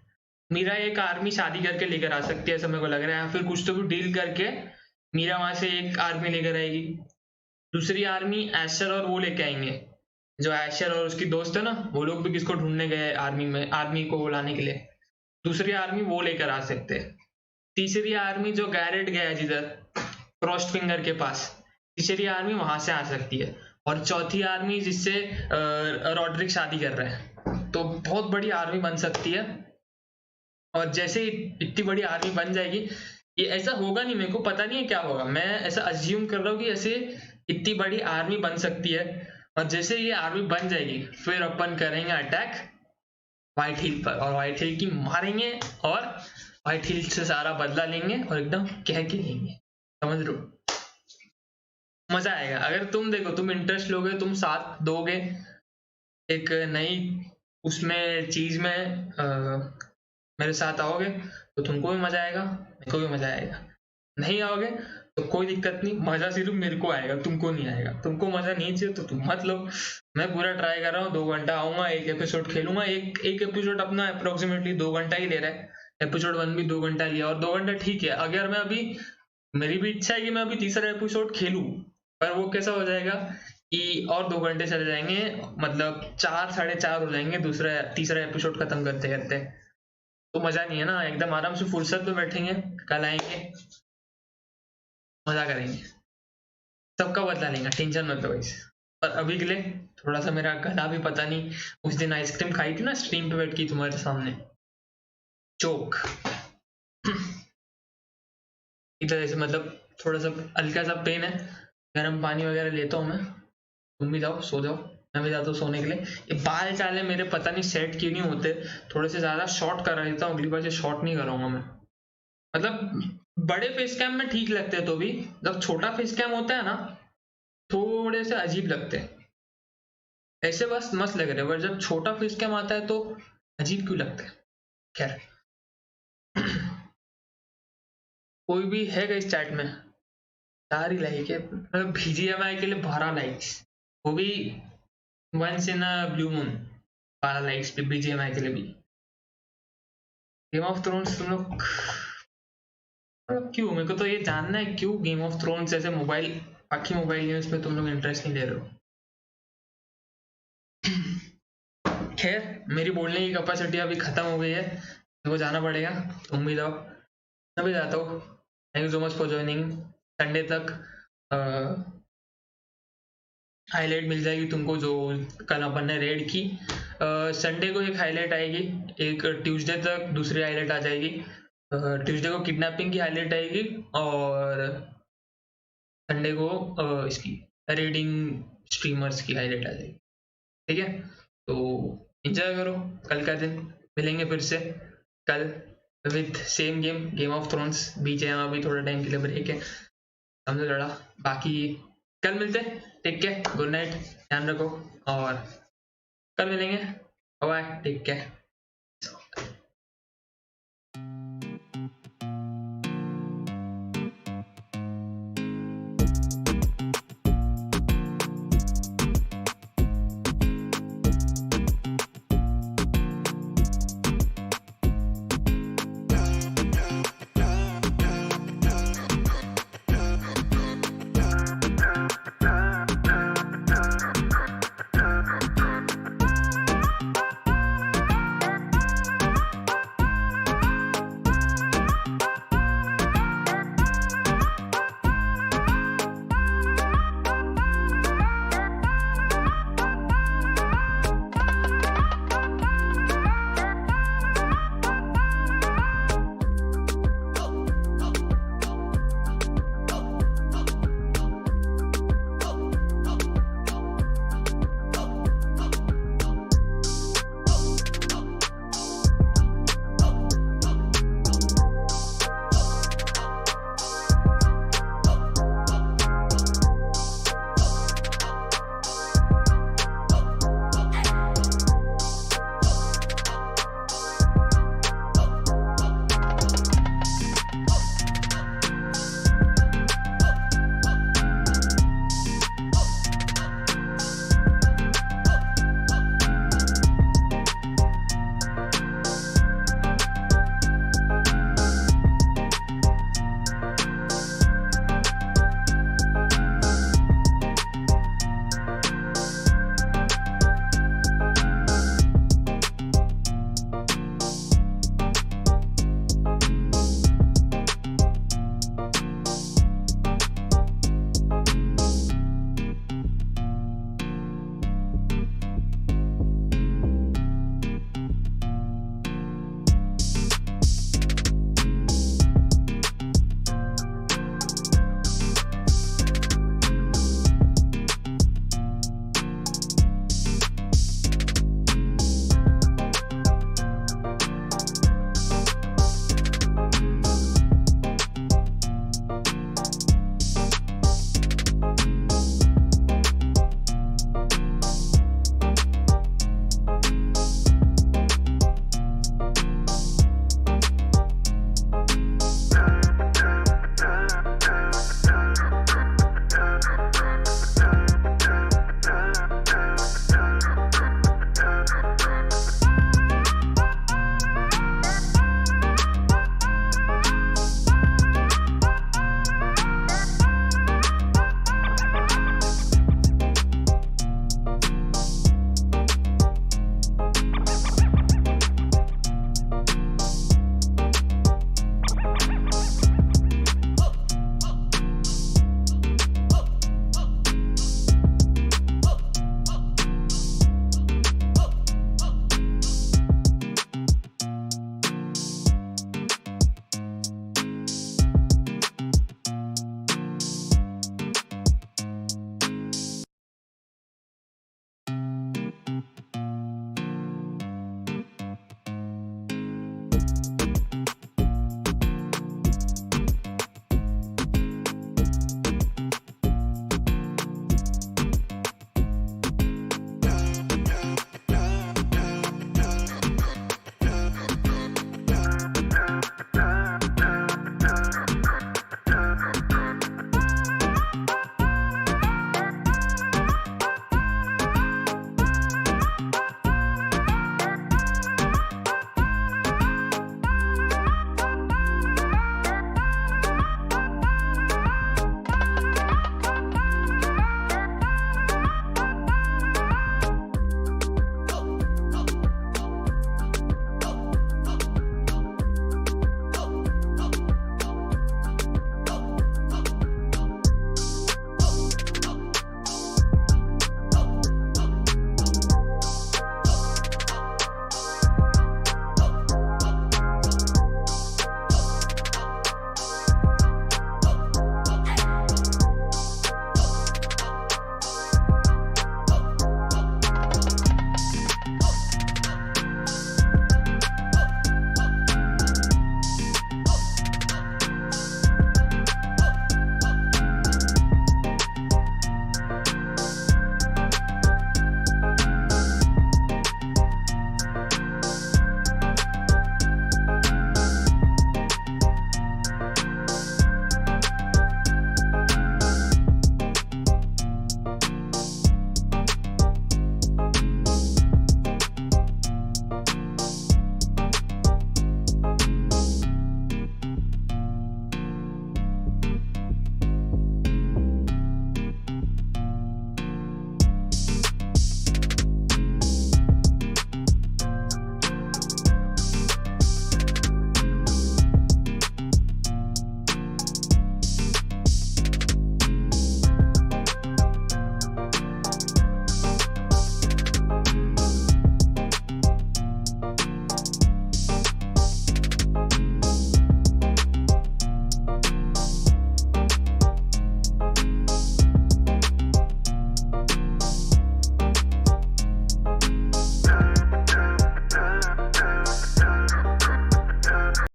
मीरा एक आर्मी शादी करके लेकर आ सकती है, ऐसा मेरे को लग रहा है। या फिर कुछ तो भी डील करके मीरा वहां से एक आर्मी लेकर आएगी। दूसरी आर्मी एशर और वो लेके आएंगे, जो एशर और उसकी दोस्त है ना, वो लोग भी किसको ढूंढने गए आर्मी में, आर्मी को लाने के लिए। दूसरी आर्मी वो लेकर आ सकते हैं। तीसरी आर्मी जो गैरेट गया है जिधर क्रॉस्ड फिंगर के पास, तीसरी आर्मी वहां से आ सकती है। और चौथी आर्मी जिससे रॉड्रिक शादी कर रहा है। तो बहुत बड़ी आर्मी बन सकती है। और जैसे इतनी बड़ी आर्मी बन जाएगी, ये ऐसा होगा नहीं, मेरे को पता नहीं है क्या होगा, मैं ऐसा अज्यूम कर रहा हूँ कि ऐसे इतनी बड़ी आर्मी बन सकती है। और जैसे ये आर्मी बन जाएगी फिर अपन करेंगे अटैक व्हाइट हिल पर, और व्हाइट हिल की मारेंगे और व्हाइट हिल से सारा बदला लेंगे और एकदम कह के लेंगे, समझ लो। मजा आएगा अगर तुम देखो, तुम इंटरेस्ट लोगे, तुम साथ दोगे एक नई उसमें चीज में मेरे साथ आओगे तो तुमको भी मजा आएगा, मेरे को भी मजा आएगा। नहीं आओगे तो कोई दिक्कत नहीं, मजा सिर्फ मेरे को आएगा, तुमको नहीं आएगा। तुमको मजा नहीं चाहिए तो तुम मत लो। मैं पूरा ट्राई कर रहा हूँ, 2 घंटा आऊंगा, एक एपिसोड खेलूंगा। एक एपिसोड अपना अप्रोक्सीमेटली 2 घंटा ही ले रहा है। एपिसोड 1 भी 2 घंटा लिया, और 2 घंटा ठीक है। अगर मैं अभी, मेरी भी इच्छा है कि मैं अभी तीसरा एपिसोड खेलूं, पर वो कैसा हो जाएगा कि और 2 घंटे चले जाएंगे, मतलब 4-4:30 हो जाएंगे तीसरा एपिसोड खत्म करते करते। तो मजा नहीं है ना। एकदम आराम से फुर्सत में बैठेंगे, कल आएंगे, मजा करेंगे, सबका बदला लेंगे, टेंशन मत लो गाइस। पर अभी के लिए थोड़ा सा मेरा गला भी, पता नहीं, उस दिन आइसक्रीम खाई थी ना स्ट्रीम पे बैठ के तुम्हारे सामने, चोक इधर ऐसे, मतलब थोड़ा सा हल्का सा पेन है। गर्म पानी वगैरह लेता हूँ मैं, तुम भी जाओ सो जाओ, मैं भी जाता हूँ सोने के लिए। ये बाल चाले मेरे पता नहीं सेट क्यों नहीं होते, थोड़े से ज्यादा शॉर्ट करा देता हूँ, अगली बार से शॉर्ट नहीं कराऊंगा मैं। मतलब बड़े फेस कैम में ठीक लगते हैं, तो भी जब छोटा फेस कैम होता है ना, थोड़े से अजीब लगते हैं। ऐसे बस मस्त लग रहे हैं, पर जब छोटा फेस कैम आता है तो अजीब क्यों लगता है। खैर कोई भी है इस चैट में? 4 ही लाइक है, मतलब बीजीएमआई के लिए 12 लाइक्स, वो भी once in a blue moon. 12 likes पे बीजीएमआई के लिए भी। गेम ऑफ थ्रोन्स तुम लोग मतलब क्यों, मेरे को तो ये जानना है क्यों गेम ऑफ थ्रोन्स जैसे मोबाइल, बाकी मोबाइल गेम्स पे तुम लोग इंटरेस्ट नहीं ले रहे हो। खैर मेरी बोलने की कैपेसिटी अभी खत्म हो गई है, मेरे को जाना पड़ेगा, तुम भी जाओ, मैं भी जाता हूँ। Thank you so much for joining. Sunday तक हाईलाइट मिल जाएगी तुमको जो कल अपन ने रेड की। संडे को एक हाईलाइट आएगी, एक ट्यूसडे तक दूसरी हाईलाइट आ जाएगी। ट्यूसडे को किडनैपिंग की हाईलाइट आएगी और संडे को इसकी रेडिंग स्ट्रीमर्स की हाईलाइट आ जाएगी। ठीक है, तो एंजॉय करो कल का दिन। मिलेंगे फिर से कल with same game, Game of Thrones. बीच है अभी थोड़ा टाइम के लिए ब्रेक है, समझो लड़ा। बाकी कल मिलते हैं, टेक केयर, गुड नाइट, ध्यान रखो और कल मिलेंगे। Bye, take care.